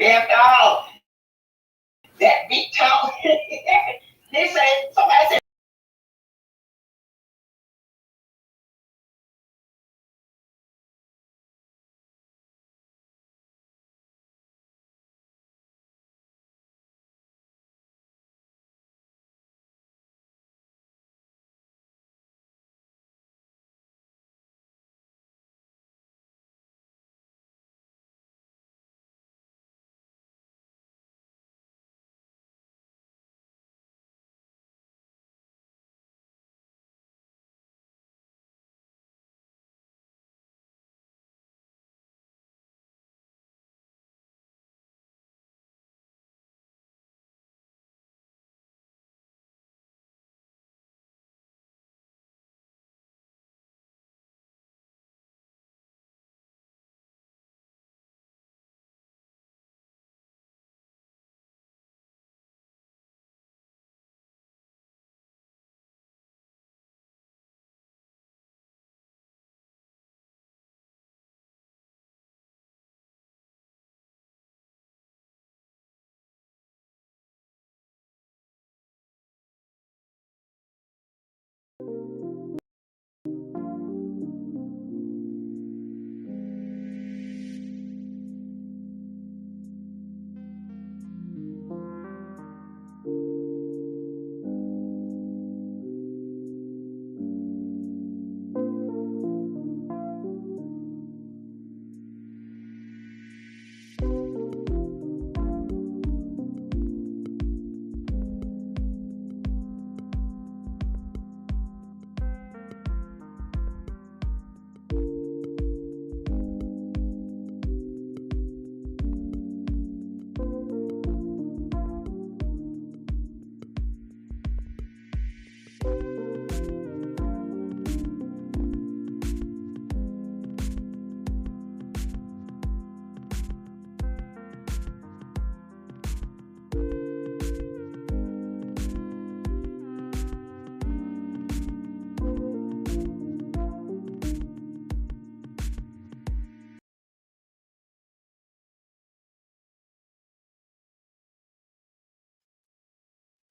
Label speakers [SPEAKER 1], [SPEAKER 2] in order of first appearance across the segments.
[SPEAKER 1] after all, that big talk. They say, somebody said,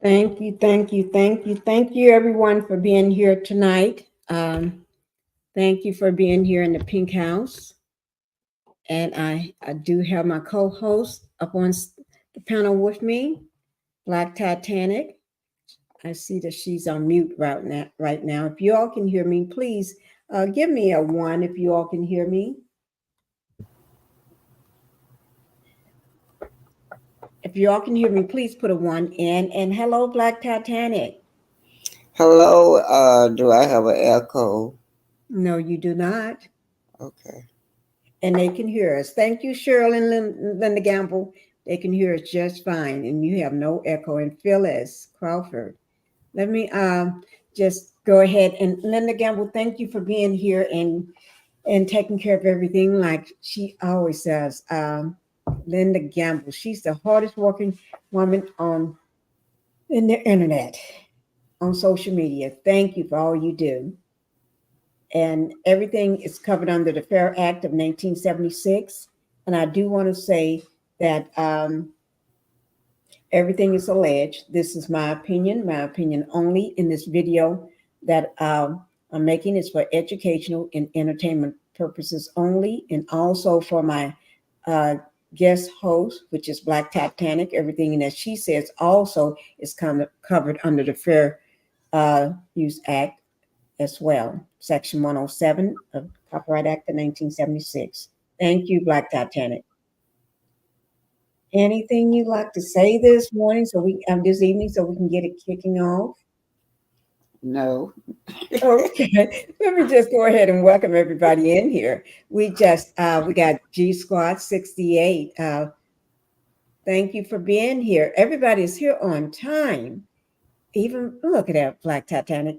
[SPEAKER 2] Thank you, everyone, for being here tonight. Thank you for being here in the Pink House. And I do have my co-host up on the panel with me, Black Titanic. I see that she's on mute right now. If you all can hear me, please give me a 1 if you all can hear me. If you all can hear me, please put a 1 in. And hello, Black Titanic.
[SPEAKER 3] Hello, do I have an echo?
[SPEAKER 2] No, you do not.
[SPEAKER 3] Okay.
[SPEAKER 2] And they can hear us. Thank you, Cheryl and Linda Gamble. They can hear us just fine, and you have no echo. And Phyllis Crawford. Let me just go ahead and Linda Gamble. Thank you for being here and taking care of everything like she always says. Linda Gamble. She's the hardest working woman in the internet, on social media. Thank you for all you do. And everything is covered under the Fair Act of 1976. And I do want to say that everything is alleged. This is my opinion only. In this video that I'm making is for educational and entertainment purposes only, and also for my guest host, which is Black Titanic. Everything that she says also is covered under the Fair Use Act as well, Section 107 of Copyright Act of 1976. Thank you, Black Titanic. Anything you'd like to say this morning, this evening, so we can get it kicking off?
[SPEAKER 3] No.
[SPEAKER 2] Okay, let me just go ahead and welcome everybody in here. We got G Squad 68. Thank you for being here. Everybody's here on time. Even look at that, Black Titanic.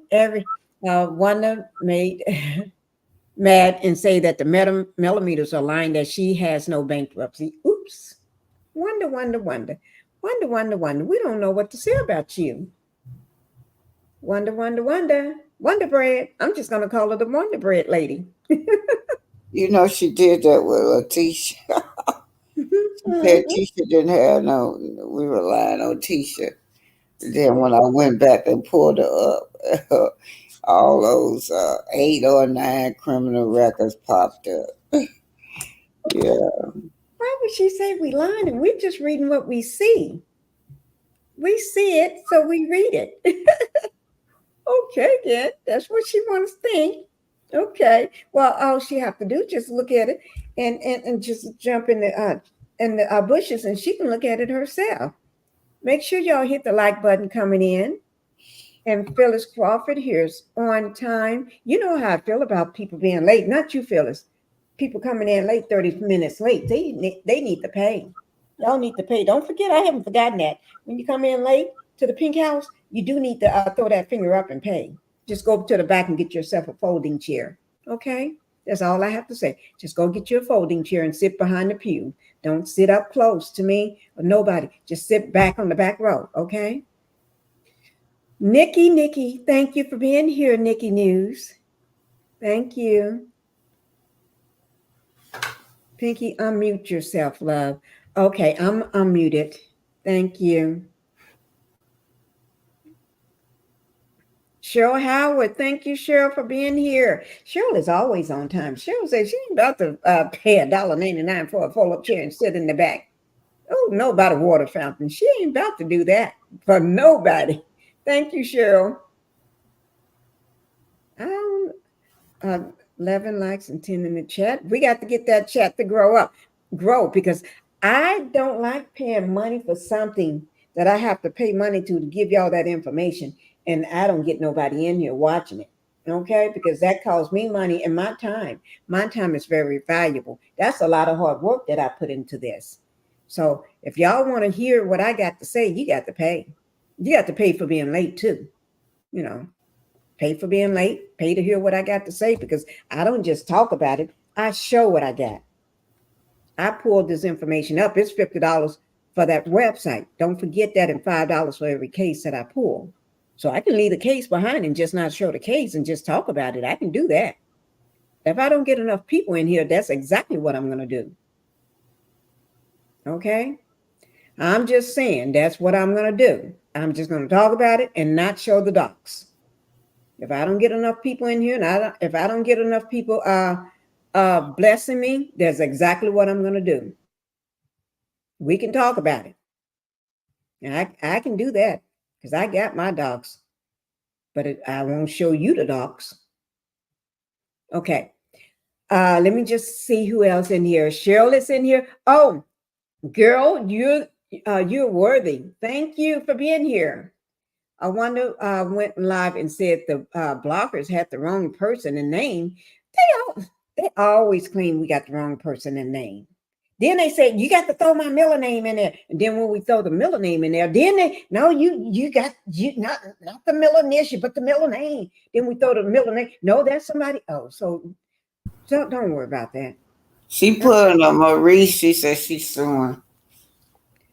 [SPEAKER 2] Wanda made mad and say that the millimeters are lying, that she has no bankruptcy. Oops. Wonder. We don't know what to say about you. Wonder. Wonder Bread. I'm just going to call her the Wonder Bread lady.
[SPEAKER 3] You know, she did that with Latisha. She said Tisha didn't have no, we relying on Tisha. Then when I went back and pulled her up, all those 8 or 9 criminal records popped up. Yeah.
[SPEAKER 2] Why would she say we lying? We're just reading what we see. We see it, so we read it. Okay, then that's what she wants to think. Okay. Well, all she have to do is just look at it and just jump in the bushes, and she can look at it herself. Make sure y'all hit the like button coming in. And Phyllis Crawford here's on time. You know how I feel about people being late. Not you, Phyllis. People coming in late, 30 minutes late. They need to pay. Y'all need to pay. Don't forget, I haven't forgotten that. When you come in late to the Pink House, you do need to throw that finger up and pay. Just go to the back and get yourself a folding chair. Okay? That's all I have to say. Just go get you a folding chair and sit behind the pew. Don't sit up close to me or nobody. Just sit back on the back row. Okay? Nikki, thank you for being here, Nikki News. Thank you. Pinkie, unmute yourself, love. Okay, I'm unmuted. Thank you. Cheryl Howard, thank you, Cheryl, for being here. Cheryl is always on time. Cheryl says she ain't about to pay $1.99 for a fold-up chair and sit in the back. Oh, no, about a water fountain. She ain't about to do that for nobody. Thank you, Cheryl. 11 likes and 10 in the chat. We got to get that chat to grow, because I don't like paying money for something that I have to pay money to give y'all that information, and I don't get nobody in here watching it. Okay, because that costs me money and my time. My time is very valuable. That's a lot of hard work that I put into this. So if y'all want to hear what I got to say, you got to pay. You got to pay for being late too. You know, pay for being late, pay to hear what I got to say, because I don't just talk about it. I show what I got. I pulled this information up. It's $50 for that website. Don't forget that, and $5 for every case that I pull. So I can leave the case behind and just not show the case and just talk about it. I can do that. If I don't get enough people in here, that's exactly what I'm going to do. Okay? I'm just saying that's what I'm going to do. I'm just going to talk about it and not show the docs. If I don't get enough people in here, and if I don't get enough people blessing me, that's exactly what I'm going to do. We can talk about it. And I can do that because I got my docs, but I won't show you the docs. Okay. Let me just see who else in here. Cheryl is in here. Oh, girl, you're worthy. Thank you for being here. Wanda went live and said the blockers had the wrong person and name. They always claim we got the wrong person and name. Then they said you got to throw my Miller name in there. And then when we throw the Miller name in there, then they no, you got not the Miller initial, but the Miller name. Then we throw the Miller name. No, that's somebody. Oh, so don't worry about that.
[SPEAKER 3] She put on Maurice. She said she's suing.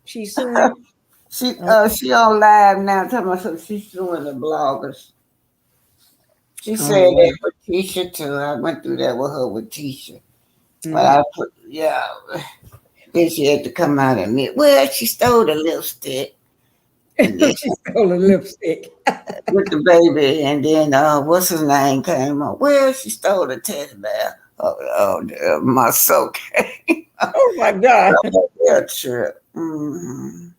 [SPEAKER 2] She's suing.
[SPEAKER 3] She on live now talking about so she's suing the bloggers. She said that for Tisha too. I went through that with her with Tisha. But I put then she had to come out and admit, well, she stole the lipstick. And then
[SPEAKER 2] she stole the lipstick
[SPEAKER 3] with the baby, and then what's his name came on? Well, she stole the teddy bear. My soul came.
[SPEAKER 2] Oh my God!
[SPEAKER 3] That trip. Mm-hmm.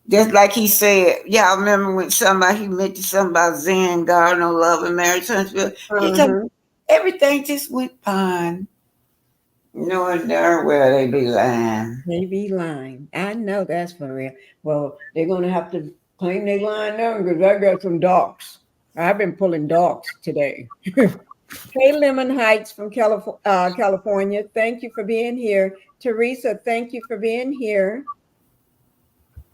[SPEAKER 3] Just like he said, I remember when he mentioned something about Zen, God, no love, and marriage. Everything just went fine. Knowing darn well they be lying.
[SPEAKER 2] They be lying. I know that's for real. Well, they're going to have to claim they lying now because I got some dogs. I've been pulling dogs today. Hey, Lemon Heights from California. Thank you for being here. Teresa, thank you for being here.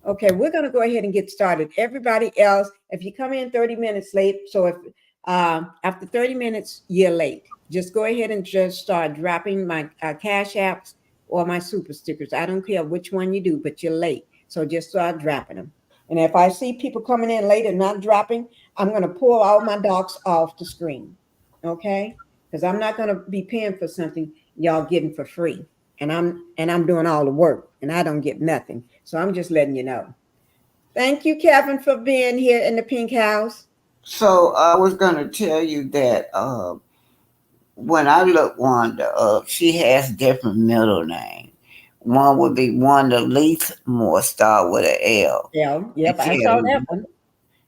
[SPEAKER 2] Okay, we're going to go ahead and get started. Everybody else, if you come in 30 minutes late, so if after 30 minutes, you're late, just go ahead and just start dropping my cash apps or my super stickers. I don't care which one you do, but you're late. So just start dropping them. And if I see people coming in late and not dropping, I'm going to pull all my docs off the screen. Okay? Because I'm not going to be paying for something y'all getting for free. And I'm doing all the work. and I don't get nothing. So I'm just letting you know. Thank you, Kevin, for being here in the Pink House.
[SPEAKER 3] So I was gonna tell you that when I look Wanda up, she has different middle names. One would be Wanda Leathmore, start with an L.
[SPEAKER 2] Yeah,
[SPEAKER 3] And
[SPEAKER 2] yep, I
[SPEAKER 3] she
[SPEAKER 2] saw that
[SPEAKER 3] has,
[SPEAKER 2] one.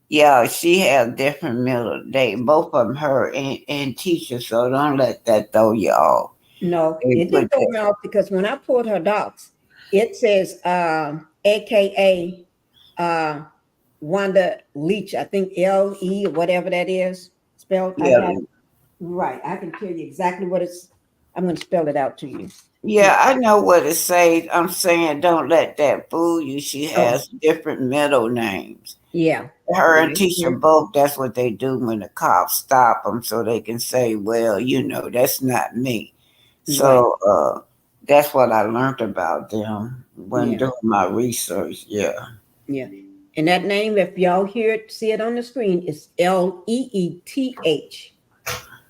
[SPEAKER 3] yeah, she has different middle. They both of them, her and Tisha. So don't let that throw you off.
[SPEAKER 2] No,
[SPEAKER 3] They
[SPEAKER 2] it didn't
[SPEAKER 3] put
[SPEAKER 2] throw
[SPEAKER 3] that,
[SPEAKER 2] me off because when I pulled her docs, it says AKA Wanda Leach. I think LE or whatever that is spelled. I
[SPEAKER 3] yeah,
[SPEAKER 2] got it right. I can tell you exactly what it's. I'm going to spell it out to you.
[SPEAKER 3] yeah. I know what it says. I'm saying don't let that fool you. She
[SPEAKER 2] Oh,
[SPEAKER 3] has different middle names.
[SPEAKER 2] yeah.
[SPEAKER 3] Her and
[SPEAKER 2] Right
[SPEAKER 3] Tisha
[SPEAKER 2] here.
[SPEAKER 3] both, that's what they do when the cops stop them so they can say, well, that's not me.
[SPEAKER 2] Right.
[SPEAKER 3] So that's what I learned about them when
[SPEAKER 2] Yeah.
[SPEAKER 3] doing my research. Yeah.
[SPEAKER 2] Yeah. And that name, if y'all hear it, see it on the screen, is Leeth.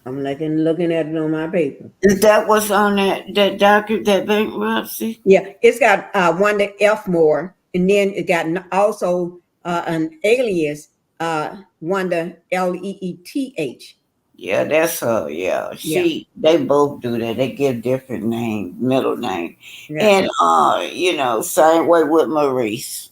[SPEAKER 2] I'm looking at it on my paper.
[SPEAKER 3] Is that what's on that document, that bankruptcy?
[SPEAKER 2] Yeah, it's got Wanda Elfmore, and then it got also an alias, Wanda Leeth.
[SPEAKER 3] Yeah, that's her. Yeah,
[SPEAKER 2] Yeah,
[SPEAKER 3] they both do that. They give different names, middle name,
[SPEAKER 2] yeah,
[SPEAKER 3] and same way with Maurice.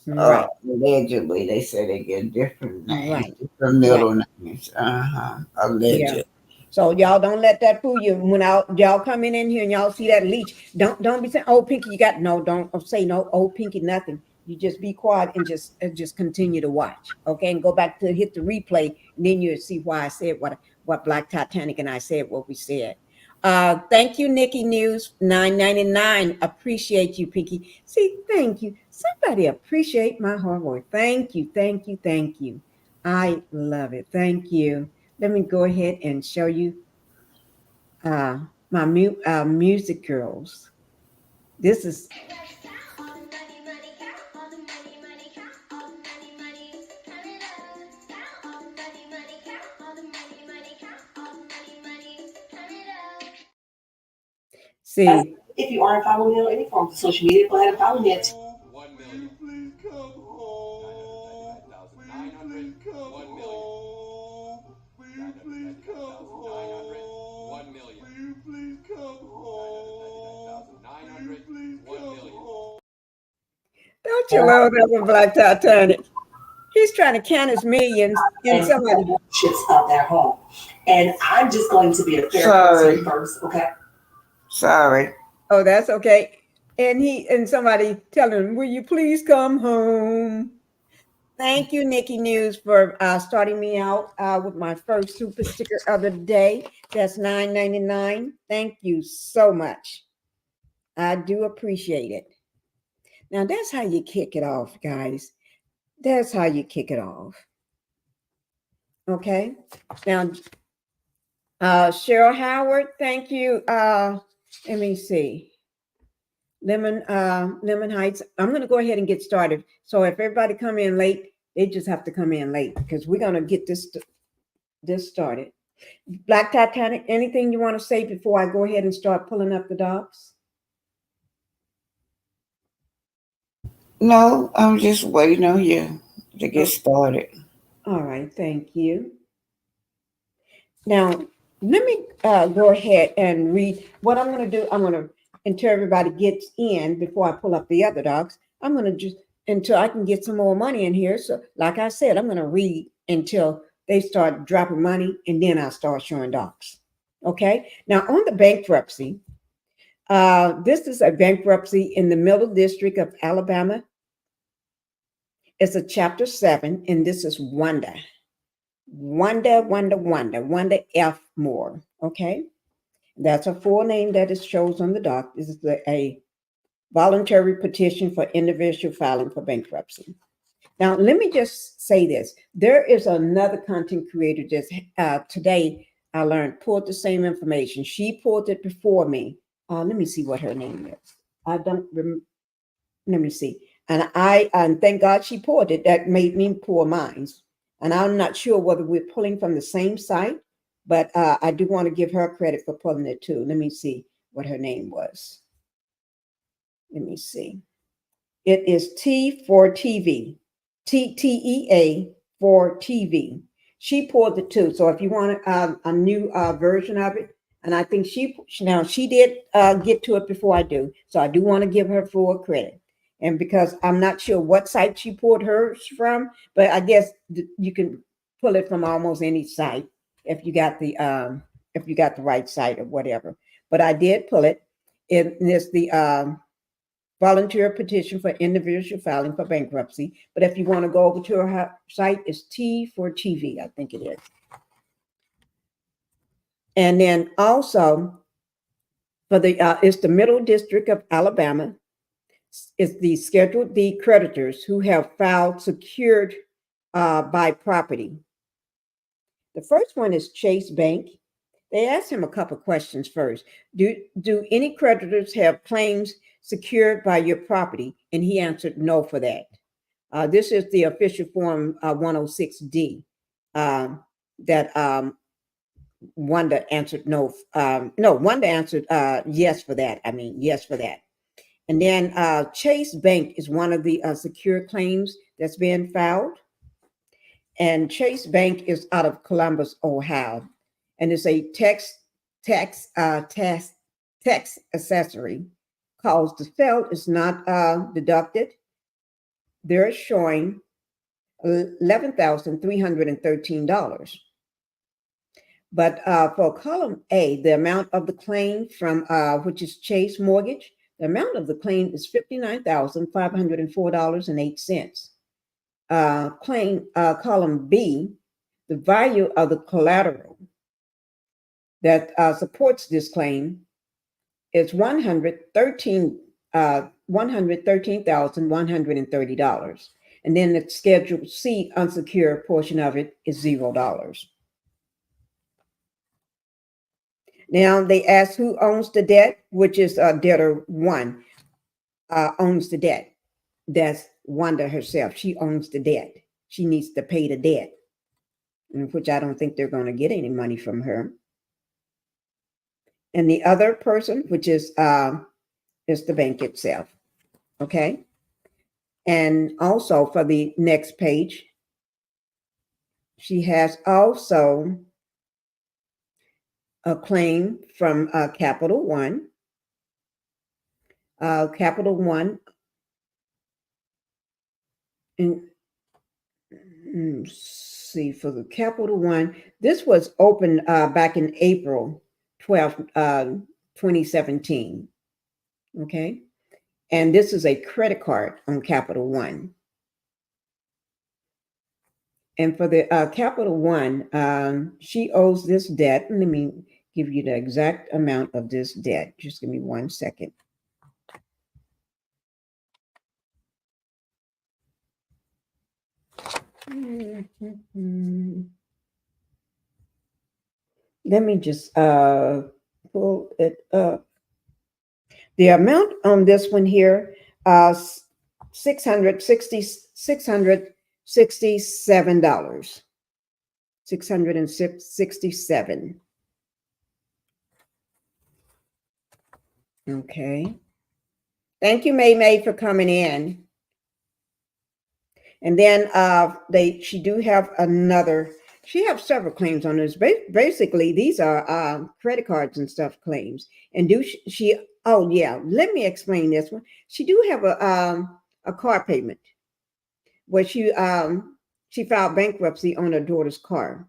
[SPEAKER 2] right,
[SPEAKER 3] Allegedly, they say they get different names,
[SPEAKER 2] right,
[SPEAKER 3] different
[SPEAKER 2] right.
[SPEAKER 3] middle names.
[SPEAKER 2] Yeah.
[SPEAKER 3] Alleged.
[SPEAKER 2] So y'all don't let that fool you. When y'all coming in here and y'all see that leech, don't be saying, "Oh, Pinkie, you got no." Don't say no. Oh, Pinkie, nothing. You just be quiet and just continue to watch, okay? And go back to hit the replay, and then you'll see why I said what Black Titanic and I said what we said. Thank you, Nikki News 999. Appreciate you, Pinkie. See, thank you. Somebody appreciate my hard work. Thank you, thank you, thank you. I love it. Thank you. Let me go ahead and show you my music girls. This is see.
[SPEAKER 1] If you aren't following me on any form of social media, go ahead and follow me at
[SPEAKER 4] 1 million. Please come home. 999,900. 1 million. Please come home. 1 million. Please come home. 999,900. 1 million.
[SPEAKER 2] Don't you love that one, Black Titanic? He's trying to count his millions in
[SPEAKER 1] and
[SPEAKER 2] somebody.
[SPEAKER 1] ships of their home. And I'm just going to be a fair person first, okay?
[SPEAKER 3] Sorry.
[SPEAKER 2] Oh, that's okay. And somebody telling him, "Will you please come home?" Thank you, Nikki News, for starting me out with my first super sticker of the day. That's $9.99. Thank you so much. I do appreciate it. Now, that's how you kick it off, guys. That's how you kick it off. Okay. Now, Cheryl Howard, thank you. Let me see. Lemon Heights. I'm going to go ahead and get started. So if everybody come in late, they just have to come in late because we're going to get this started. Black Titanic, anything you want to say before I go ahead and start pulling up the docs?
[SPEAKER 3] No, I'm just waiting on you to get started.
[SPEAKER 2] All right, thank you. Now, let me go ahead and read what I'm going to do. I'm going to, until everybody gets in before I pull up the other docs, I'm going to just, until I can get some more money in here. So, like I said, I'm going to read until they start dropping money and then I'll start showing docs. Okay. Now, on the bankruptcy, this is a bankruptcy in the Middle District of Alabama. It's a chapter 7, and this is Wanda. Wanda F. Moore. Okay. That's a full name that is shows on the doc. This is a voluntary petition for individual filing for bankruptcy. Now, let me just say this. There is another content creator that's today I learned pulled the same information. She pulled it before me. Let me see what her name is. I don't remember. Let me see. And thank God she pulled it. That made me pull mine. And I'm not sure whether we're pulling from the same site, but I do want to give her credit for pulling it too. Let me see what her name was. Let me see. It is T for TV. TTEA for TV. She pulled the two. So if you want a new version of it, and I think she did get to it before I do. So I do want to give her full credit. And because I'm not sure what site she pulled hers from, but I guess you can pull it from almost any site if you got the right site or whatever. But I did pull it. It is the volunteer petition for individual filing for bankruptcy. But if you want to go over to her site, it's T for TV, I think it is. And then also for it's the Middle District of Alabama. It's the Scheduled D creditors who have filed secured by property. The first one is Chase Bank. They asked him a couple questions first. Do any creditors have claims secured by your property? And he answered no for that. This is the official form 106D that Wanda answered no. No, Wanda answered yes for that. I mean, yes for that. And then Chase Bank is one of the secure claims that's been filed. And Chase Bank is out of Columbus, Ohio. And it's a tax accessory cause the sale is not deducted. They're showing $11,313. But for column A, the amount of the claim from which is Chase Mortgage, the amount of the claim is $59,504.08. Column B, the value of the collateral that supports this claim is $113,130. And then the Schedule C unsecured portion of it is $0. Now they ask who owns the debt, which is debtor one owns the debt. That's Wanda herself. She owns the debt. She needs to pay the debt, which I don't think they're going to get any money from her. And the other person, which is the bank itself. Okay. And also for the next page, she has also a claim from Capital One. Capital One. And see, for the Capital One, this was opened back in April 12th, 2017. Okay. And this is a credit card on Capital One. And for the Capital One, she owes this debt. Let me give you the exact amount of this debt. Just give me 1 second. Let me just pull it up. The amount on this one here, $667. $667. Okay. Thank you, May, for coming in. And then she do have another. She have several claims on this. Basically, these are credit cards and stuff claims. And she? Oh yeah, let me explain this one. She do have a car payment where she filed bankruptcy on her daughter's car.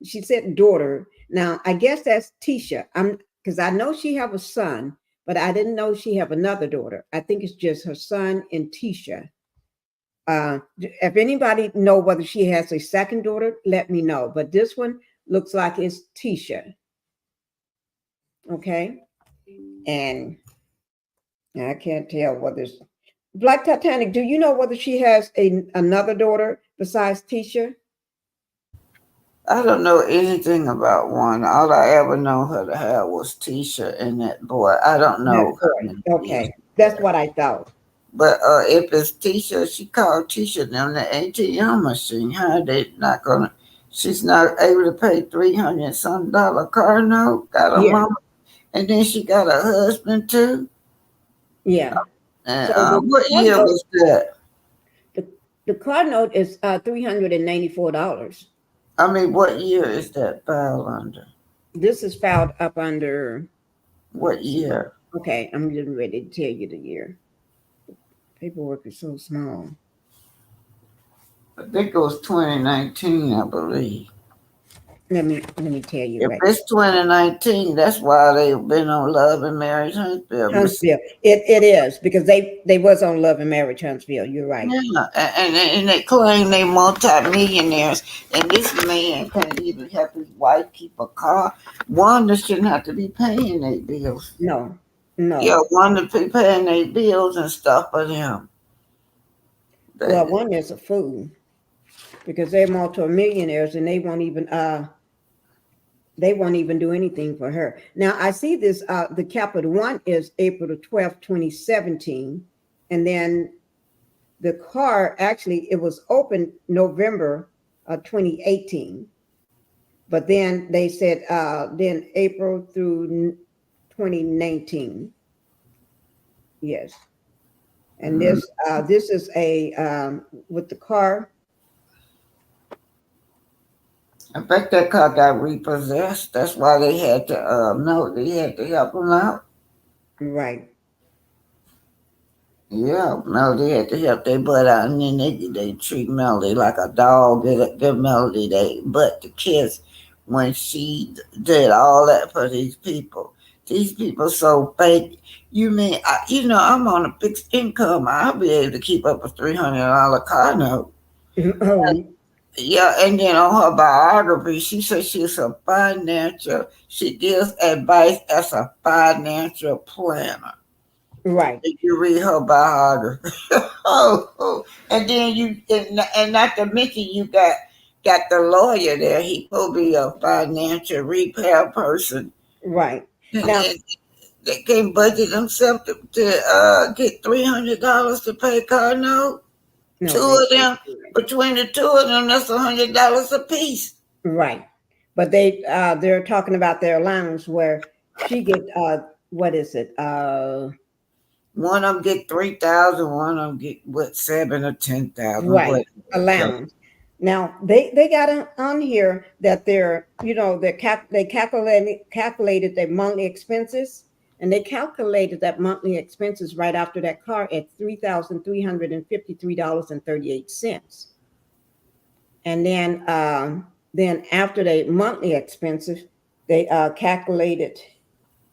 [SPEAKER 2] She said daughter. Now I guess that's Tisha. Because I know she have a son, but I didn't know she have another daughter. I think it's just her son and Tisha. If anybody know whether she has a second daughter, let me know. But this one looks like it's Tisha. Okay. And I can't tell whether it's Black Titanic. Do you know whether she has another daughter besides Tisha?
[SPEAKER 3] I don't know anything about one. All I ever know her to have was Tisha and that boy. I don't know.
[SPEAKER 2] Okay. That's what I thought.
[SPEAKER 3] But if it's Tisha, she called Tisha on the ATM machine. How they not gonna? She's not able to pay $300 some car note. Got a mama, and then she got a husband too.
[SPEAKER 2] Yeah.
[SPEAKER 3] And
[SPEAKER 2] So the
[SPEAKER 3] what
[SPEAKER 2] car
[SPEAKER 3] year
[SPEAKER 2] note,
[SPEAKER 3] was that?
[SPEAKER 2] the car note is $394.
[SPEAKER 3] I mean, what year is that filed under?
[SPEAKER 2] This is filed up under. Let
[SPEAKER 3] What
[SPEAKER 2] me see.
[SPEAKER 3] year?
[SPEAKER 2] Okay, I'm getting ready to tell you the year. Paperwork is so small.
[SPEAKER 3] I think it was 2019, I believe.
[SPEAKER 2] Let me tell you
[SPEAKER 3] If
[SPEAKER 2] right.
[SPEAKER 3] it's 2019, that's why they've been on Love and Marriage Huntsville.
[SPEAKER 2] Huntsville. It is because they was on Love and Marriage Huntsville. You're right.
[SPEAKER 3] Yeah, and they claim they multi-millionaires, and this man can't even help his wife keep a car. Wanda shouldn't have to be paying their bills.
[SPEAKER 2] No,
[SPEAKER 3] Yeah,
[SPEAKER 2] no.
[SPEAKER 3] Wanda be paying their bills and stuff for them.
[SPEAKER 2] Well,
[SPEAKER 3] They,
[SPEAKER 2] one is a fool because they're multimillionaires and they won't even do anything for her. Now I see this. The Capital One is April the 12th, 2017, and then the car actually it was open November 2018. But then they said then April through 2019. Yes. And
[SPEAKER 3] mm,
[SPEAKER 2] this is a with the car.
[SPEAKER 3] I bet that car got repossessed. That's why they had to no, they had to help him out.
[SPEAKER 2] Right.
[SPEAKER 3] Yeah, no, they had to help their butt out, and then they treat Melody like a dog. Give Melody they butt to kiss when she did all that for these people. These people so fake. You mean I'm on a fixed income. I'll be able to keep up a $300 car note.
[SPEAKER 2] Oh,
[SPEAKER 3] Yeah, and then on her biography, she says she gives advice as a financial planner.
[SPEAKER 2] right.
[SPEAKER 3] If you read her biography. And then and not to mention you got the lawyer there. He supposed to be a financial repair person.
[SPEAKER 2] Right.
[SPEAKER 3] And
[SPEAKER 2] Now,
[SPEAKER 3] they can't budget themselves to get $300 to pay car note.
[SPEAKER 2] no,
[SPEAKER 3] Two
[SPEAKER 2] they
[SPEAKER 3] of
[SPEAKER 2] can't
[SPEAKER 3] them,
[SPEAKER 2] do it.
[SPEAKER 3] between the two of them, that's $100 a piece.
[SPEAKER 2] Right. But they're talking about their allowance where she get what is it?
[SPEAKER 3] One of them get 3,000. One of them get what 7 or 10,000.
[SPEAKER 2] Right.
[SPEAKER 3] What?
[SPEAKER 2] Allowance. Now they got on here that they calculated their monthly expenses, and they calculated that monthly expenses right after that car at $3,353.38. And then after the monthly expenses, they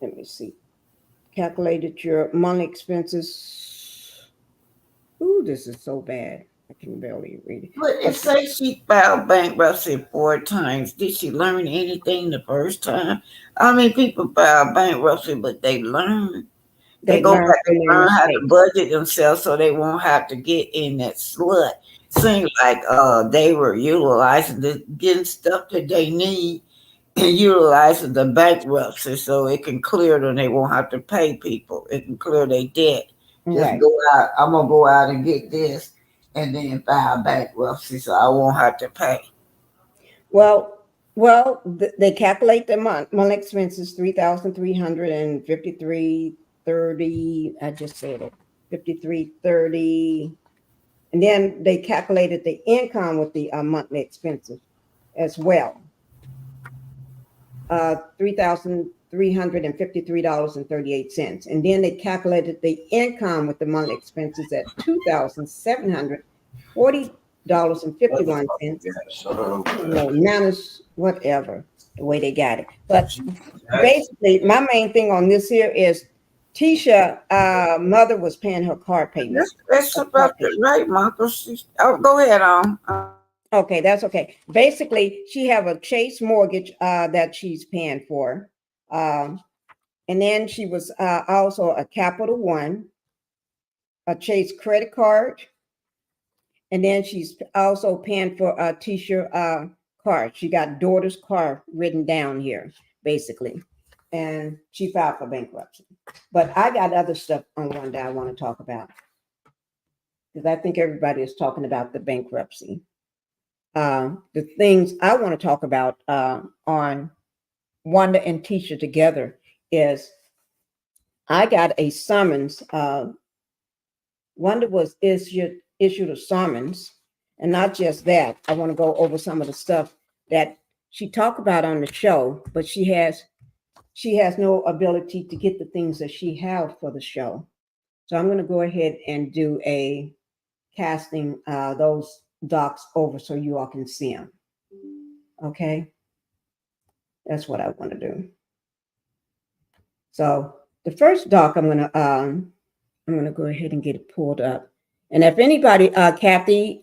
[SPEAKER 2] let me see, calculated your monthly expenses. Ooh, this is so bad. I can barely read it.
[SPEAKER 3] But it says she filed bankruptcy 4 times. Did she learn anything the first time? I mean, people file bankruptcy, but they learn. They
[SPEAKER 2] They
[SPEAKER 3] go
[SPEAKER 2] learn
[SPEAKER 3] back
[SPEAKER 2] from
[SPEAKER 3] and
[SPEAKER 2] their
[SPEAKER 3] learn how to
[SPEAKER 2] mistakes.
[SPEAKER 3] budget themselves so they won't have to get in that slut. Seems like they were utilizing getting stuff that they need and utilizing the bankruptcy so it can clear them. They won't have to pay people. It can clear their debt. Just
[SPEAKER 2] Right.
[SPEAKER 3] go out. I'm gonna go out and get this, and then file bankruptcy so I won't have to pay.
[SPEAKER 2] They calculate the monthly expenses 3,353.30. I just said it, 53.30, and then they calculated the income with the monthly expenses as well. $3,353.38, and then they calculated the income with the monthly expenses at $2,740.51. I don't know, minus whatever the way they got it. But basically, my main thing on this here is Tisha mother was paying her car payment.
[SPEAKER 3] That's
[SPEAKER 2] Her car
[SPEAKER 3] about
[SPEAKER 2] payment.
[SPEAKER 3] right, Michael. Oh, go ahead on.
[SPEAKER 2] Okay, that's okay. Basically, she have a Chase mortgage that she's paying for. And then she was also a Capital One, a Chase credit card, and then she's also paying for a Tisha car. She got daughter's car written down here, basically, and she filed for bankruptcy. But I got other stuff on one that I want to talk about because I think everybody is talking about the bankruptcy. The things I want to talk about on Wanda and Tisha together is I got a summons. Wanda was issued a summons, and not just that. I want to go over some of the stuff that she talked about on the show, but she has no ability to get the things that she have for the show. So I'm going to go ahead and do a casting those docs over so you all can see them. Okay, that's what I want to do. So the first doc I'm gonna go ahead and get it pulled up. And if anybody, Kathy,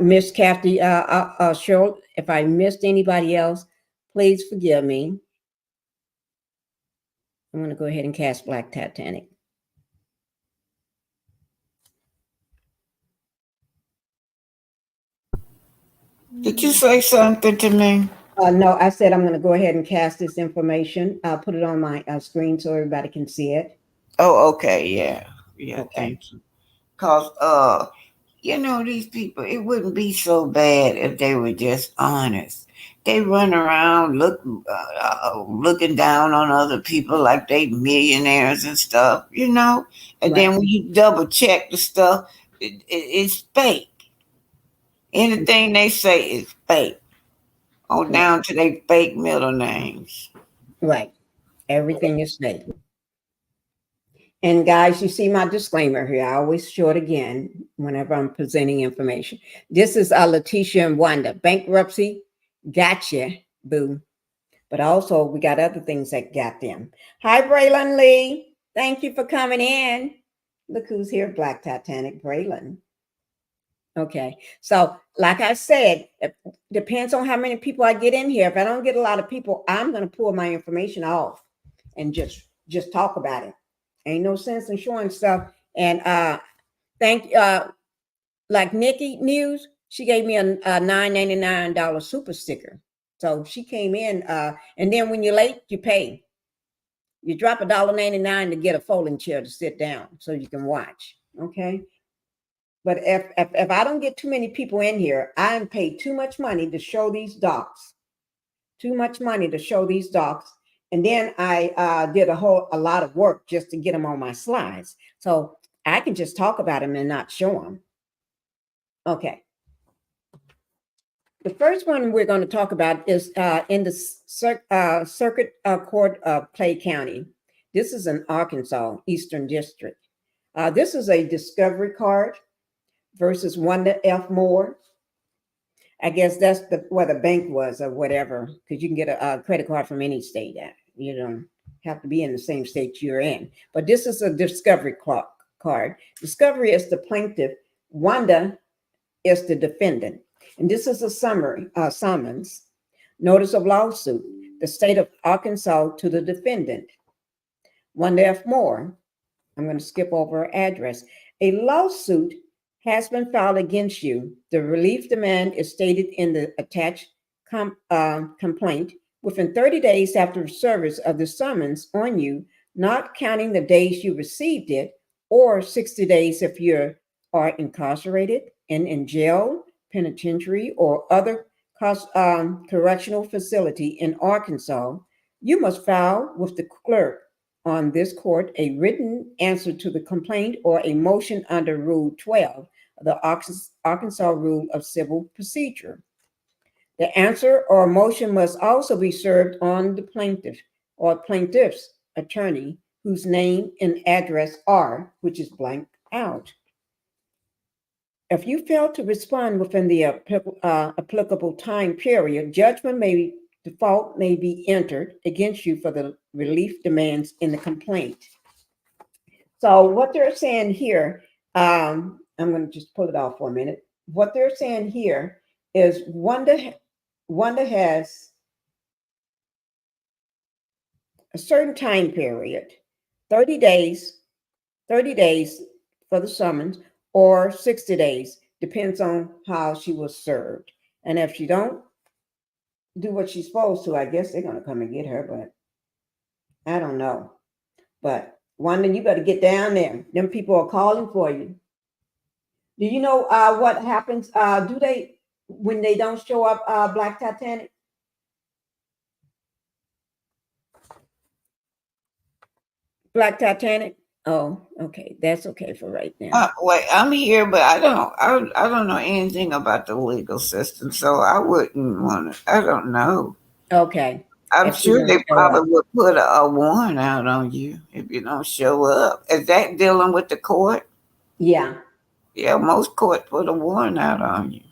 [SPEAKER 2] Miss Kathy, Cheryl, if I missed anybody else, please forgive me. I'm going to go ahead and cast Black Titanic.
[SPEAKER 3] Did you say something to me?
[SPEAKER 2] No, I said I'm going to go ahead and cast this information. I'll put it on my screen so everybody can see it.
[SPEAKER 3] Oh, okay, yeah. Yeah,
[SPEAKER 2] Okay.
[SPEAKER 3] thank you. Cause you know, these people, it wouldn't be so bad if they were just honest. They run around looking down on other people like they millionaires and stuff, you know. And then
[SPEAKER 2] Right.
[SPEAKER 3] when you double check the stuff, it's fake. Anything they say is fake. On
[SPEAKER 2] Right.
[SPEAKER 3] down to their fake middle names.
[SPEAKER 2] Right. Everything is fake. And guys, you see my disclaimer here. I always show it again whenever I'm presenting information. This is Latisha and Wanda. Bankruptcy, gotcha, boo. But also, we got other things that got them. Hi, Braylon Lee. Thank you for coming in. Look who's here, Black Titanic, Braylon. Okay, so like I said, it depends on how many people I get in here. If I don't get a lot of people, I'm going to pull my information off and just talk about it. Ain't no sense in showing stuff. And like Nikki News, she gave me a $9.99 super sticker. So she came in, and then when you're late, you pay. You drop $1.99 to get a folding chair to sit down so you can watch. Okay. But if I don't get too many people in here, I'm paid too much money to show these docs. Too much money to show these docs. And then I did a lot of work just to get them on my slides. So I can just talk about them and not show them. Okay. The first one we're going to talk about is in the Circuit Court of Clay County. This is in Arkansas, Eastern District. This is a discovery card versus Wanda F. Moore. I guess that's where the bank was or whatever, because you can get a credit card from any state. You don't have to be in the same state you're in. But this is a discovery card. Discovery is the plaintiff. Wanda is the defendant. And this is a summons, notice of lawsuit, the state of Arkansas to the defendant. Wanda F. Moore, I'm going to skip over her address. A lawsuit has been filed against you. The relief demand is stated in the attached complaint within 30 days after service of the summons on you, not counting the days you received it, or 60 days if you are incarcerated and in jail, penitentiary, or other correctional facility in Arkansas. You must file with the clerk on this court a written answer to the complaint or a motion under Rule 12 of the Arkansas Rule of Civil Procedure. The answer or motion must also be served on the plaintiff or plaintiff's attorney whose name and address are, which is blanked out. If you fail to respond within the applicable time period, default may be entered against you for the relief demands in the complaint. So what they're saying here, I'm going to just pull it off for a minute. What they're saying here is Wanda has a certain time period, 30 days for the summons, or 60 days, depends on how she was served. And if she don't do what she's supposed to, I guess they're going to come and get her, but I don't know. But Wanda, you better get down there. Them people are calling for you. Do you know what happens? When they don't show up, Black Titanic? Black Titanic? Oh, okay. That's okay for right now.
[SPEAKER 3] Wait, I'm here, but I don't know anything about the legal system, so I wouldn't want to. I don't know.
[SPEAKER 2] Okay.
[SPEAKER 3] I'm
[SPEAKER 2] If she
[SPEAKER 3] sure
[SPEAKER 2] won't
[SPEAKER 3] they
[SPEAKER 2] show up.
[SPEAKER 3] probably would put a warrant out on you if you don't show up. Is that dealing with the court?
[SPEAKER 2] Yeah.
[SPEAKER 3] Yeah, most courts put a warrant out on you.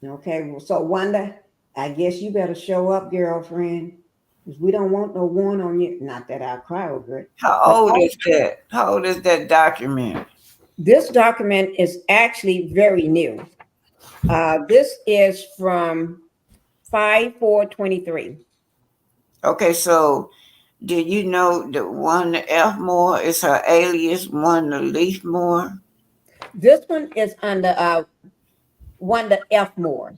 [SPEAKER 2] Okay. Well, so Wanda, I guess you better show up, girlfriend. Because we don't want no warrant on you. Not that I'll cry over it.
[SPEAKER 3] How
[SPEAKER 2] But
[SPEAKER 3] old is that? How old is that document?
[SPEAKER 2] this document is actually very new. This is from 5/4/23.
[SPEAKER 3] Okay, so did you know that Wanda F. Moore is her alias, Wanda Leaf Moore?
[SPEAKER 2] This one is under Wanda F. Moore.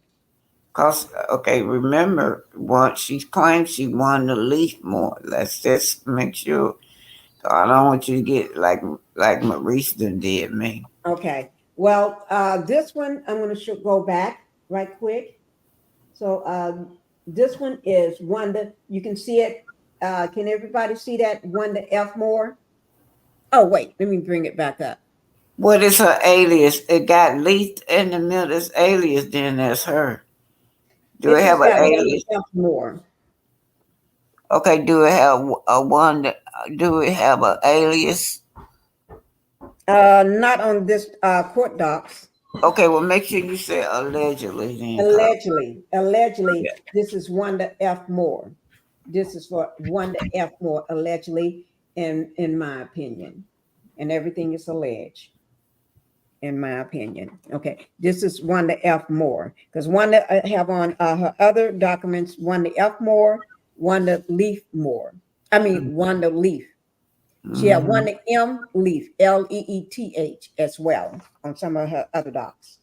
[SPEAKER 3] Cause okay, remember, she claims she won the Leaf Moore. Let's just make sure. I don't want you to get like Maurice done did me.
[SPEAKER 2] Okay. Well, this one I'm going to go back right quick. So this one is Wanda. You can see it. Can everybody see that Wanda F. Moore? Oh, wait. Let me bring it back up.
[SPEAKER 3] What is her alias? It got Leaf in the middle. It's alias, then that's her. Do
[SPEAKER 2] It
[SPEAKER 3] it have
[SPEAKER 2] just
[SPEAKER 3] an
[SPEAKER 2] got Wanda
[SPEAKER 3] alias?
[SPEAKER 2] F. Moore.
[SPEAKER 3] Okay, do it have a one? Do it have an alias?
[SPEAKER 2] Not on this court docs.
[SPEAKER 3] Okay, well, make sure you say allegedly then.
[SPEAKER 2] Allegedly, this is Wanda F. Moore. This is for Wanda F. Moore, allegedly, in my opinion. And everything is alleged, in my opinion. Okay, this is Wanda F. Moore. Because Wanda have on her other documents, Wanda F. Moore, Wanda Leaf Moore. I mean, Wanda Leaf. She had Wanda M. Leaf, Leeth, as well on some of her other docs.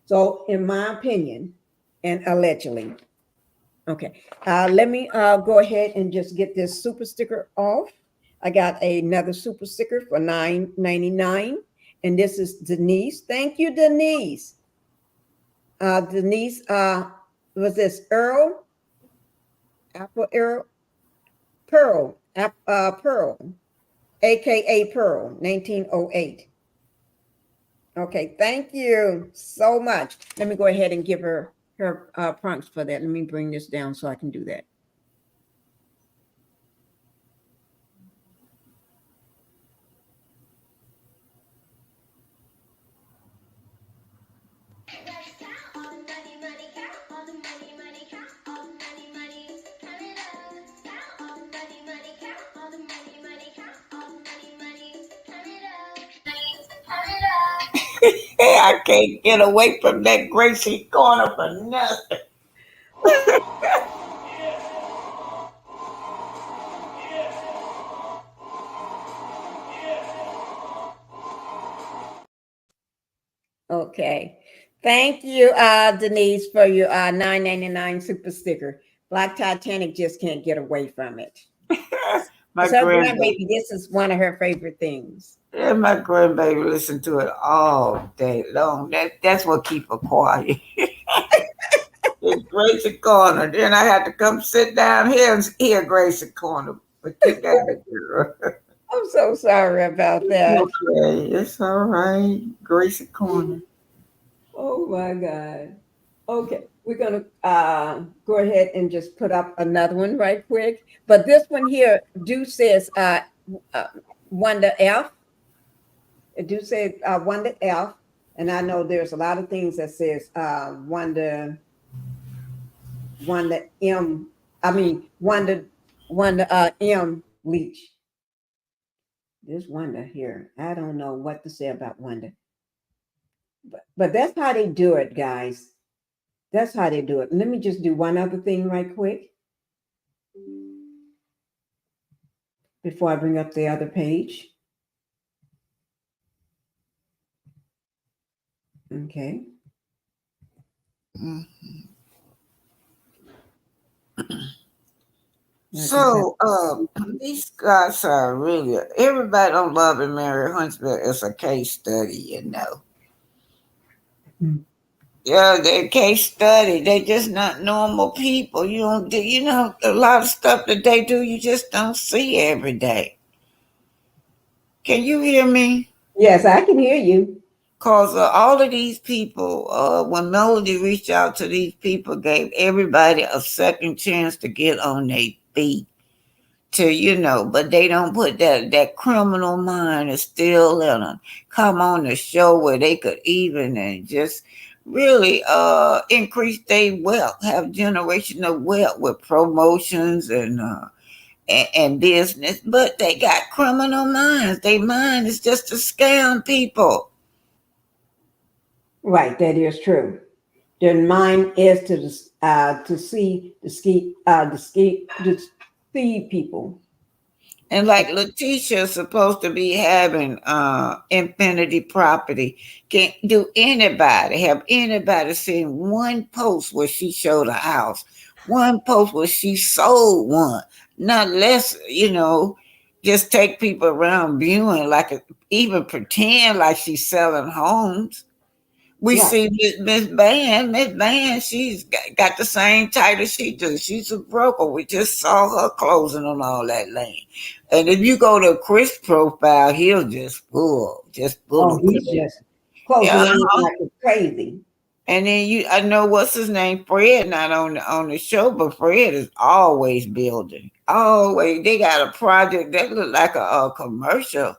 [SPEAKER 2] So, in my opinion, and allegedly, okay, let me go ahead and just get this super sticker off. I got another super sticker for $9.99, and this is Denise. Thank you, Denise. Denise, was this Earl? Apple Earl? Pearl, Pearl, aka Pearl, 1908. Okay, thank you so much. Let me go ahead and give her prompts for that. Let me bring this down so I can do that.
[SPEAKER 3] Hey, I can't get away from that Gracie corner for nothing.
[SPEAKER 2] Okay. Thank you, Denise, for your $9.99 super sticker. Black Titanic just can't get away from it.
[SPEAKER 3] My
[SPEAKER 2] So
[SPEAKER 3] grandbaby,
[SPEAKER 2] grandbaby, this is one of her favorite things.
[SPEAKER 3] yeah, my grandbaby listen to it all day long. That's what keep her quiet. It's Gracie Corner. Then I had to come sit down here and hear Gracie Corner. But you got it, girl.
[SPEAKER 2] I'm so sorry about that.
[SPEAKER 3] Okay, it's all right. Gracie Corner.
[SPEAKER 2] Oh my God. Okay, we're gonna go ahead and just put up another one right quick. But this one here do says Wanda F. It do say Wanda F. And I know there's a lot of things that says Wanda M. I mean Wanda M. Leach. This Wanda here. I don't know what to say about Wanda. But that's how they do it, guys. That's how they do it. Let me just do one other thing right quick before I bring up the other page. Okay.
[SPEAKER 3] So, these guys are really, everybody on Love and Mary Huntsville is a case study, you know. Yeah, they're case study. They just not normal people. You don't do, a lot of stuff that they do, you just don't see every day. Can you hear me?
[SPEAKER 2] Yes, I can hear you.
[SPEAKER 3] Cause all of these people, when Melody reached out to these people, gave everybody a second chance to get on their feet. But they don't put that criminal mind is still in them. Come on the show where they could even and just really increase their wealth, have generational wealth with promotions and business. But they got criminal minds. Their mind is just to scam people.
[SPEAKER 2] Right, that is true. Their mind is to see to see people.
[SPEAKER 3] And like Latisha is supposed to be having infinity property. Can do anybody have anybody seen one post where she showed a house? One post where she sold one. Not less, just take people around viewing even pretend like she's selling homes. We
[SPEAKER 2] Right.
[SPEAKER 3] see Miss Van. Miss Van, she's got the same title she does. She's a broker. We just saw her closing on all that land. And if you go to Chris' profile, he'll just full
[SPEAKER 2] Oh,
[SPEAKER 3] of
[SPEAKER 2] he's
[SPEAKER 3] credit.
[SPEAKER 2] just closing
[SPEAKER 3] Yeah.
[SPEAKER 2] on like it's crazy.
[SPEAKER 3] And then I know what's his name, Fred, not on the show, but Fred is always building. Always, they got a project that look like a commercial.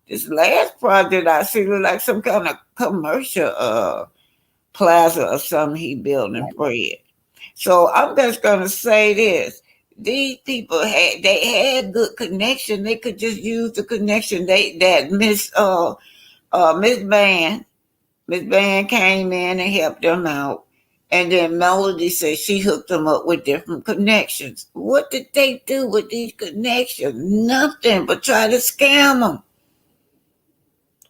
[SPEAKER 3] This last project I see look like some kind of commercial. Plaza or something he built in Fred. So I'm just gonna say this. These people had good connection. They could just use the connection that Miss Van came in and helped them out. And then Melody said she hooked them up with different connections. What did they do with these connections? Nothing but try to scam them,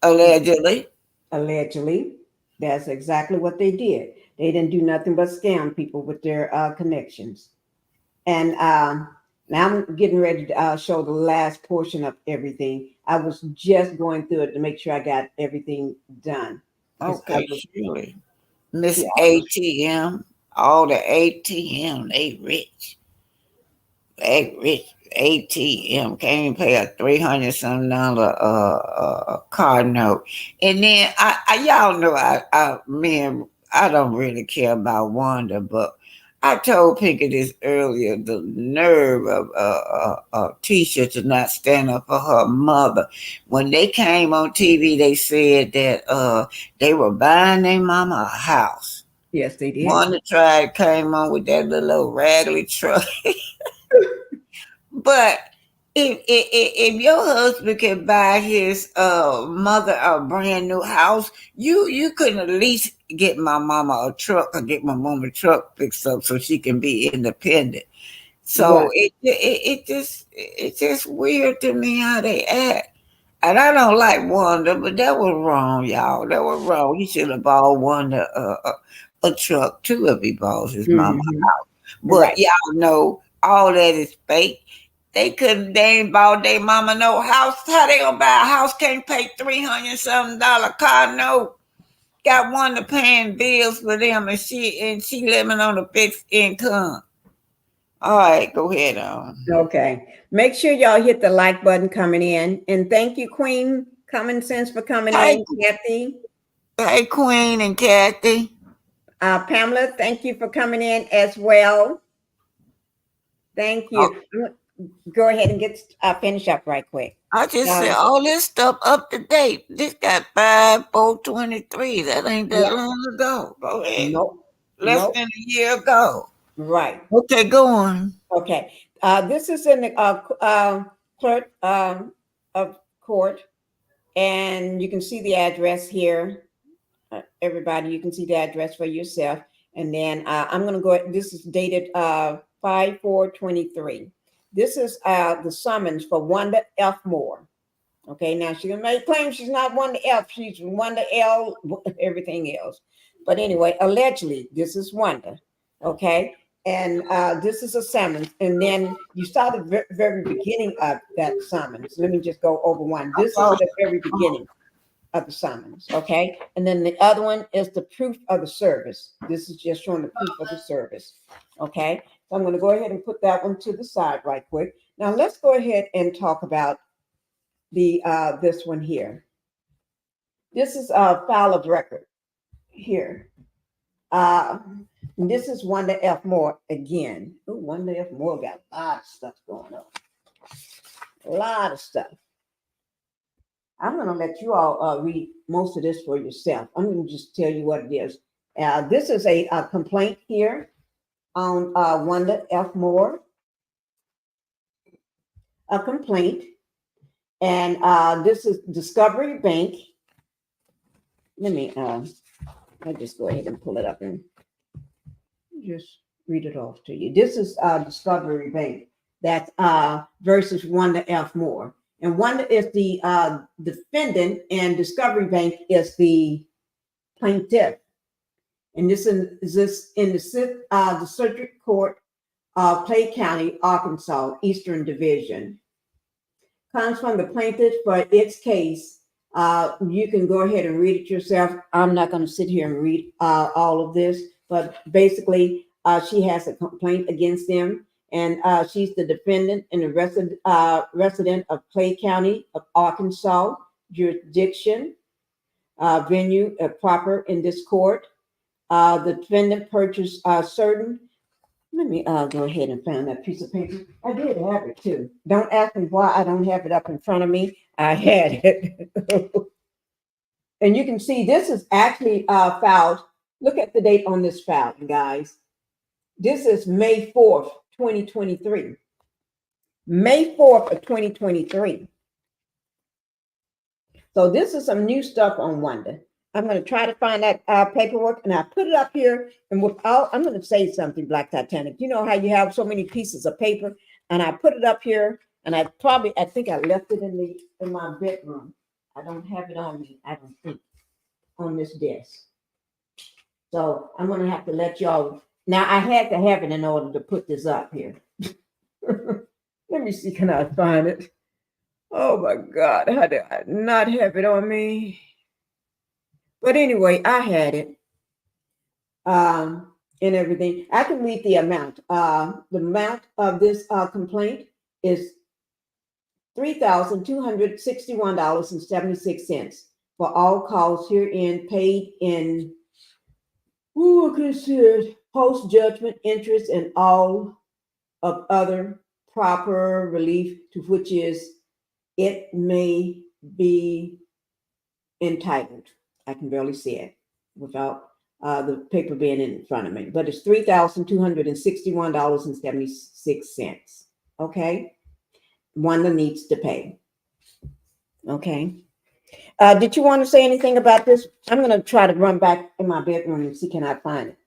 [SPEAKER 3] allegedly.
[SPEAKER 2] Allegedly, that's exactly what they did. They didn't do nothing but scam people with their connections. And now I'm getting ready to show the last portion of everything. I was just going through it to make sure I got everything done because I
[SPEAKER 3] Okay,
[SPEAKER 2] was,
[SPEAKER 3] surely. Miss
[SPEAKER 2] yeah,
[SPEAKER 3] ATM, all the ATM, they rich. They rich. ATM can't even pay a $300 card note. And then y'all know I don't really care about Wanda, but I told Pinkie this earlier. The nerve of Tisha to not stand up for her mother. When they came on TV, they said that they were buying their mama a house.
[SPEAKER 2] yes, they did.
[SPEAKER 3] Wanda came on with that little old raggedy truck. But if your husband can buy his mother a brand new house, you couldn't at least get my mama a truck or get my mama a truck fixed up so she can be independent. So
[SPEAKER 2] Right.
[SPEAKER 3] it's just weird to me how they act. And I don't like Wanda, but that was wrong, y'all. That was wrong. He should have bought Wanda a truck too if he bought his mama.
[SPEAKER 2] Hmm.
[SPEAKER 3] But
[SPEAKER 2] Right.
[SPEAKER 3] y'all know all that is fake. They ain't bought their mama no house. How they gonna buy a house? Can't pay $300 car note. Got one to paying bills for them and she living on a fixed income. All right, go ahead on.
[SPEAKER 2] Okay. Make sure y'all hit the like button coming in. And thank you, Queen Common Sense, for coming
[SPEAKER 3] Hey,
[SPEAKER 2] in. Kathy.
[SPEAKER 3] hey Queen and Kathy.
[SPEAKER 2] Pamela, thank you for coming in as well. Thank
[SPEAKER 3] Oh,
[SPEAKER 2] you. Go ahead and get finish up right quick.
[SPEAKER 3] I just said
[SPEAKER 2] Um,
[SPEAKER 3] all this stuff up to date. This got 5/4/23. That ain't that
[SPEAKER 2] yeah,
[SPEAKER 3] long ago. Go ahead.
[SPEAKER 2] nope,
[SPEAKER 3] Less
[SPEAKER 2] nope,
[SPEAKER 3] than a year ago.
[SPEAKER 2] right.
[SPEAKER 3] Okay, go on.
[SPEAKER 2] Okay. This is in the clerk of court, and you can see the address here. Everybody, you can see the address for yourself. And then I'm going to go, this is dated 5/4/23. This is the summons for Wanda F. Moore. Okay, now she may claim she's not Wanda F, she's Wanda L, everything else. But anyway, allegedly, this is Wanda. Okay, and this is a summons. And then you saw the very beginning of that summons. Let me just go over one. This is
[SPEAKER 3] Oh,
[SPEAKER 2] the very beginning. of the summons, okay? And then the other one is the proof of the service. This is just showing the proof of the service, okay? So I'm going to go ahead and put that one to the side right quick. Now let's go ahead and talk about the this one here. This is a file of record here. And this is Wanda F. Moore again. Ooh, Wanda F. Moore got a lot of stuff going on. A lot of stuff. I'm going to let you all read most of this for yourself. I'm going to just tell you what it is. This is a complaint here on Wanda F. Moore. A complaint. And this is Discovery Bank. Let me, I'll just go ahead and pull it up and just read it off to you. This is Discovery Bank. That's versus Wanda F. Moore. And Wanda is the defendant, and Discovery Bank is the plaintiff. And this is in the Circuit Court of Clay County, Arkansas, Eastern Division. Comes from the plaintiff for its case. You can go ahead and read it yourself. I'm not going to sit here and read all of this, but basically, she has a complaint against them. And she's the defendant and the resident of Clay County of Arkansas, jurisdiction, venue proper in this court. The defendant purchased certain. Let me go ahead and find that piece of paper. I did have it too. Don't ask me why I don't have it up in front of me. I had it. And you can see this is actually filed. Look at the date on this file, guys. This is May 4th, 2023. May 4th of 2023. So this is some new stuff on Wanda. I'm going to try to find that paperwork, and I put it up here. And without, I'm going to say something, Black Titanic. You know how you have so many pieces of paper, and I put it up here, and I think I left it in my bedroom. I don't have it on me. I don't think on this desk. So I'm going to have to let y'all. Now I had to have it in order to put this up here. Let me see, can I find it? Oh my God, how did I not have it on me? But anyway, I had it and everything. I can read the amount. The amount of this complaint is $3,261.76 for all calls herein paid in considered post-judgment interest and all of other proper relief to which is it may be entitled. I can barely see it without the paper being in front of me, but it's $3,261.76. Okay, Wanda needs to pay. Okay. Did you want to say anything about this? I'm going to try to run back in my bedroom and see can I find it.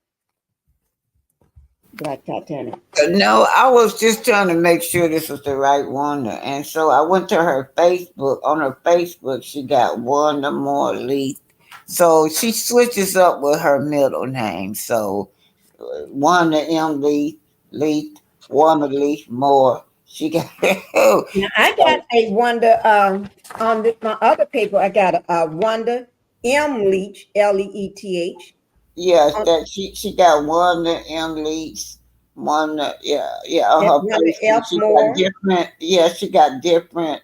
[SPEAKER 2] Black Titanic.
[SPEAKER 3] No, I was just trying to make sure this was the right Wanda. And so I went to her Facebook. On her Facebook, she got Wanda Moore Leith. So she switches up with her middle name. So Wanda M. Leith, Wanda Leith Moore. She got.
[SPEAKER 2] Now I got a Wanda on my other paper. I got a Wanda M. Leach, Leeth.
[SPEAKER 3] Yes, that she got Wanda M. Leach. Wanda, on her
[SPEAKER 2] Wanda
[SPEAKER 3] Facebook.
[SPEAKER 2] F.
[SPEAKER 3] She
[SPEAKER 2] Moore.
[SPEAKER 3] got different. Yeah, she got different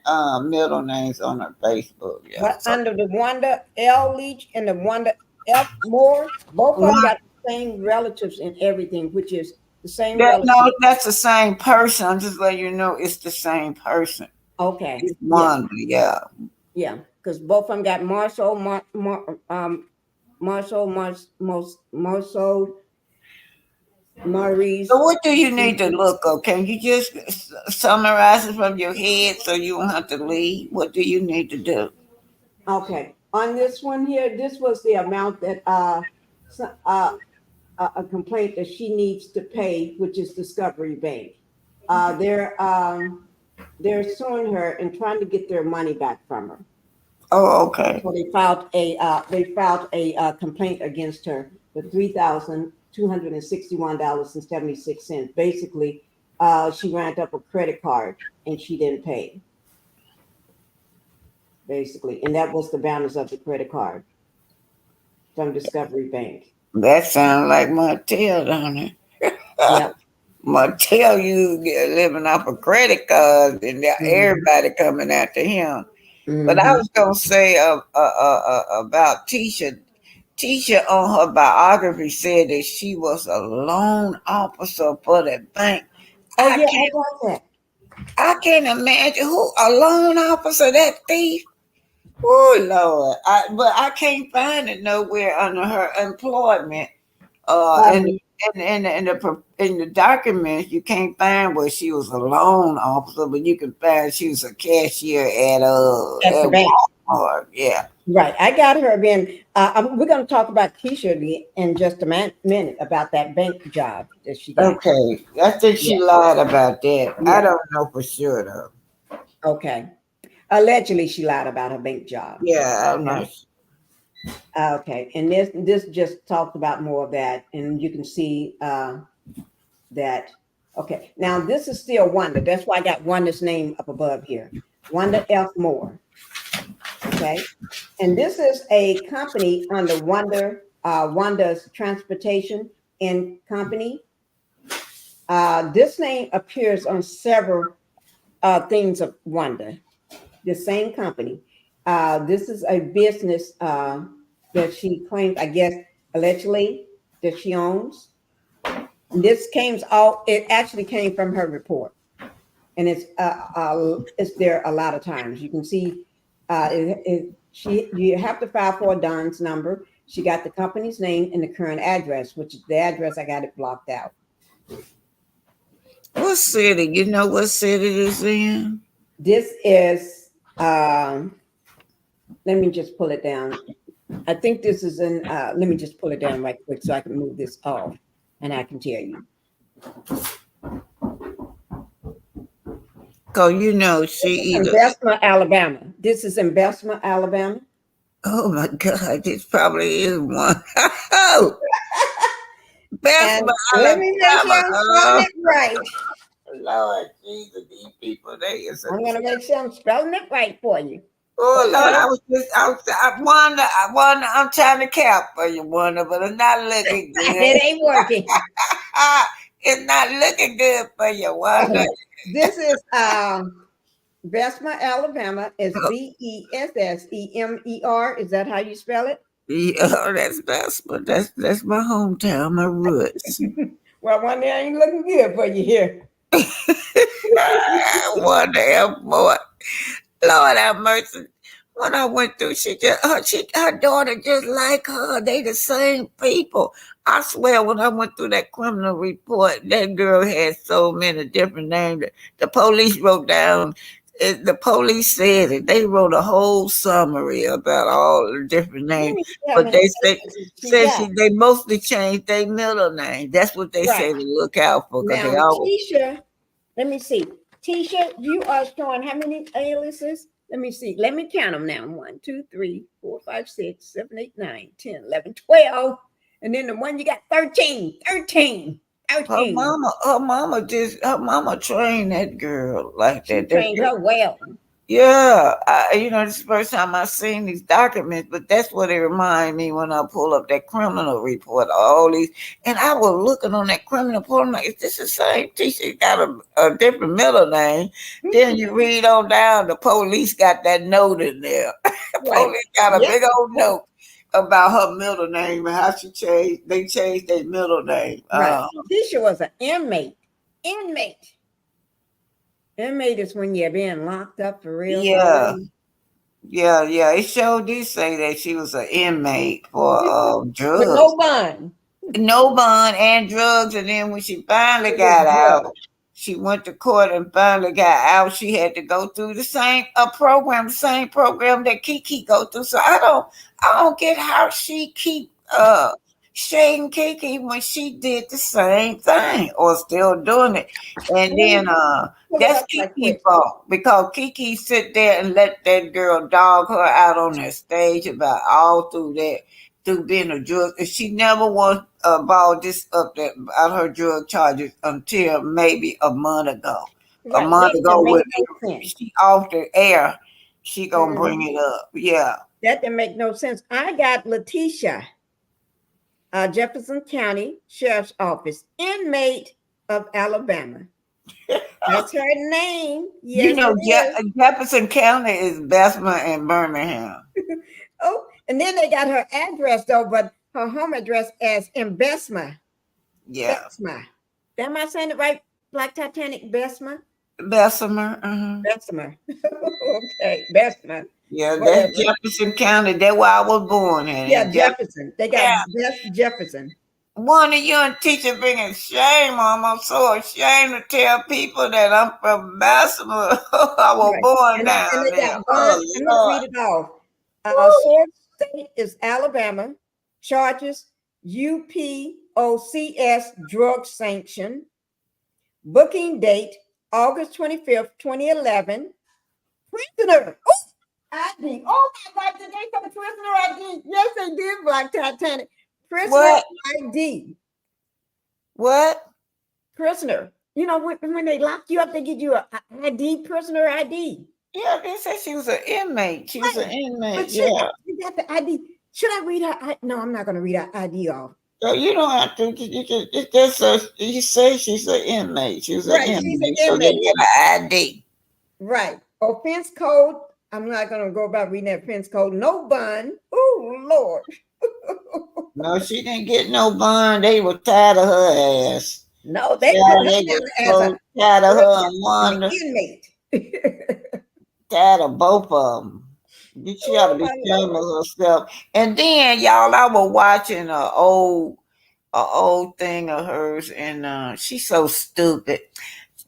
[SPEAKER 3] middle names on her Facebook. Yeah.
[SPEAKER 2] But
[SPEAKER 3] So,
[SPEAKER 2] under the Wanda L. Leach and the Wanda F. Moore, both of them got the same relatives and everything, which is the same relative.
[SPEAKER 3] no, that's the same person. I'm just letting you know it's the same person.
[SPEAKER 2] Okay.
[SPEAKER 3] It's Wanda, yeah.
[SPEAKER 2] Yeah, because both of them got Marshall, Maurice.
[SPEAKER 3] So what do you need to look up? Can you just summarize it from your head so you don't have to leave? What do you need to do?
[SPEAKER 2] Okay, on this one here, this was the amount that a complaint that she needs to pay, which is Discovery Bank. They're suing her and trying to get their money back from her.
[SPEAKER 3] Oh, okay.
[SPEAKER 2] So they filed a complaint against her for $3,261.76. Basically, she ran up a credit card and she didn't pay. basically, and that was the balance of the credit card from Discovery Bank.
[SPEAKER 3] That sounds like Martell, don't it?
[SPEAKER 2] Yep.
[SPEAKER 3] Martell, you get living off of credit cards, and
[SPEAKER 2] Mm-hmm.
[SPEAKER 3] everybody coming after him. But I
[SPEAKER 2] Mm-hmm.
[SPEAKER 3] was gonna say about Tisha. Tisha on her biography said that she was a loan officer for the bank.
[SPEAKER 2] Oh
[SPEAKER 3] I
[SPEAKER 2] yeah,
[SPEAKER 3] can't,
[SPEAKER 2] I got that.
[SPEAKER 3] I can't imagine who a loan officer, that thief. Oh Lord, but I can't find it nowhere under her employment. And
[SPEAKER 2] Um,
[SPEAKER 3] in the documents, you can't find where she was a loan officer, but you can find she was a cashier
[SPEAKER 2] at the
[SPEAKER 3] at
[SPEAKER 2] bank.
[SPEAKER 3] Walmart. Yeah.
[SPEAKER 2] Right. I got her again. We're going to talk about Keisha in just a minute about that bank job that she got.
[SPEAKER 3] Okay. I think
[SPEAKER 2] Yeah.
[SPEAKER 3] she lied about that. I
[SPEAKER 2] Yeah.
[SPEAKER 3] don't know for sure though.
[SPEAKER 2] Okay. Allegedly, she lied about her bank job.
[SPEAKER 3] Yeah, I'm
[SPEAKER 2] Okay.
[SPEAKER 3] not.
[SPEAKER 2] Okay. And this just talked about more of that, and you can see that. Okay. Now this is still Wanda. That's why I got Wanda's name up above here. Wanda F. Moore. Okay. And this is a company under Wanda's Transportation and Company. This name appears on several things of Wanda, the same company. This is a business that she claims, I guess, allegedly that she owns. It actually came from her report. And it's there a lot of times. You can see you have to file for a DUNS number. She got the company's name and the current address, which is the address I got it blocked out.
[SPEAKER 3] What city? You know what city this in?
[SPEAKER 2] This is let me just pull it down. I think this is in let me just pull it down right quick so I can move this off and I can tell you.
[SPEAKER 3] Cause you know she either.
[SPEAKER 2] Investment, Alabama. This is Investment, Alabama.
[SPEAKER 3] Oh my God, this probably is one. Oh, best
[SPEAKER 2] And
[SPEAKER 3] of
[SPEAKER 2] let me make sure
[SPEAKER 3] Alabama.
[SPEAKER 2] I'm spelling it right.
[SPEAKER 3] Lord Jesus, these people, they is a.
[SPEAKER 2] I'm gonna make sure I'm spelling it right for you.
[SPEAKER 3] Oh Lord,
[SPEAKER 2] Okay.
[SPEAKER 3] I wonder, I'm trying to cap for you, Wanda, but it's not looking good.
[SPEAKER 2] It ain't working.
[SPEAKER 3] It's not looking good for you, Wanda.
[SPEAKER 2] This is Bessemer, Alabama. It's Besssemer. Is that how you spell it?
[SPEAKER 3] Yeah, that's but that's my hometown, my roots.
[SPEAKER 2] Well, one day ain't looking good for you here.
[SPEAKER 3] Wanda F. Boy. Lord have mercy. When I went through, her daughter just like her. They the same people. I swear, when I went through that criminal report, that girl had so many different names. The police wrote down. The police said it. They wrote a whole summary about all the different
[SPEAKER 2] Let
[SPEAKER 3] names,
[SPEAKER 2] me see how
[SPEAKER 3] but
[SPEAKER 2] many
[SPEAKER 3] they
[SPEAKER 2] cases she got.
[SPEAKER 3] they mostly changed their middle name. That's what they
[SPEAKER 2] Right.
[SPEAKER 3] say to look out for, because they
[SPEAKER 2] Now,
[SPEAKER 3] always.
[SPEAKER 2] Tisha, let me see. Tisha, you are showing how many aliases? Let me see. Let me count them now. 1, 2, 3, 4, 5, 6, 7, 8, 9, 10, 11, 12. And then the one you got 13. 13.
[SPEAKER 3] Her
[SPEAKER 2] 13.
[SPEAKER 3] her mama trained that girl like
[SPEAKER 2] She
[SPEAKER 3] that. That
[SPEAKER 2] trained
[SPEAKER 3] girl.
[SPEAKER 2] her well.
[SPEAKER 3] Yeah, this is the first time I seen these documents, but that's what it remind me when I pull up that criminal report. All these, and I was looking on that criminal report. I'm like, is this the same teacher? Got a different middle name. Then you read on down, the police got that note in there.
[SPEAKER 2] Right.
[SPEAKER 3] Police got a
[SPEAKER 2] Yep.
[SPEAKER 3] big old note about her middle name and how she changed. They changed their middle name.
[SPEAKER 2] Right. Tisha was an inmate. Inmate. Inmate is when you're being locked up for real.
[SPEAKER 3] Yeah. Yeah. It sure did say that she was an inmate for
[SPEAKER 2] With
[SPEAKER 3] drugs.
[SPEAKER 2] no bond.
[SPEAKER 3] No bond and drugs. And then when she finally got out, she went to court and finally got out. She had to go through the same program, the same program that Kiki go through. So I don't get how she keep shading Kiki when she did the same thing or still doing it. And then
[SPEAKER 2] Pull it
[SPEAKER 3] that's
[SPEAKER 2] up right
[SPEAKER 3] Kiki's
[SPEAKER 2] quick.
[SPEAKER 3] fault, because Kiki sit there and let that girl dog her out on that stage about all through that, through being a drug. And she never once brought this up there about her drug charges until maybe a month ago. A
[SPEAKER 2] Right.
[SPEAKER 3] month
[SPEAKER 2] That
[SPEAKER 3] ago,
[SPEAKER 2] make
[SPEAKER 3] when
[SPEAKER 2] no sense.
[SPEAKER 3] she off the air, She gonna bring it up. Yeah.
[SPEAKER 2] That didn't make no sense. I got Latisha, Jefferson County Sheriff's Office, inmate of Alabama. That's her name.
[SPEAKER 3] You
[SPEAKER 2] Yes,
[SPEAKER 3] know,
[SPEAKER 2] it is.
[SPEAKER 3] Jefferson County is Bessemer and Birmingham.
[SPEAKER 2] Oh, and then they got her address though, but her home address as in Bessemer.
[SPEAKER 3] Yeah.
[SPEAKER 2] Bessemer. Am I saying it right? Black Titanic, Bessemer?
[SPEAKER 3] Bessemer. Uh-huh.
[SPEAKER 2] Bessemer. Okay, Bessemer.
[SPEAKER 3] Yeah,
[SPEAKER 2] Whatever.
[SPEAKER 3] that's Jefferson County. That's where I was born in.
[SPEAKER 2] Yeah, Jefferson. They got
[SPEAKER 3] Yeah.
[SPEAKER 2] West Jefferson.
[SPEAKER 3] One of you and teacher bringing shame on. I'm so ashamed to tell people that I'm from Bessemer. I was
[SPEAKER 2] Right.
[SPEAKER 3] born
[SPEAKER 2] And
[SPEAKER 3] down
[SPEAKER 2] they
[SPEAKER 3] there.
[SPEAKER 2] got
[SPEAKER 3] Oh,
[SPEAKER 2] bond. I'm going to
[SPEAKER 3] Lord.
[SPEAKER 2] read it off.
[SPEAKER 3] Woo.
[SPEAKER 2] Source state is Alabama. Charges UPOCS drug sanction. Booking date August 25th, 2011. Prisoner. Oh, ID. Oh my God, did they come prisoner ID? Yes, they did, Black Titanic. Prisoner
[SPEAKER 3] What?
[SPEAKER 2] ID.
[SPEAKER 3] What?
[SPEAKER 2] Prisoner. You know, when they lock you up, they give you a ID, prisoner ID.
[SPEAKER 3] Yeah, they said she was an inmate. She was an inmate.
[SPEAKER 2] But
[SPEAKER 3] Yeah.
[SPEAKER 2] you got the ID. Should I read her? No, I'm not going to read her ID off.
[SPEAKER 3] So you don't have to. You can. It's just you say she's an inmate. She was an
[SPEAKER 2] Right, she's an
[SPEAKER 3] inmate. So they
[SPEAKER 2] inmate.
[SPEAKER 3] get an ID.
[SPEAKER 2] Right. Offense code. I'm not going to go about reading that offense code. No bond. Oh, Lord.
[SPEAKER 3] No, she didn't get no bond. They were tired of her ass.
[SPEAKER 2] No, they
[SPEAKER 3] Yeah,
[SPEAKER 2] put her
[SPEAKER 3] they
[SPEAKER 2] down
[SPEAKER 3] were
[SPEAKER 2] as
[SPEAKER 3] so tired of her and
[SPEAKER 2] an
[SPEAKER 3] Wanda.
[SPEAKER 2] inmate.
[SPEAKER 3] Tired of both of them. She ought to be ashamed of herself. And then, y'all, I was watching a old thing of hers, and she's so stupid.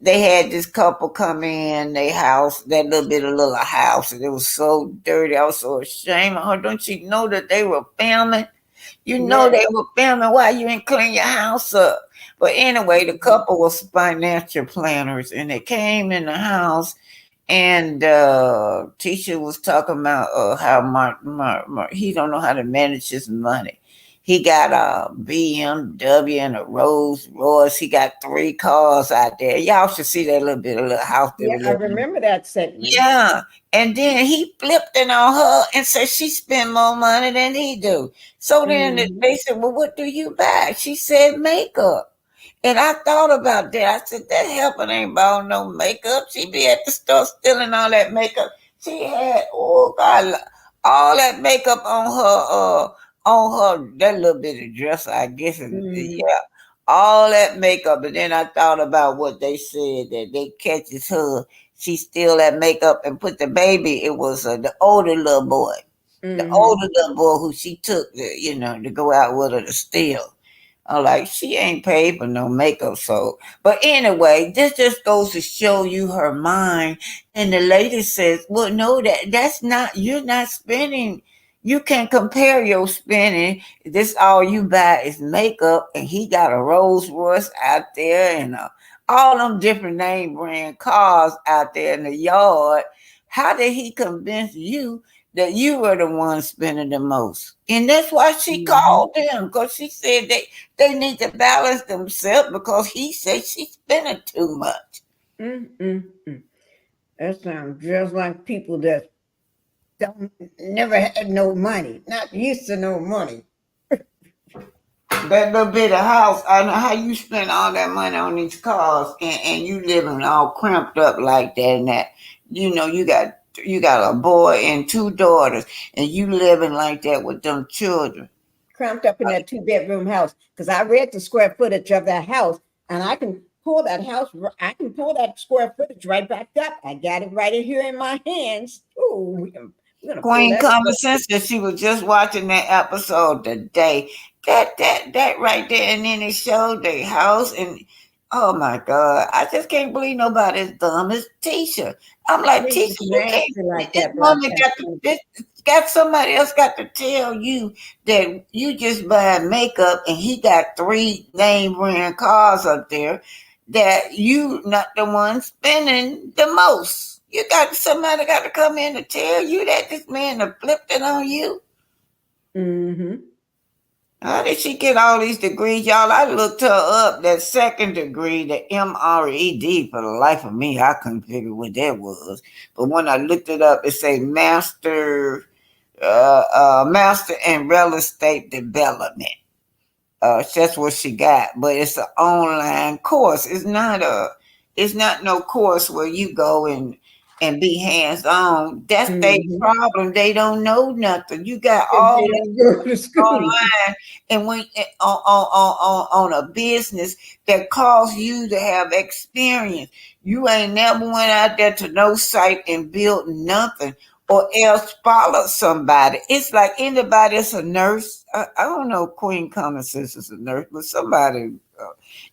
[SPEAKER 3] They had this couple come in their house, that little house, and it was so dirty. I was so ashamed of her. Don't you know that they were filming? You know they were filming. Why you ain't clean your house up? But anyway, the couple was financial planners, and they came in the house, and teacher was talking about how Mark he don't know how to manage his money. He got a BMW and a Rolls Royce. He got 3 cars out there. Y'all should see that little house they
[SPEAKER 2] Yeah,
[SPEAKER 3] were
[SPEAKER 2] I
[SPEAKER 3] living in.
[SPEAKER 2] remember that segment.
[SPEAKER 3] Yeah. And then he flipped it on her and said she spent more money than he do. So then they said, well, what do you buy? She said makeup. And I thought about that. I said, that helper ain't bought no makeup. She be at the store stealing all that makeup. She had, oh God, all that makeup on her, that little bit of dress, I guess. Yeah, all that makeup. And then I thought about what they said, that they catches her. She steal that makeup and put the baby. It was the older little boy. The older little boy who she took, to go out with her to steal. I'm like, she ain't paid for no makeup, so. But anyway, this just goes to show you her mind. And the lady says, well, no, that's not, you're not spending. You can compare your spending. This all you buy is makeup, and he got a Rolls Royce out there and all them different name brand cars out there in the yard. How did he convince you that you were the one spending the most? And that's why she called them, because she said they need to balance themselves, because he said she's spending too much.
[SPEAKER 2] That sounds just like people that don't never had no money, not used to no money.
[SPEAKER 3] That little bit of house, I know how you spend all that money on these cars, and you living all cramped up like that, and that, you got a boy and 2 daughters, and you living like that with them children.
[SPEAKER 2] Cramped up in that 2-bedroom house. Because I read the square footage of that house, and I can pull that square footage right back up. I got it right in here in my hands. Ooh, we're gonna pull
[SPEAKER 3] Queen
[SPEAKER 2] that
[SPEAKER 3] Common
[SPEAKER 2] up.
[SPEAKER 3] Sense that she was just watching that episode today. That right there, and then it showed their house, and oh my God, I just can't believe nobody as dumb as Tisha. I'm like,
[SPEAKER 2] They
[SPEAKER 3] Tisha,
[SPEAKER 2] just
[SPEAKER 3] you can't.
[SPEAKER 2] nasty like
[SPEAKER 3] This
[SPEAKER 2] that, Black
[SPEAKER 3] woman
[SPEAKER 2] Titanic.
[SPEAKER 3] got somebody else got to tell you that you just buy makeup, and he got 3 name brand cars up there, that you not the one spending the most. You got somebody got to come in to tell you that this man have flipped it on you. How did she get all these degrees, y'all? I looked her up. That second degree, the MRED. For the life of me, I couldn't figure what that was. But when I looked it up, it said master in real estate development. That's what she got, but it's an online course. It's not no course where you go and be hands on. That's their
[SPEAKER 2] Mm-hmm.
[SPEAKER 3] problem. They don't know nothing. You got
[SPEAKER 2] And
[SPEAKER 3] all
[SPEAKER 2] they
[SPEAKER 3] this
[SPEAKER 2] don't go to school.
[SPEAKER 3] online, and when on a business that calls you to have experience, you ain't never went out there to no site and built nothing, or else follow somebody. It's like anybody that's a nurse. I don't know Queen Common Sense is a nurse, but somebody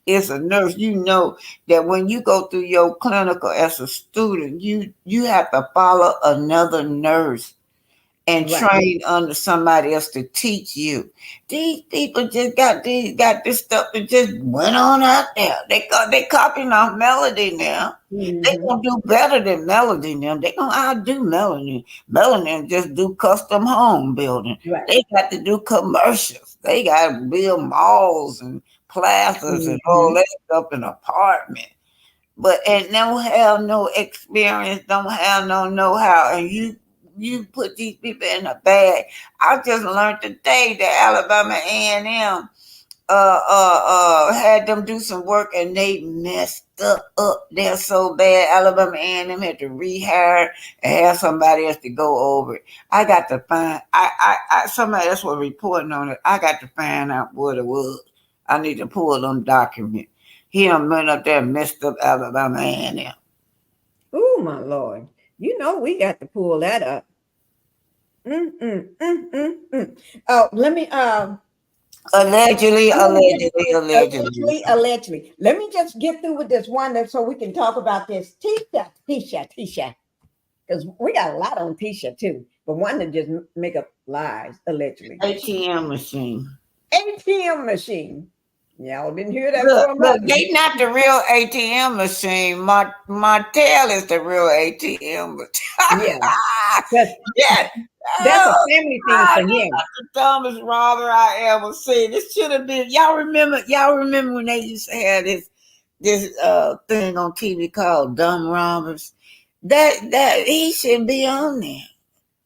[SPEAKER 3] is a nurse. You know that when you go through your clinical as a student, you have to follow another nurse and
[SPEAKER 2] Right.
[SPEAKER 3] train under somebody else to teach you. These people just got this stuff and just went on out there. They copying off Melody now. They
[SPEAKER 2] Mm-hmm.
[SPEAKER 3] gonna do better than Melody now. They gonna outdo Melody. Melody just do custom home building.
[SPEAKER 2] Right.
[SPEAKER 3] They got to do commercials. They got to build malls and plazas and all
[SPEAKER 2] Mm-hmm.
[SPEAKER 3] that stuff in apartments, but and don't have no experience, don't have no know-how, and you put these people in a bag. I just learned today that Alabama A&M had them do some work and they messed up there so bad. Alabama A&M had to rehire and have somebody else to go over it. I got to find somebody else was reporting on it. I got to find out what it was. I need to pull them documents. He done went up there and messed up Alabama A&M.
[SPEAKER 2] Oh my Lord. You know we got to pull that up. Mm-mm. Oh, let me
[SPEAKER 3] Allegedly,
[SPEAKER 2] I'm gonna get
[SPEAKER 3] allegedly, allegedly.
[SPEAKER 2] allegedly. Let me just get through with this one so we can talk about this Tisha. Because we got a lot on Tisha too. But one that just make up lies, allegedly.
[SPEAKER 3] ATM machine.
[SPEAKER 2] ATM machine. Y'all didn't hear that
[SPEAKER 3] Look,
[SPEAKER 2] for a
[SPEAKER 3] look,
[SPEAKER 2] moment.
[SPEAKER 3] they not the real ATM machine. My tail is the real ATM machine.
[SPEAKER 2] Yeah. That's
[SPEAKER 3] Yeah.
[SPEAKER 2] that's a
[SPEAKER 3] Oh,
[SPEAKER 2] family thing
[SPEAKER 3] God,
[SPEAKER 2] for
[SPEAKER 3] this
[SPEAKER 2] him.
[SPEAKER 3] is the dumbest robber I ever seen. This should have been. Y'all remember when they used to have this thing on TV called Dumb Robbers? That he shouldn't be on there.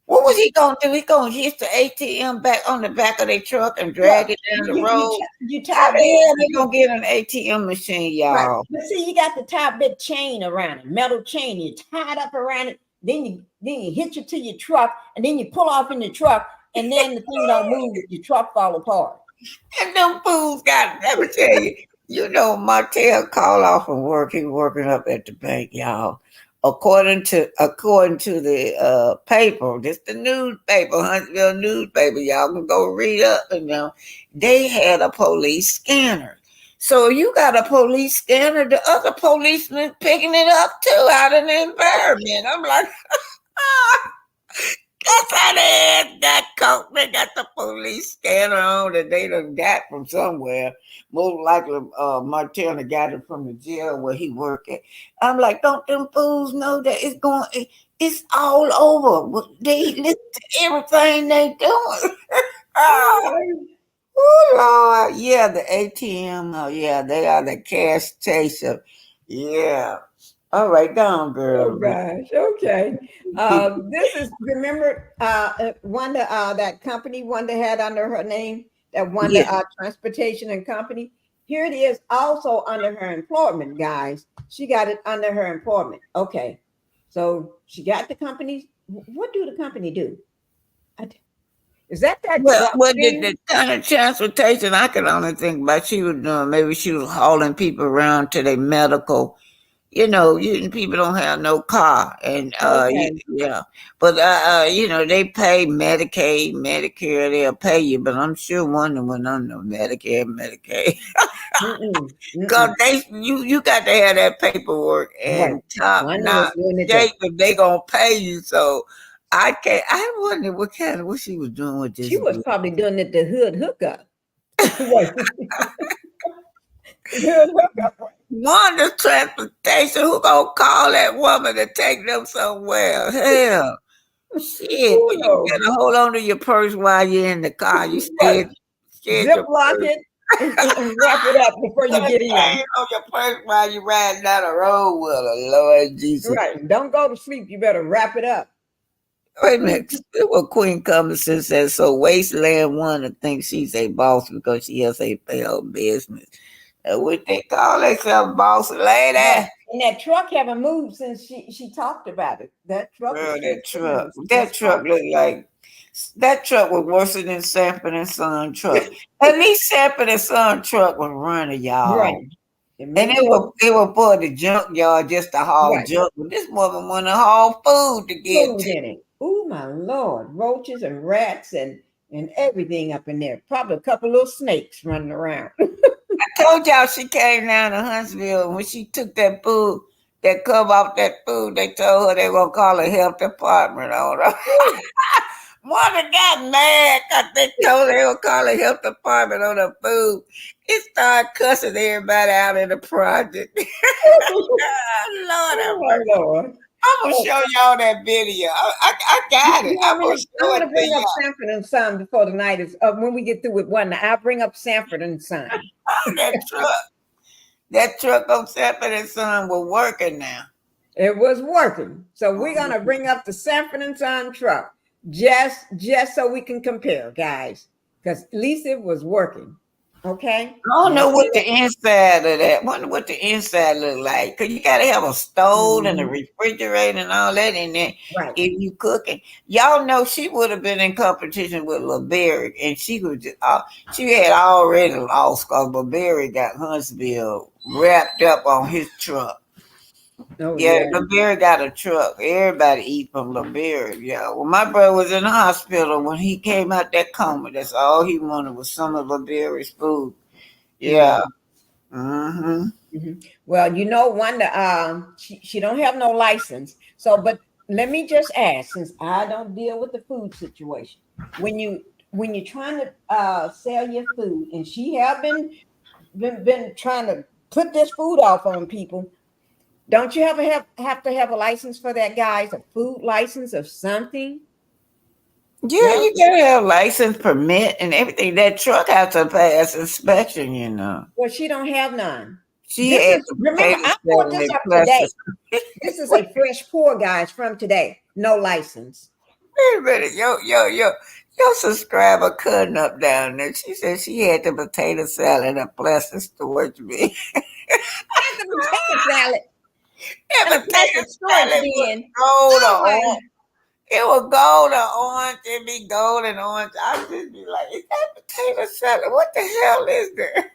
[SPEAKER 3] What was he gonna do? He gonna hit the ATM back on the back of their truck and
[SPEAKER 2] Well,
[SPEAKER 3] drag it down the
[SPEAKER 2] you
[SPEAKER 3] road?
[SPEAKER 2] you
[SPEAKER 3] How
[SPEAKER 2] tie
[SPEAKER 3] the
[SPEAKER 2] bit
[SPEAKER 3] hell they gonna get an ATM machine,
[SPEAKER 2] right.
[SPEAKER 3] y'all?
[SPEAKER 2] But see, you got the tie bit chain around it, metal chain. You tie it up around it. Then you hitch it to your truck, and then you pull off in the truck, and then the thing don't move. Your truck fall apart.
[SPEAKER 3] And them fools got, let me tell you, Martell called off from work. He was working up at the bank, y'all. According to the paper, this the newspaper, Huntsville newspaper, y'all can go read up and they had a police scanner. So you got a police scanner, the other policemen picking it up too out in the environment. I'm like, that's how they had that coat. They got the police scanner on that they done got from somewhere. Most likely, Martina got it from the jail where he worked at. I'm like, don't them fools know that it's all over. They listen to everything they doing. Oh, Lord. Yeah, the ATM. Oh, yeah, they are the cash chaser. Yeah. All right, down,
[SPEAKER 2] Oh
[SPEAKER 3] girl.
[SPEAKER 2] gosh. Okay. This is remember Wanda that company Wanda had under her name, that
[SPEAKER 3] Yeah.
[SPEAKER 2] Wanda Transportation and Company. Here it is also under her employment, guys. She got it under her employment. Okay. So she got the company. What do the company do? Is that
[SPEAKER 3] Well,
[SPEAKER 2] truck
[SPEAKER 3] the
[SPEAKER 2] thing?
[SPEAKER 3] kind of transportation I could only think about she was doing, maybe she was hauling people around to their medical. People don't have no car, and
[SPEAKER 2] Okay.
[SPEAKER 3] yeah, but they pay Medicaid, Medicare. They'll pay you, but I'm sure one of them went on the Medicare, Medicaid.
[SPEAKER 2] Mm-mm,
[SPEAKER 3] Cause
[SPEAKER 2] mm-mm.
[SPEAKER 3] you got to have that paperwork
[SPEAKER 2] Right.
[SPEAKER 3] and top
[SPEAKER 2] Wanda was
[SPEAKER 3] notch
[SPEAKER 2] doing it there.
[SPEAKER 3] shape if they gonna pay you. So I can't. I wonder what she was doing with
[SPEAKER 2] She
[SPEAKER 3] this.
[SPEAKER 2] was probably doing it the hood hookup. Right. Hood hookup.
[SPEAKER 3] Wanda transportation. Who gonna call that woman to take them somewhere? Hell, shit.
[SPEAKER 2] Who
[SPEAKER 3] But you
[SPEAKER 2] knows?
[SPEAKER 3] better hold on to your purse while you're in the car. You
[SPEAKER 2] Right.
[SPEAKER 3] scared.
[SPEAKER 2] ziplock it, and wrap it up before you get in.
[SPEAKER 3] On your purse while you riding down the road with her, Lord Jesus.
[SPEAKER 2] Right. Don't go to sleep. You better wrap it up.
[SPEAKER 3] Wait a minute. What Queen Cumberson says, so Wasteland Wanda thinks she's a boss because she has a failed business. What they call themselves, boss lady?
[SPEAKER 2] Right. And that truck haven't moved since she talked about it. That truck.
[SPEAKER 3] Girl, that truck looked like, that truck was worse than Sanford and Son truck. At least Sanford and Son truck was running, y'all.
[SPEAKER 2] Right.
[SPEAKER 3] And it was for the junkyard just to haul junk. But this woman wanted to haul food to get
[SPEAKER 2] food in it. Oh my Lord. Roaches and rats and everything up in there. Probably a couple little snakes running around.
[SPEAKER 3] I told y'all she came down to Huntsville, and when she took that food, that cover off that food, they told her they were gonna call a health department on her. Wanda got mad because they told her they were call a health department on her food. It started cussing everybody out in the project. Lord, I'm gonna show y'all that video. I got it. I'm gonna
[SPEAKER 2] bring up Sanford and Son before the night is up. When we get through with Wanda, I'll bring up Sanford and Son.
[SPEAKER 3] That truck on Sanford and Son was working now.
[SPEAKER 2] It was working. So we're gonna bring up the Sanford and Son truck just so we can compare, guys, because at least it was working. Okay.
[SPEAKER 3] I don't know what the inside of that. Wonder what the inside look like. Cause you gotta have a stove and a refrigerator and all that in there.
[SPEAKER 2] Right.
[SPEAKER 3] If you cooking, y'all know she would have been in competition with LaBerry, and she was just, she had already lost because LaBerry got Huntsville wrapped up on his truck.
[SPEAKER 2] Oh,
[SPEAKER 3] yeah, LaBerry got a truck. Everybody eat from LaBerry. Yeah. Well, my brother was in the hospital when he came out that coma. That's all he wanted was some of LaBerry's food. Yeah.
[SPEAKER 2] Well, you know, Wanda, she don't have no license. So, but let me just ask, since I don't deal with the food situation, when you're trying to sell your food, and she have been trying to put this food off on people. Don't you have to have a license for that, guys? A food license of something?
[SPEAKER 3] Yeah, you gotta have license, permit, and everything. That truck has to pass inspection, you know.
[SPEAKER 2] Well, she don't have none.
[SPEAKER 3] Remember,
[SPEAKER 2] I brought this up today. This is a fresh pour, guys, from today. No license.
[SPEAKER 3] Wait a minute, your subscriber cutting up down there. She said she had the potato salad in a plastic storage bin.
[SPEAKER 2] The potato salad.
[SPEAKER 3] Yeah, potato salad was gold or orange. It was gold or orange. It'd be gold and orange. I'd just be like, is that potato salad? What the hell is that?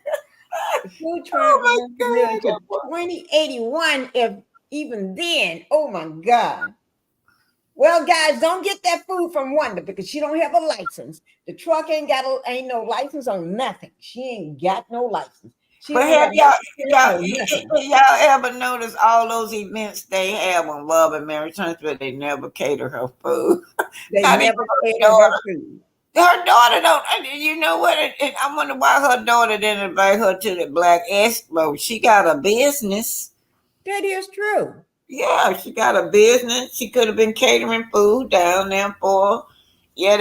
[SPEAKER 2] The food truck to 2081, if even then. Oh my God. Well, guys, don't get that food from Wanda because she don't have a license. The truck ain't no license on nothing. She ain't got no license.
[SPEAKER 3] But have y'all ever noticed all those events they have on Love and Marriage Huntsville, they never cater her food?
[SPEAKER 2] They never cater her food.
[SPEAKER 3] Her daughter don't. You know what? And I wonder why her daughter didn't invite her to the Black Expo. She got a business.
[SPEAKER 2] That is true.
[SPEAKER 3] Yeah, she got a business. She could have been catering food down there for. Yeah,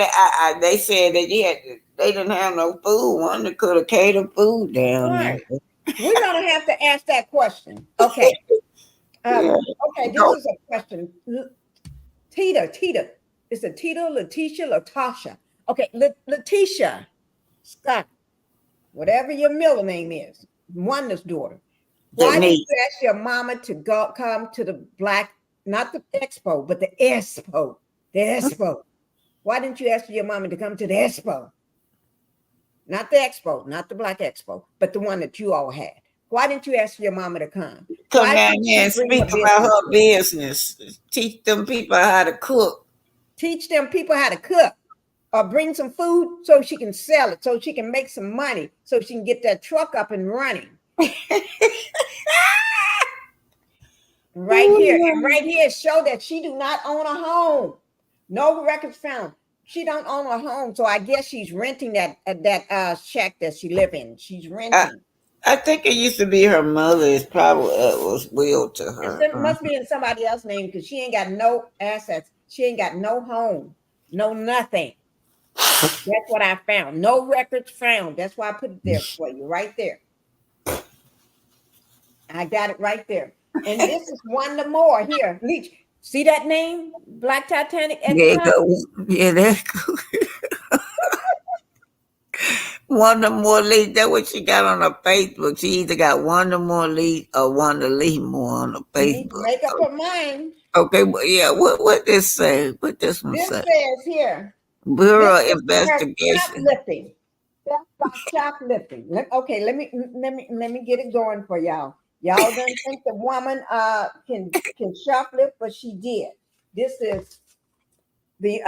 [SPEAKER 3] they said that they didn't have no food. One that could have catered food down there.
[SPEAKER 2] We're gonna have to ask that question. Okay. Okay, this is a question. Tita. Is it Tita, Latisha, Latasha? Okay, Latisha Scott, whatever your middle name is, Wanda's daughter. Why did you ask your mama to come to the not the expo, but the expo? The expo. Why didn't you ask your mama to come to the expo? Not the expo, not the Black Expo, but the one that you all had. Why didn't you ask your mama to come?
[SPEAKER 3] Come down here and speak about her business. Teach them people how to cook.
[SPEAKER 2] Teach them people how to cook. Or bring some food so she can sell it, so she can make some money, so she can get that truck up and running. Right here show that she do not own a home. No records found. She don't own a home, so I guess she's renting that shack that she live in. She's renting.
[SPEAKER 3] I think it used to be her mother. It's probably was willed to her.
[SPEAKER 2] It must be in somebody else's name because she ain't got no assets. She ain't got no home, no nothing. That's what I found. No records found. That's why I put it there for you, right there. I got it right there. And this is Wanda Moore here. Leach. See that name? Black Titanic at the
[SPEAKER 3] There you
[SPEAKER 2] top?
[SPEAKER 3] go. Yeah, there you go. Wanda Moore Lee. That's what she got on her Facebook. She either got Wanda Moore Lee or Wanda Lee Moore on her
[SPEAKER 2] She needs to
[SPEAKER 3] Facebook.
[SPEAKER 2] make up her mind.
[SPEAKER 3] Okay, but yeah, what this say? What this one
[SPEAKER 2] This
[SPEAKER 3] say?
[SPEAKER 2] says here, this
[SPEAKER 3] Bureau
[SPEAKER 2] is her
[SPEAKER 3] investigation.
[SPEAKER 2] shoplifting. That's by shoplifting. Okay, let me get it going for y'all. Y'all don't think the woman can shoplift, but she did. This is the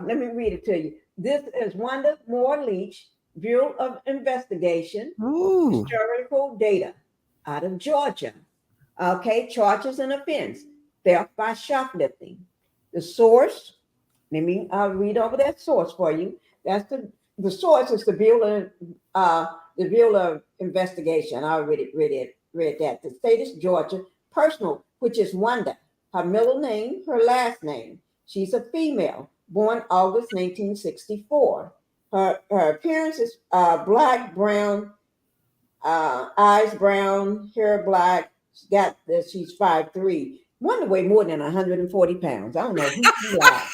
[SPEAKER 2] let me read it to you. This is Wanda Moore Leach, Bureau of Investigation,
[SPEAKER 3] Ooh.
[SPEAKER 2] historical data out of Georgia. Okay, charges and offense, theft by shoplifting. The source, let me read over that source for you. That's the source is the Bureau of Investigation. I already read that. The state is Georgia. Personal, which is Wanda. Her middle name, her last name. She's a female, born August 1964. Her appearance is black, brown, eyes brown, hair black. She's 5'3". Wonder weigh more than 140 pounds. I don't know who she lied.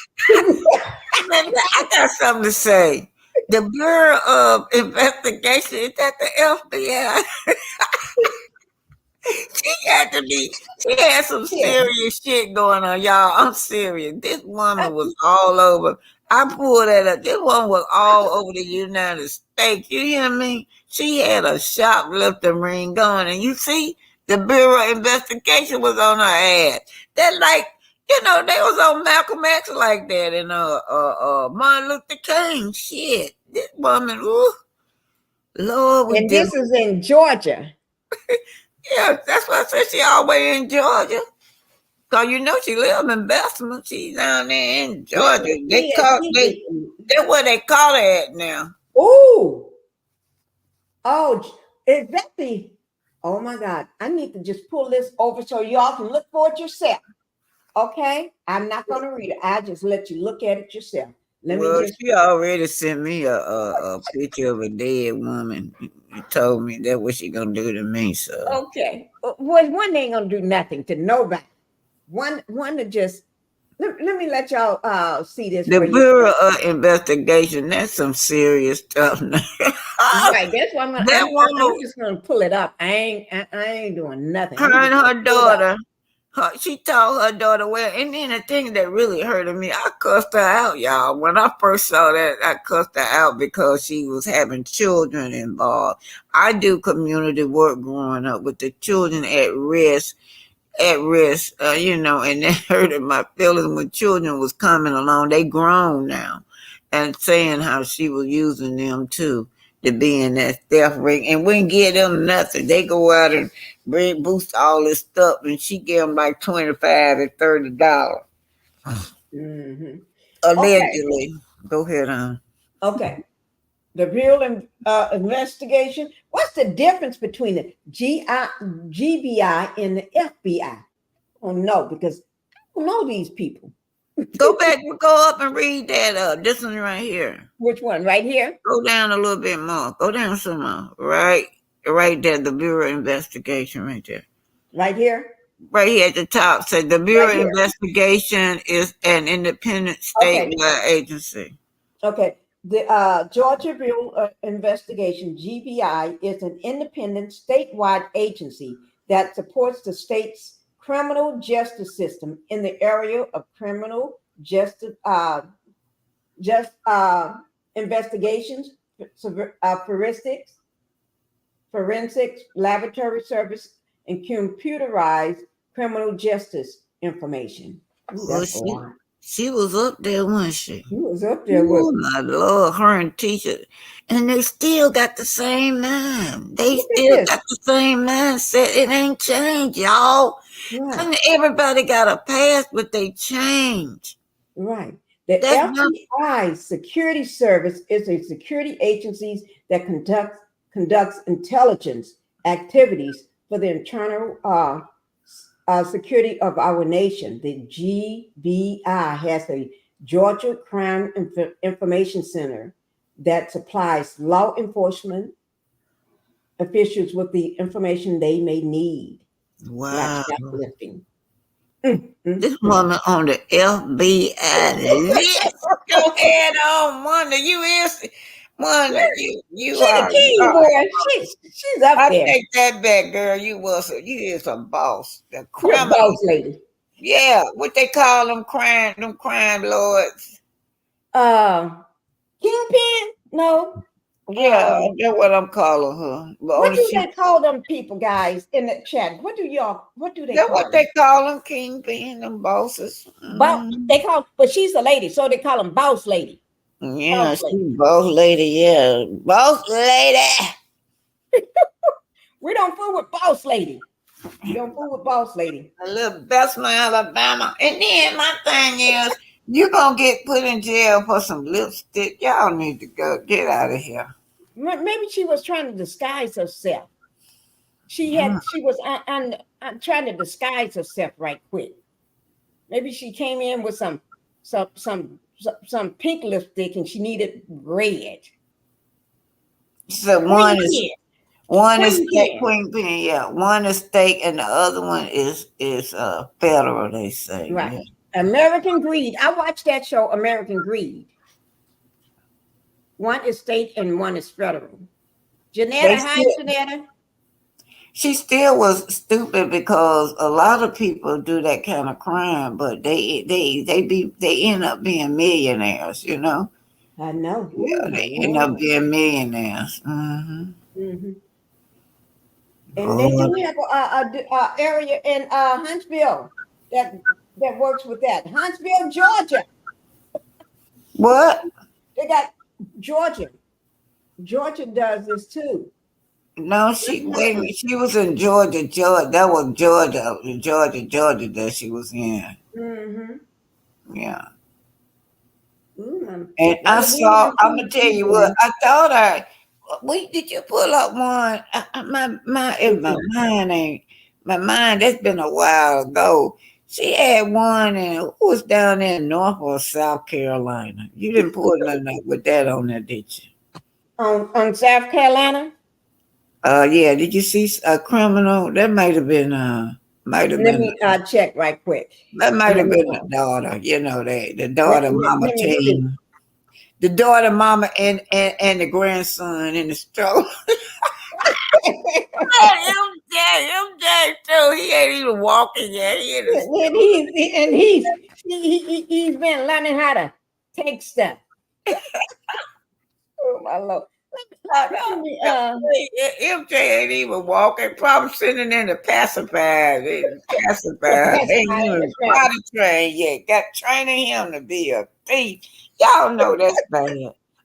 [SPEAKER 3] I got something to say. The Bureau of Investigation, is that the FBI? She had some
[SPEAKER 2] Yeah.
[SPEAKER 3] serious shit going on, y'all. I'm serious. This woman was all over. I pulled that up. This woman was all over the United States. You hear me? She had a shoplifting ring going, and you see, the Bureau of Investigation was on her ass. That like, they was on Malcolm X like that, and Martin Luther King. Shit, this woman, ooh, Lord, was
[SPEAKER 2] And
[SPEAKER 3] dealing.
[SPEAKER 2] this is in Georgia.
[SPEAKER 3] Yeah, that's why I said she always in Georgia. Cause she live in Bessemer. She's down there in Georgia. That's where they call her at now.
[SPEAKER 2] Oh, is that the? Oh my God! I need to just pull this over so y'all can look for it yourself. Okay, I'm not going to read it. I just let you look at it yourself.
[SPEAKER 3] She already sent me a picture of a dead woman. You told me that what she gonna do to me. So
[SPEAKER 2] Okay, well, one ain't gonna do nothing to nobody. One to just let me let y'all see this
[SPEAKER 3] the
[SPEAKER 2] for you.
[SPEAKER 3] Bureau of Investigation, that's some serious stuff.
[SPEAKER 2] Right, that's why
[SPEAKER 3] That woman,
[SPEAKER 2] I'm just gonna pull it up. I ain't doing nothing.
[SPEAKER 3] her and her daughter. She told her daughter, well, and then the thing that really hurted me, I cussed her out, y'all. When I first saw that, I cussed her out because she was having children involved. I do community work growing up with the children at risk, and that hurted my feelings when children was coming along. They grown now and saying how she was using them too to be in that theft ring and wouldn't give them nothing. They go out and boost all this stuff and she give them like $25 and $30.
[SPEAKER 2] Mm-hmm.
[SPEAKER 3] Allegedly. Okay. Go ahead,
[SPEAKER 2] Okay. The Bureau of Investigation. What's the difference between the GBI and the FBI? Oh no, because I don't know these people.
[SPEAKER 3] Go back, go up and read that. This one right here.
[SPEAKER 2] Which one? Right here?
[SPEAKER 3] Go down a little bit more. Go down some more. Right there, the Bureau of Investigation right there.
[SPEAKER 2] Right here?
[SPEAKER 3] Right here at the top said the Bureau of Investigation is an independent statewide agency.
[SPEAKER 2] Okay. The Georgia Bureau of Investigation, GBI, is an independent statewide agency that supports the state's criminal justice system in the area of criminal justice, investigations, forensics, laboratory service, and computerized criminal justice information. Ooh, that's a lot.
[SPEAKER 3] She was up there, wasn't she?
[SPEAKER 2] She was up there with.
[SPEAKER 3] Oh my Lord, her and Tisha, and they still got the same mind. They still got the same mindset. It ain't changed, y'all.
[SPEAKER 2] Right.
[SPEAKER 3] I mean, everybody got a past, but they change.
[SPEAKER 2] Right. The FBI Security Service is a security agency that conducts intelligence activities for the internal security of our nation. The GBI has a Georgia Crime Information Center that supplies law enforcement officials with the information they may need, like
[SPEAKER 3] Wow.
[SPEAKER 2] shoplifting.
[SPEAKER 3] This woman on the FBI list. Go ahead on, Wanda. You is Wanda. You
[SPEAKER 2] She the
[SPEAKER 3] are.
[SPEAKER 2] king, boy. She's up
[SPEAKER 3] I
[SPEAKER 2] there.
[SPEAKER 3] take that back, girl. You is a boss. The
[SPEAKER 2] You're a
[SPEAKER 3] criminal.
[SPEAKER 2] boss lady.
[SPEAKER 3] Yeah, what they call them crime lords.
[SPEAKER 2] Uh, Kingpin? No.
[SPEAKER 3] Yeah, that's what I'm calling her. But
[SPEAKER 2] What
[SPEAKER 3] only
[SPEAKER 2] do
[SPEAKER 3] she
[SPEAKER 2] they call them people, guys, in the chat? What do they
[SPEAKER 3] that's
[SPEAKER 2] call
[SPEAKER 3] what
[SPEAKER 2] them?
[SPEAKER 3] they call them, kingpin, them bosses.
[SPEAKER 2] They call, but she's a lady, so they call them boss lady.
[SPEAKER 3] Yeah,
[SPEAKER 2] Boss
[SPEAKER 3] she
[SPEAKER 2] lady.
[SPEAKER 3] boss lady, yeah. Boss lady.
[SPEAKER 2] We don't fool with boss lady. We don't fool with boss lady.
[SPEAKER 3] A little Bessemer, Alabama. And then my thing is, you gonna get put in jail for some lipstick. Y'all need to go get out of here.
[SPEAKER 2] Maybe she was trying to disguise herself. She was trying to disguise herself right quick. Maybe she came in with some pink lipstick and she needed red.
[SPEAKER 3] So
[SPEAKER 2] Queen
[SPEAKER 3] one is
[SPEAKER 2] Queen
[SPEAKER 3] state
[SPEAKER 2] Pen.
[SPEAKER 3] queen pen, yeah. One is state and the other one is federal, they say.
[SPEAKER 2] Right.
[SPEAKER 3] Yeah.
[SPEAKER 2] American Greed. I watched that show, American Greed. One is state and one is federal.
[SPEAKER 3] They
[SPEAKER 2] Janetta, hi,
[SPEAKER 3] still
[SPEAKER 2] Janetta.
[SPEAKER 3] she still was stupid because a lot of people do that kind of crime, but they end up being millionaires, you know.
[SPEAKER 2] I know.
[SPEAKER 3] Yeah,
[SPEAKER 2] Ooh,
[SPEAKER 3] they end up
[SPEAKER 2] Lord.
[SPEAKER 3] being millionaires. Mm-hmm.
[SPEAKER 2] Mm-hmm. And they
[SPEAKER 3] Lord.
[SPEAKER 2] do have a area in Huntsville that works with that. Huntsville, Georgia.
[SPEAKER 3] What?
[SPEAKER 2] They got Georgia. Georgia does this too.
[SPEAKER 3] No,
[SPEAKER 2] That's
[SPEAKER 3] she wait a
[SPEAKER 2] another
[SPEAKER 3] minute. She was in Georgia, Georgia. That was Georgia that she was in.
[SPEAKER 2] one.
[SPEAKER 3] Yeah. And
[SPEAKER 2] A lot of women
[SPEAKER 3] I'm
[SPEAKER 2] in
[SPEAKER 3] gonna tell you what,
[SPEAKER 2] TV.
[SPEAKER 3] I thought wait, did you pull up one? If my mind, that's been a while ago. She had one and who was down there in North or South Carolina. You didn't pull nothing up with that on there, did you?
[SPEAKER 2] On South Carolina.
[SPEAKER 3] Yeah, did you see a criminal? That
[SPEAKER 2] Let me check right quick.
[SPEAKER 3] that might
[SPEAKER 2] Let
[SPEAKER 3] have
[SPEAKER 2] me
[SPEAKER 3] been the daughter, you know, the
[SPEAKER 2] let,
[SPEAKER 3] daughter
[SPEAKER 2] let,
[SPEAKER 3] mama
[SPEAKER 2] let me see.
[SPEAKER 3] team. The daughter mama and the grandson in the stroke. MJ too. He ain't even walking yet. He in the
[SPEAKER 2] He's been learning how to take stuff. Oh my Lord. Let me,
[SPEAKER 3] MJ ain't even walking. Probably sitting in the pacifier. Pacifier. They ain't even
[SPEAKER 2] that's right.
[SPEAKER 3] potty trained yet. Got training him to be a thief. Y'all know that's bad.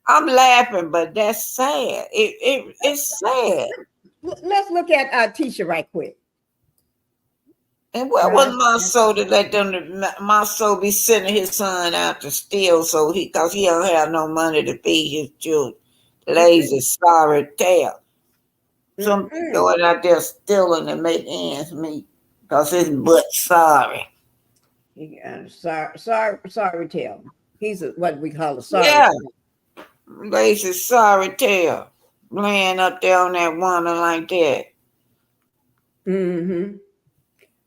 [SPEAKER 3] I'm laughing, but that's sad. It's sad.
[SPEAKER 2] Let's look at Tisha right quick.
[SPEAKER 3] And where was my soul to let my soul be sending his son out to steal cause he don't have no money to feed his children. Lazy, sorry tail. Some going out there stealing to make ends meet because his butt sorry.
[SPEAKER 2] Sorry tale. He's what we call a sorry
[SPEAKER 3] Yeah,
[SPEAKER 2] tale.
[SPEAKER 3] lazy, sorry tail. Laying up there on that woman like that.
[SPEAKER 2] Mm-hmm.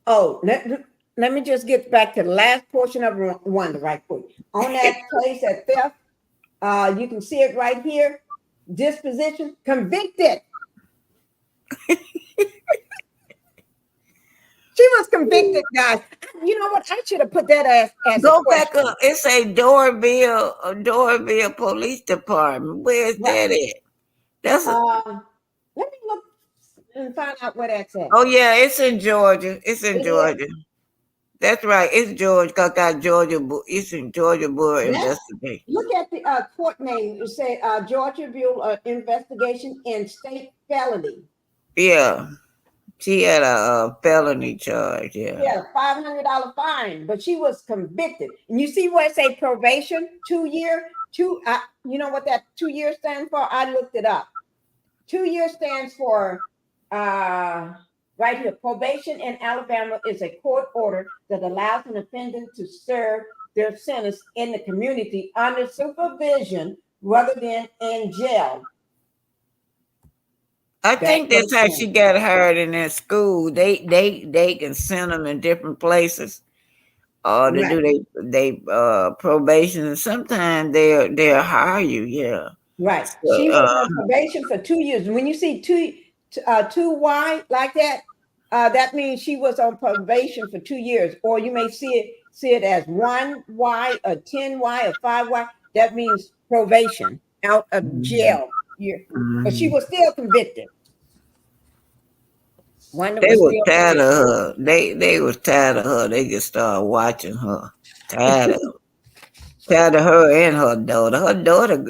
[SPEAKER 2] Oh, let me just get back to the last portion of Wanda right quick. On that place at theft, you can see it right here. Disposition, convicted. She was convicted, guys. You know what? I should have put that as a
[SPEAKER 3] Go
[SPEAKER 2] question.
[SPEAKER 3] back up. It's a Doorville Police Department. Where's that at? That's
[SPEAKER 2] Let me look and find out where that's at.
[SPEAKER 3] Oh yeah, it's in Georgia. It's in
[SPEAKER 2] It is.
[SPEAKER 3] Georgia. That's right. It's Georgia. Cause got Georgia. It's in Georgia Bureau Investigation.
[SPEAKER 2] Look at the court name. It say Georgia Bureau Investigation in State Felony.
[SPEAKER 3] Yeah, she had a felony charge. Yeah.
[SPEAKER 2] Yeah, $500 fine, but she was convicted. And you see where it say probation, 2 year, you know what that 2 years stands for? I looked it up. 2 years stands for right here. Probation in Alabama is a court order that allows an offender to serve their sentence in the community under supervision rather than in jail.
[SPEAKER 3] I think that's how she got hired in that school. They can send them in different places, or to
[SPEAKER 2] Right.
[SPEAKER 3] do they probation, and sometimes they'll hire you. Yeah.
[SPEAKER 2] Right.
[SPEAKER 3] So,
[SPEAKER 2] She was on probation for 2 years. When you see two Y like that, that means she was on probation for 2 years. Or you may see it as 1Y, a 10Y, a 5Y. That means probation, out of jail. But she was still convicted. Wanda
[SPEAKER 3] they
[SPEAKER 2] was
[SPEAKER 3] were
[SPEAKER 2] still
[SPEAKER 3] tired
[SPEAKER 2] convicted.
[SPEAKER 3] of her. They was tired of her. They just started watching her. Tired of her. Tired of her and her daughter.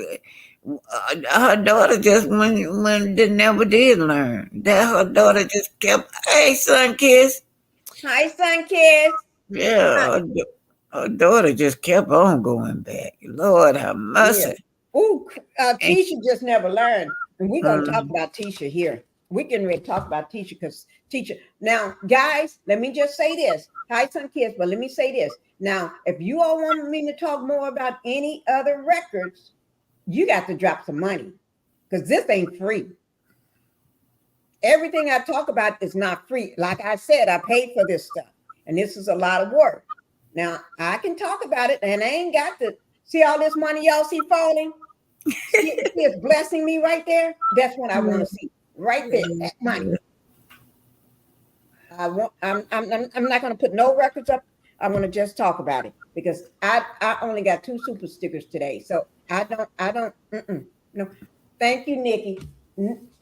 [SPEAKER 3] Her daughter just when they never did learn. That her daughter just kept, hey son, kiss.
[SPEAKER 2] Hi, son, kids.
[SPEAKER 3] Yeah, her daughter just kept on going back. Lord have
[SPEAKER 2] Yeah.
[SPEAKER 3] mercy.
[SPEAKER 2] Ooh,
[SPEAKER 3] And,
[SPEAKER 2] Tisha just never learned. And we're going to talk
[SPEAKER 3] mm,
[SPEAKER 2] about Tisha here. We can really talk about Tisha because Tisha. Now, guys, let me just say this. Hi, some kids, but let me say this. Now, if you all want me to talk more about any other records, you got to drop some money because this ain't free. Everything I talk about is not free. Like I said, I paid for this stuff, and this is a lot of work. Now, I can talk about it, and I ain't got to see all this money y'all see falling. See it's blessing me right there. That's what I want to see right there. That money. I'm not going to put no records up. I want to just talk about it because I only got 2 super stickers today, so I don't. No, thank you, Nikki.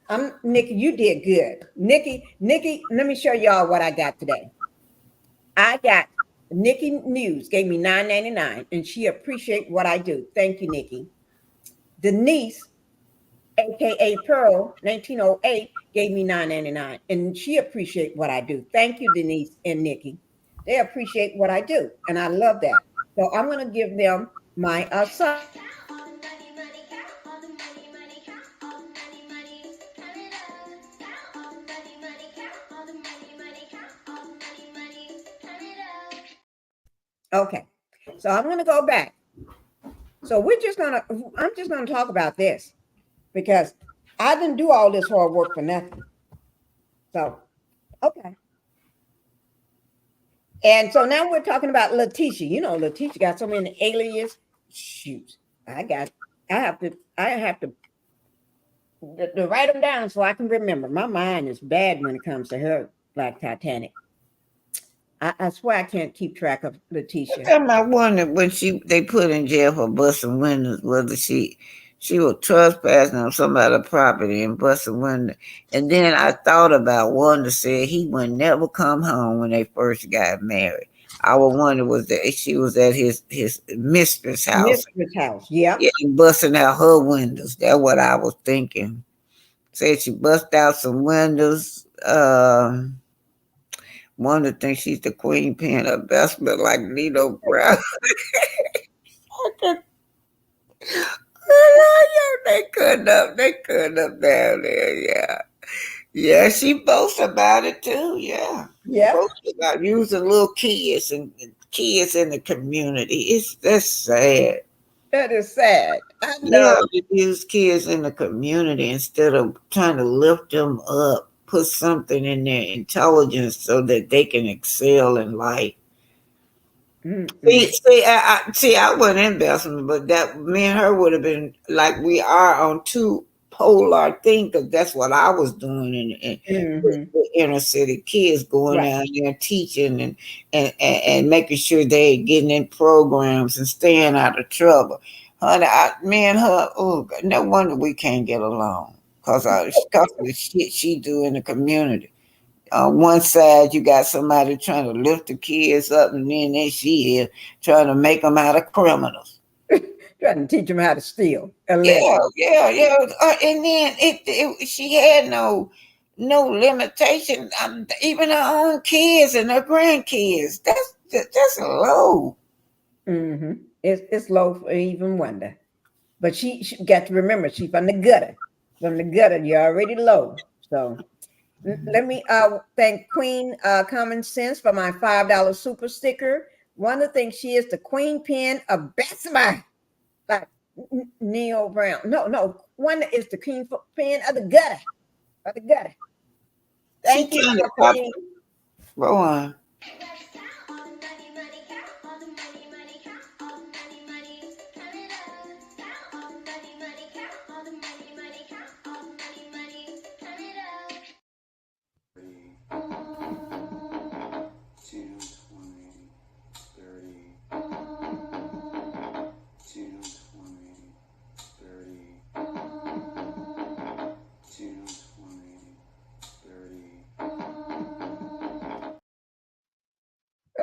[SPEAKER 2] I'm Nikki. You did good, Nikki. Let me show y'all what I got today. I got Nikki News gave me $9.99, and she appreciate what I do. Thank you, Nikki. Denise, aka Pearl 1908, gave me $9.99, and she appreciate what I do. Thank you, Denise and Nikki. They appreciate what I do, and I love that. So I'm going to give them my song. Okay, so I'm going to go back. So I'm just gonna talk about this because I didn't do all this hard work for nothing. So, okay. And so now we're talking about Latisha. You know, Latisha got so many aliases. Shoot, I have to write them down so I can remember. My mind is bad when it comes to her, like Titanic. I swear I can't keep track of Latisha.
[SPEAKER 3] I wondered when they put in jail for busting windows, whether she was trespassing on somebody's property and busting windows. And then I thought about Wanda said he would never come home when they first got married. I would wonder was that she was at his mistress' house.
[SPEAKER 2] Mistress House. Yep.
[SPEAKER 3] Yeah, and busting out her windows. That's what I was thinking. Said she bust out some windows. Wanda thinks she's the queen pin her best, but like Nino Brown. They cut up down there, yeah. Yeah, she boasts about it too, yeah.
[SPEAKER 2] Yep.
[SPEAKER 3] Boasts about using little kids and kids in the community. That's sad.
[SPEAKER 2] That is sad. I
[SPEAKER 3] Yeah,
[SPEAKER 2] know.
[SPEAKER 3] to use kids in the community instead of trying to lift them up, put something in their intelligence so that they can excel in life. I wasn't investing, but that me and her would have been like we are on two polar things because that's what I was doing with
[SPEAKER 2] Mm-hmm.
[SPEAKER 3] the inner city kids going
[SPEAKER 2] Right.
[SPEAKER 3] out there and teaching and making sure they getting in programs and staying out of trouble. Honey, me and her, oh, no wonder we can't get along because of the shit she do in the community. On one side, you got somebody trying to lift the kids up, and then there she is trying to make them out of criminals.
[SPEAKER 2] Trying to teach them how to steal,
[SPEAKER 3] Yeah,
[SPEAKER 2] allegedly.
[SPEAKER 3] yeah. And then she had no limitation. Even her own kids and her grandkids. That's low.
[SPEAKER 2] Mm-hmm. It's low for even Wanda. But she got to remember she's from the gutter. From the gutter, you're already low. So let me thank Queen Common Sense for my $5 super sticker. Wanda thinks she is the queen pin of Bessemer. Like Neil Brown. No. Wanda is the queen pin of the gutter. Of the gutter. Thank you, Queen.
[SPEAKER 3] Go on.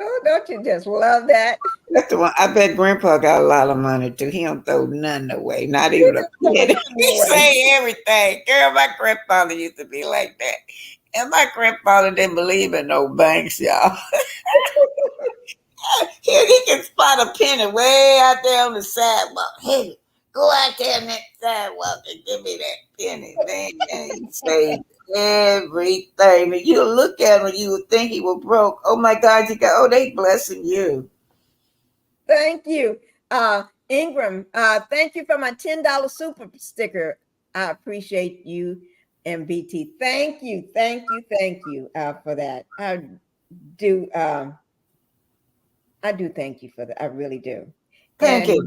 [SPEAKER 2] Oh, don't you just love that?
[SPEAKER 3] That's the one. I bet Grandpa got a lot of money too. He don't throw nothing away, not even a penny. He say everything. Girl, my grandfather used to be like that. And my grandfather didn't believe in no banks, y'all. Here he can spot a penny way out there on the sidewalk. Hey, go out there on that sidewalk and give me that penny. Man, he saved everything. And you look at him, you would think he was broke. Oh my God, they blessing you.
[SPEAKER 2] Thank you. Ingram, thank you for my $10 super sticker. I appreciate you, MBT. Thank you for that. I do thank you for that. I really do.
[SPEAKER 3] Pinkie,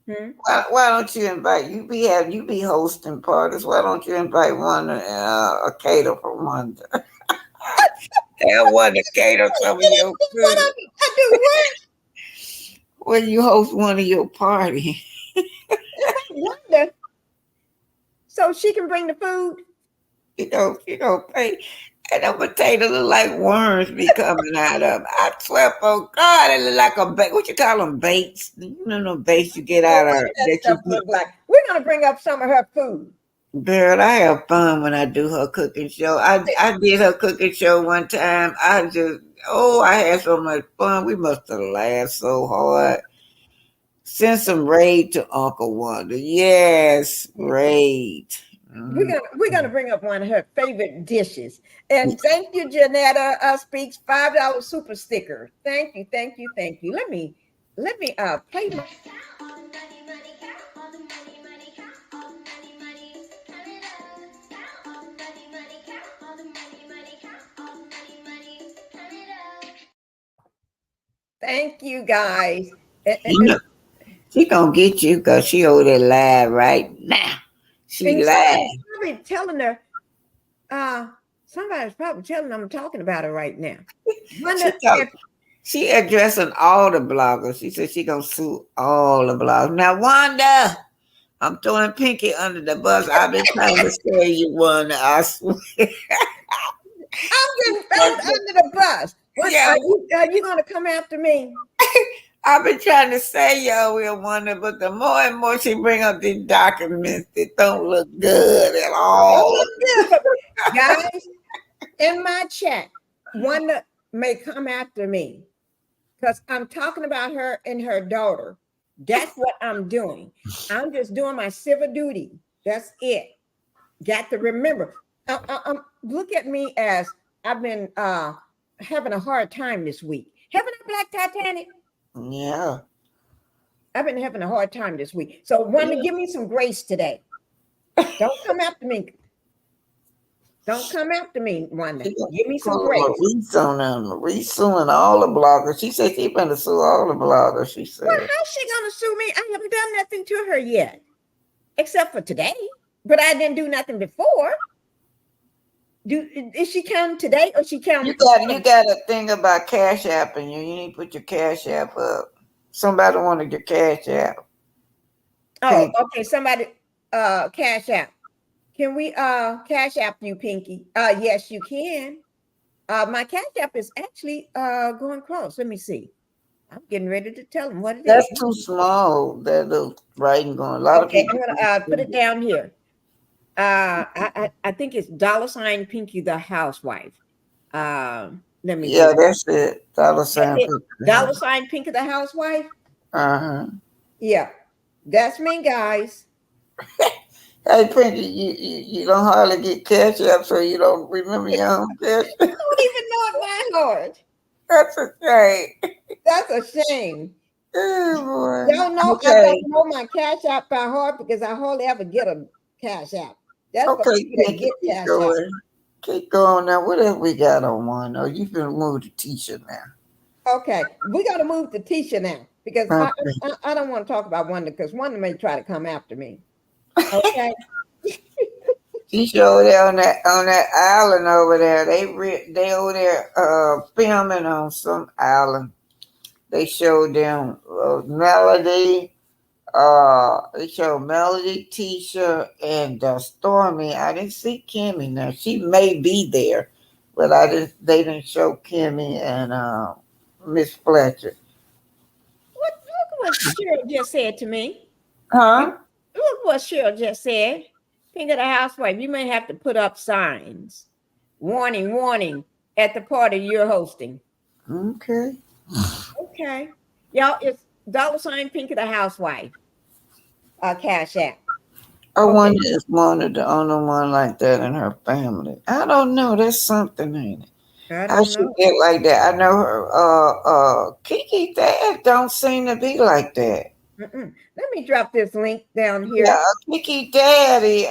[SPEAKER 2] And,
[SPEAKER 3] why don't you invite you be hosting parties? Why don't you invite one a cater for Wanda? And one to cater some of your food.
[SPEAKER 2] I do what?
[SPEAKER 3] When you host one of your parties.
[SPEAKER 2] Wanda, so she can bring the food.
[SPEAKER 3] You know, pay. And the potatoes look like worms be coming out of them. I swear, for God, it look like a bait. What you call them, baits? You know, the baits you get out of
[SPEAKER 2] that stuff look like. We're gonna bring up some of her food.
[SPEAKER 3] Girl, I have fun when I do her cooking show. I did her cooking show one time. I had so much fun. We must have laughed so hard. Send some raid to Uncle Wanda. Yes, raid.
[SPEAKER 2] We're gonna bring up one of her favorite dishes. And thank you, Janetta Speaks $5 super sticker. Thank you. Let me play my. Thank you, guys.
[SPEAKER 3] She gonna get you because she over there live right now. She live.
[SPEAKER 2] Somebody's telling her. Somebody's probably telling them I'm talking about her right now.
[SPEAKER 3] She addressing all the bloggers. She said she gonna sue all the bloggers. Now, Wanda, I'm throwing Pinkie under the bus. I've been trying to say you, Wanda. I swear.
[SPEAKER 2] I'm getting thrown under the bus. Yeah. Are you gonna come after me?
[SPEAKER 3] I've been trying to say y'all will Wanda, but the more and more she bring up these documents, it don't look good at all.
[SPEAKER 2] Guys, in my chat, Wanda may come after me because I'm talking about her and her daughter. That's what I'm doing. I'm just doing my civil duty. That's it. Got to remember. Look at me as I've been having a hard time this week. Having a Black Titanic.
[SPEAKER 3] Yeah.
[SPEAKER 2] I've been having a hard time this week. So Wanda, give me some grace today. Don't come after me. Don't come after me, Wanda. Give me some grace.
[SPEAKER 3] Marie suing all the bloggers. She said she's going to sue all the bloggers, she said.
[SPEAKER 2] Well, how's she going to sue me? I haven't done nothing to her yet. Except for today. But I didn't do nothing before. Is she counting today or she counting?
[SPEAKER 3] You got a thing about Cash App and you need to put your Cash App up. Somebody wanted your Cash App.
[SPEAKER 2] Oh, okay. Somebody Cash App. Can we Cash App you, Pinkie? Yes, you can. My Cash App is actually going across. Let me see. I'm getting ready to tell them what it is.
[SPEAKER 3] That's too small. That little writing going. A lot of people.
[SPEAKER 2] I'm gonna put it down here. I think it's $ Pinkie the Housewife. Let me.
[SPEAKER 3] Yeah, that's it.
[SPEAKER 2] $ Pinkie the Housewife. Yeah, that's me, guys.
[SPEAKER 3] Hey, Pinkie, you don't hardly get Cash App, so you don't remember your own cash.
[SPEAKER 2] I don't even know it by heart.
[SPEAKER 3] That's a shame.
[SPEAKER 2] That's a shame.
[SPEAKER 3] Oh, boy.
[SPEAKER 2] Y'all know I
[SPEAKER 3] Okay.
[SPEAKER 2] don't know my cash app by heart because I hardly ever get a cash app. That's for
[SPEAKER 3] Okay,
[SPEAKER 2] people that
[SPEAKER 3] Pinkie,
[SPEAKER 2] get
[SPEAKER 3] keep
[SPEAKER 2] cash app.
[SPEAKER 3] going. Keep going now. What else we got on one? Oh, you can move the teacher now.
[SPEAKER 2] Okay, we got to move to Tisha now because
[SPEAKER 3] Okay.
[SPEAKER 2] I don't want to talk about Wanda because Wanda may try to come after me. Okay.
[SPEAKER 3] Teacher over there on that island over there. They over there filming on some island. They showed them Melody. They showed Melody, Tisha, and Stormy. I didn't see Kimmy. Now she may be there, but I didn't. They didn't show Kimmy and Miss Fletcher.
[SPEAKER 2] Look what Cheryl just said to me.
[SPEAKER 3] Huh?
[SPEAKER 2] Look what Cheryl just said. Pinkie the Housewife, you may have to put up signs. Warning, warning, at the party you're hosting.
[SPEAKER 3] Okay.
[SPEAKER 2] Okay. Y'all, it's $ Pinkie the Housewife. Cash app.
[SPEAKER 3] I
[SPEAKER 2] Okay.
[SPEAKER 3] wonder if Mona the only one like that in her family. I don't know. That's something, ain't it?
[SPEAKER 2] I
[SPEAKER 3] How
[SPEAKER 2] don't
[SPEAKER 3] she
[SPEAKER 2] know.
[SPEAKER 3] get like that? I know her. Kiki dad don't seem to be like that.
[SPEAKER 2] Mm-mm. Let me drop this link down
[SPEAKER 3] Yeah,
[SPEAKER 2] here.
[SPEAKER 3] Kiki daddy.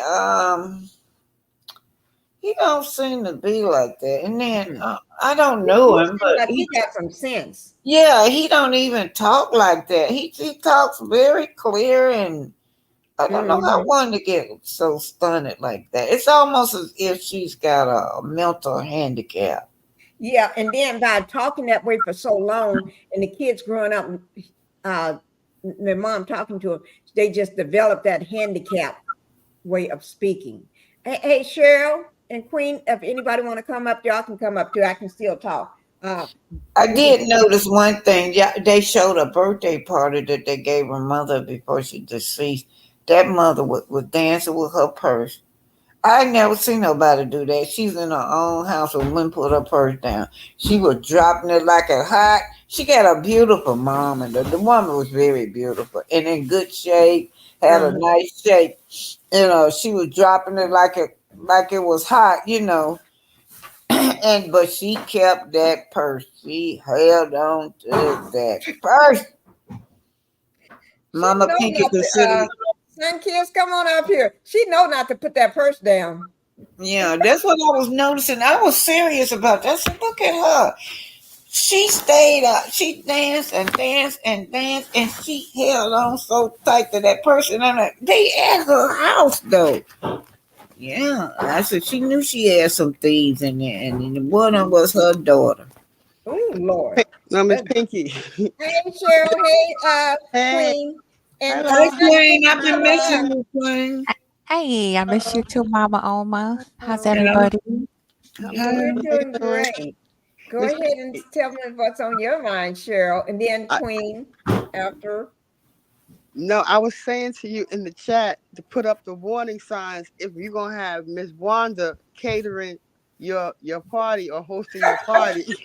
[SPEAKER 3] He don't seem to be like that. And then
[SPEAKER 2] Mm.
[SPEAKER 3] I don't
[SPEAKER 2] He
[SPEAKER 3] know him,
[SPEAKER 2] seems
[SPEAKER 3] but
[SPEAKER 2] like he got some sense.
[SPEAKER 3] yeah, he don't even talk like that. He talks very clear, and I don't know how
[SPEAKER 2] Mhm.
[SPEAKER 3] one to get so stunned like that. It's almost as if she's got a mental handicap.
[SPEAKER 2] Yeah, and then by talking that way for so long, and the kids growing up, uh, their mom talking to them, they just develop that handicap way of speaking. Hey, Cheryl and Queen, if anybody want to come up, y'all can come up too. I can still talk.
[SPEAKER 3] I
[SPEAKER 2] We can.
[SPEAKER 3] did notice one thing. Yeah, they showed a birthday party that they gave her mother before she deceased. That mother was dancing with her purse. I never seen nobody do that. She's in her own house and wouldn't put her purse down. She was dropping it like a hot. She got a beautiful mom, and the woman was very beautiful and in good shape. Had a
[SPEAKER 2] Uh-huh.
[SPEAKER 3] nice shape. She was dropping it like it was hot. And but she kept that purse. She held on to that purse.
[SPEAKER 2] She
[SPEAKER 3] Mama
[SPEAKER 2] know
[SPEAKER 3] Pinky
[SPEAKER 2] not to.
[SPEAKER 3] considered.
[SPEAKER 2] Son, kids, come on up here. She know not to put that purse down.
[SPEAKER 3] Yeah, that's what I was noticing. I was serious about that. I said, look at her. She stayed up. She danced and danced and danced, and she held on so tight to that person. I'm like, they at her house though. Yeah, I said she knew she had some thieves in there, and the one of them was her daughter.
[SPEAKER 2] Oh Lord.
[SPEAKER 5] No, Miss
[SPEAKER 2] Uh,
[SPEAKER 5] Pinky.
[SPEAKER 2] Hey Cheryl. Hey
[SPEAKER 5] Hey,
[SPEAKER 2] Queen. And
[SPEAKER 3] Hey,
[SPEAKER 5] hello.
[SPEAKER 2] how you
[SPEAKER 3] Queen,
[SPEAKER 2] doing,
[SPEAKER 3] I've been
[SPEAKER 2] Latisha?
[SPEAKER 3] missing you, Queen.
[SPEAKER 6] Hey, I miss you too, Mama Oma. How's
[SPEAKER 3] And I'm
[SPEAKER 6] everybody?
[SPEAKER 5] I'm good.
[SPEAKER 2] We're
[SPEAKER 5] How you
[SPEAKER 2] doing
[SPEAKER 5] doing,
[SPEAKER 2] great. Go
[SPEAKER 5] Miss
[SPEAKER 2] ahead and
[SPEAKER 5] Pinky?
[SPEAKER 2] tell me what's on your mind, Cheryl, and then Queen after.
[SPEAKER 5] No, I was saying to you in the chat to put up the warning signs if you're gonna have Miss Wanda catering your party or hosting your party.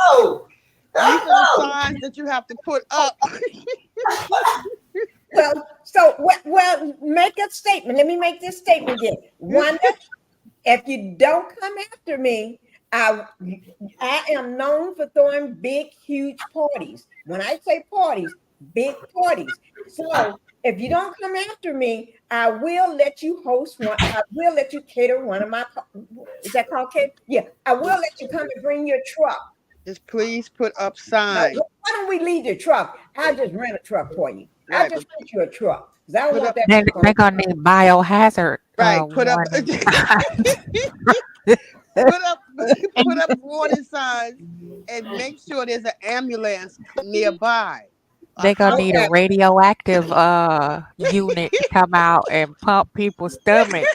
[SPEAKER 3] Oh,
[SPEAKER 5] These are the
[SPEAKER 3] oh,
[SPEAKER 5] signs that you have to put up.
[SPEAKER 2] Well, make a statement. Let me make this statement again. Wanda, if you don't come after me, I I am known for throwing big, huge parties. When I say parties, big parties. So if you don't come after me, I will let you host one. I will let you cater one of my. Is that called cater? Yeah, I will let you come and bring your truck.
[SPEAKER 5] Just please put up
[SPEAKER 2] Now,
[SPEAKER 5] signs.
[SPEAKER 2] why don't we leave your truck? I'll just rent a truck for you. I'll
[SPEAKER 5] Right, but
[SPEAKER 2] just rent you a truck because I don't
[SPEAKER 5] put
[SPEAKER 2] want
[SPEAKER 5] up
[SPEAKER 2] that
[SPEAKER 6] They,
[SPEAKER 2] truck on
[SPEAKER 6] they're
[SPEAKER 2] the
[SPEAKER 6] gonna need biohazard
[SPEAKER 5] right. Put up
[SPEAKER 6] warning.
[SPEAKER 5] put up put up warning signs and make sure there's an ambulance nearby. A
[SPEAKER 6] They're gonna
[SPEAKER 5] house.
[SPEAKER 6] need a
[SPEAKER 2] Okay,
[SPEAKER 6] radioactive unit to come out and pump people's stomachs.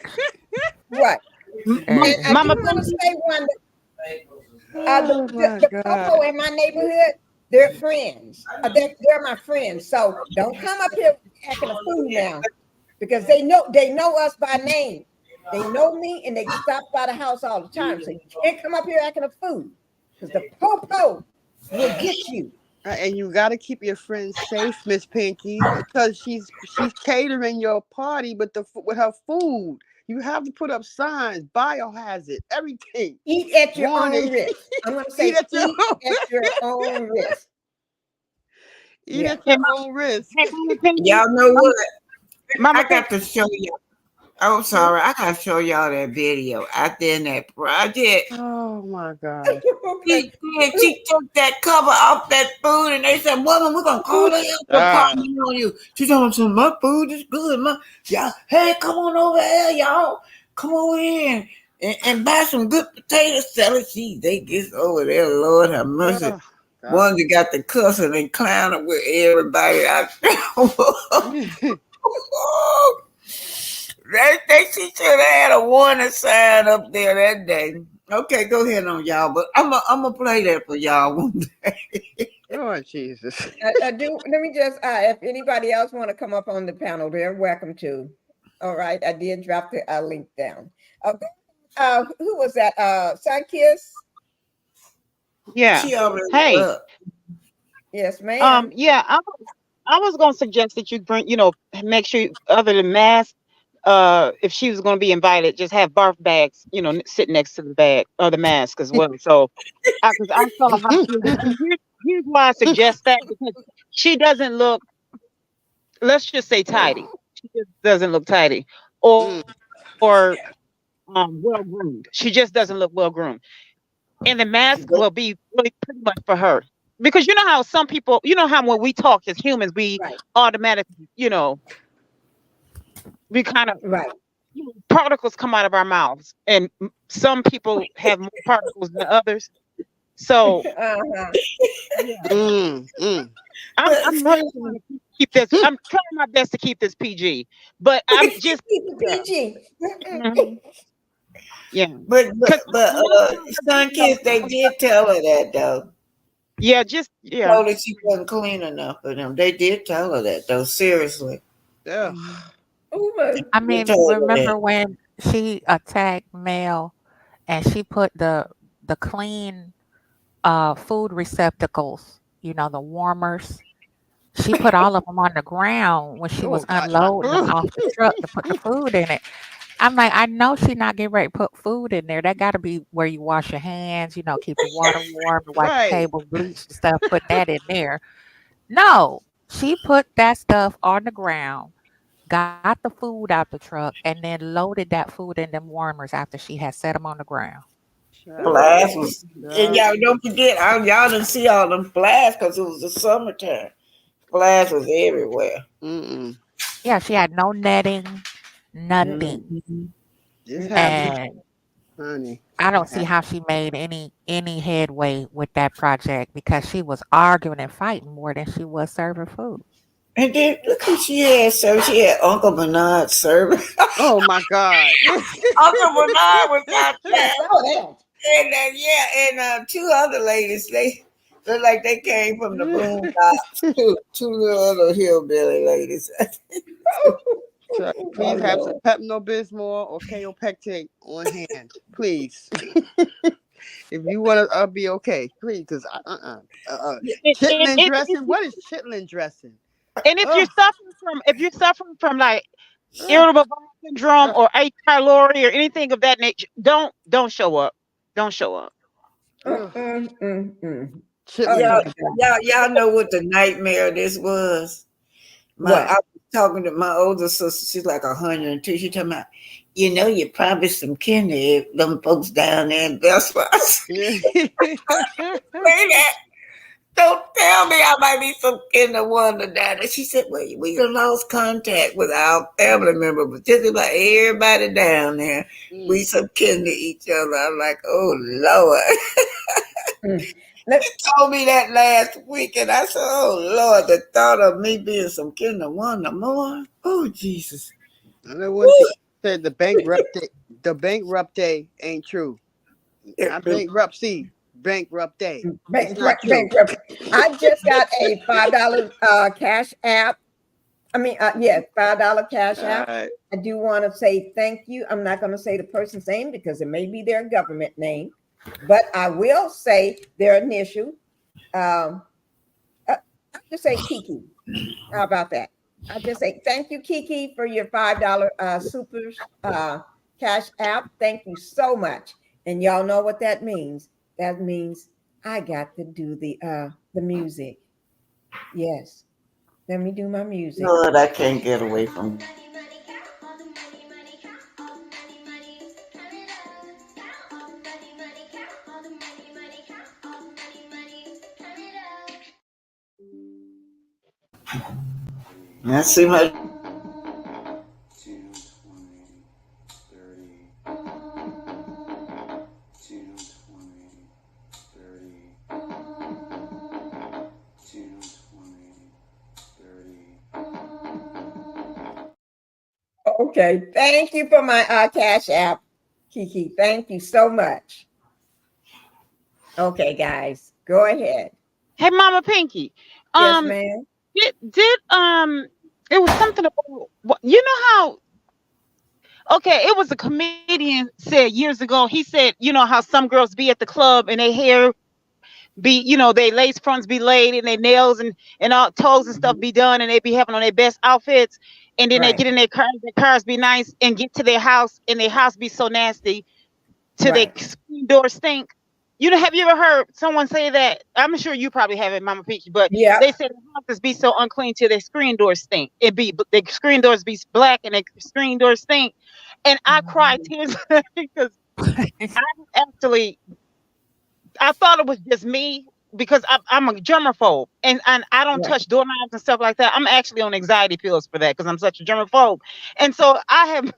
[SPEAKER 2] right. And
[SPEAKER 6] And
[SPEAKER 2] I do
[SPEAKER 7] Mama
[SPEAKER 2] want to
[SPEAKER 7] Pinky,
[SPEAKER 2] say one.
[SPEAKER 5] Oh my
[SPEAKER 2] The
[SPEAKER 5] God.
[SPEAKER 2] Popo in my neighborhood, they're friends. They're my friends. So don't come up here acting a fool now, because they know us by name. They know me, and they stop by the house all the time. So you can't come up here acting a fool, because the Popo will get you.
[SPEAKER 5] And you got to keep your friends safe, Miss Pinky, because she's catering your party with with her food. You have to put up signs, biohazard, everything.
[SPEAKER 2] Eat at your
[SPEAKER 5] Warning.
[SPEAKER 2] own risk. I'm going to
[SPEAKER 5] Eat
[SPEAKER 2] say
[SPEAKER 5] at your
[SPEAKER 2] eat at your own risk.
[SPEAKER 5] eat
[SPEAKER 2] Yeah.
[SPEAKER 5] at your own risk.
[SPEAKER 6] Hey, Mama Pinky,
[SPEAKER 3] Y'all know what?
[SPEAKER 6] Mama
[SPEAKER 3] I got
[SPEAKER 6] Pinky.
[SPEAKER 3] to show y'all. I'm sorry. I got to show y'all that video out there in that project.
[SPEAKER 5] Oh my gosh.
[SPEAKER 2] Okay.
[SPEAKER 3] She took that cover off that food and they said, woman, we're going to call the health department on you. She told me, my food is good. Y'all, hey, come on over here, y'all. Come over here and buy some good potato salad. They get over there, Lord have mercy.
[SPEAKER 5] Oh,
[SPEAKER 3] One that got the cussing and clowning with everybody out there. She should have had a warning sign up there that day. Okay, go ahead on y'all, but I'm gonna play that for y'all one day.
[SPEAKER 5] oh Jesus.
[SPEAKER 2] I do. Let me just, if anybody else want to come up on the panel, they're welcome to. All right. I did drop the link down. Okay. Who was that? Sunkiss?
[SPEAKER 7] Yeah.
[SPEAKER 3] She already
[SPEAKER 7] Hey.
[SPEAKER 3] up.
[SPEAKER 2] Yes, ma'am.
[SPEAKER 7] Yeah. I was gonna suggest that you bring, make sure other than masks, if she was gonna be invited, just have barf bags, sit next to the bag or the mask as well. So, because I saw how she was, and here's why I suggest that, because she doesn't look, let's just say tidy. She just doesn't look tidy, or well groomed. She just doesn't look well groomed. And the mask will be really pretty much for her. Because you know how some people, how when we talk as humans, we
[SPEAKER 2] Right.
[SPEAKER 7] automatically, we kind of,
[SPEAKER 2] Right.
[SPEAKER 7] particles come out of our mouths. And some people have more particles than others. So
[SPEAKER 2] Uh-huh.
[SPEAKER 7] yeah. I'm really trying to keep this. I'm trying my best to keep this PG. But I'm just
[SPEAKER 2] Keep it PG.
[SPEAKER 7] Mhm. Yeah.
[SPEAKER 3] But
[SPEAKER 7] Because
[SPEAKER 3] Sun Kids, they did tell her that though.
[SPEAKER 7] yeah,
[SPEAKER 3] Told her she wasn't clean enough for them. They did tell her that though. Seriously,
[SPEAKER 5] Yeah.
[SPEAKER 2] Uma.
[SPEAKER 6] I
[SPEAKER 3] they
[SPEAKER 6] mean,
[SPEAKER 3] told her that.
[SPEAKER 6] remember when she attacked Mel and she put the clean food receptacles, the warmers. She put all of them on the ground when she was
[SPEAKER 5] Oh,
[SPEAKER 6] unloading them off the truck to put the food in it. I'm like, I know she not getting ready to put food in there. That got to be where you wash your hands, keep the water warm, and wipe the
[SPEAKER 5] right.
[SPEAKER 6] table, bleach and stuff. Put that in there. No, she put that stuff on the ground, got the food out the truck, and then loaded that food in them warmers after she had set them on the ground.
[SPEAKER 5] Child.
[SPEAKER 3] Flash was, and
[SPEAKER 5] Child.
[SPEAKER 3] y'all don't forget, y'all didn't see all them flash because it was the summertime. Flash was everywhere.
[SPEAKER 5] Mm-mm.
[SPEAKER 6] Yeah, she had no netting, nothing.
[SPEAKER 3] Mm-hmm.
[SPEAKER 5] This happened,
[SPEAKER 6] And
[SPEAKER 5] honey.
[SPEAKER 6] I don't see how she made any headway with that project because she was arguing and fighting more than she was serving food.
[SPEAKER 3] And then look who she had. So she had Uncle Bernard serving.
[SPEAKER 5] Oh my God.
[SPEAKER 3] Uncle Bernard was out
[SPEAKER 2] I
[SPEAKER 3] there.
[SPEAKER 2] saw that.
[SPEAKER 3] And two other ladies, they look like they came from the boondocks. Two little other hillbilly ladies.
[SPEAKER 5] So
[SPEAKER 2] Oh,
[SPEAKER 5] please have some
[SPEAKER 2] Lord.
[SPEAKER 5] Pepto Bismol or Kaopectate on hand, please. If you want to be okay, please. Because
[SPEAKER 7] and
[SPEAKER 5] chitlin dressing. What is chitlin dressing?
[SPEAKER 7] if you're
[SPEAKER 5] Oh,
[SPEAKER 7] suffering from like
[SPEAKER 5] ugh,
[SPEAKER 7] irritable bowel syndrome
[SPEAKER 5] ugh.
[SPEAKER 7] or H. pylori or anything of that nature, don't show up. Don't show up.
[SPEAKER 2] Oh,
[SPEAKER 5] Chitlin.
[SPEAKER 3] y'all,
[SPEAKER 2] my
[SPEAKER 3] y'all know what the nightmare this was. I
[SPEAKER 2] What?
[SPEAKER 3] was talking to my older sister. She's like 102. She talking about, you're probably some kin to them folks down there. That's why I say that. Don't tell me I might be some kin to Wanda down there. She said, well, we done lost contact with our family member, but just about everybody down there, we some kin to each other. I'm like, oh, Lord.
[SPEAKER 2] Let,
[SPEAKER 3] Told me that last week, and I said, oh, Lord, the thought of me being some kin to Wanda more. Oh, Jesus.
[SPEAKER 5] I know one thing. Said the bankruptcy ain't true. Not bankruptcy, bankruptcy. It's not true.
[SPEAKER 2] bankrupt. I just got a $5 cash app. I mean, yes, $5 cash app.
[SPEAKER 5] Alright.
[SPEAKER 2] I do want to say thank you. I'm not going to say the person's name because it may be their government name, but I will say their initial. I'll just say Kiki. How about that? I'll just say thank you, Kiki, for your $5 super Cash App. Thank you so much. And y'all know what that means. That means I got to do the music. Yes. Let me do my music.
[SPEAKER 3] Lord, I can't get away from. Let's see how.
[SPEAKER 4] 10, 20, 30, 10, 20, 30, 10, 20, 30.
[SPEAKER 2] Okay. Thank you for my Cash App, Kiki. Thank you so much. Okay, guys, go ahead.
[SPEAKER 7] Hey, Mama Pinkie.
[SPEAKER 2] Yes, ma'am.
[SPEAKER 7] Did it was something about, you know how, okay, it was a comedian said years ago. He said, you know how some girls be at the club and their hair be, you know, they lace fronts be laid and their nails and all toes and stuff be done, and they be having on their best outfits, and then they
[SPEAKER 2] Right.
[SPEAKER 7] get in their cars be nice and get to their house, and their house be so nasty to their
[SPEAKER 2] Right.
[SPEAKER 7] screen door stink. You know, have you ever heard someone say that? I'm sure you probably haven't, Mama Pinkie, but
[SPEAKER 2] Yeah.
[SPEAKER 7] they said the houses be so unclean till their screen doors stink. It be the screen doors be black and the screen doors stink. And I cried tears because I thought it was just me because I'm a germaphobe and I don't
[SPEAKER 2] Right.
[SPEAKER 7] touch doorknobs and stuff like that. I'm actually on anxiety pills for that because I'm such a germaphobe. And so I have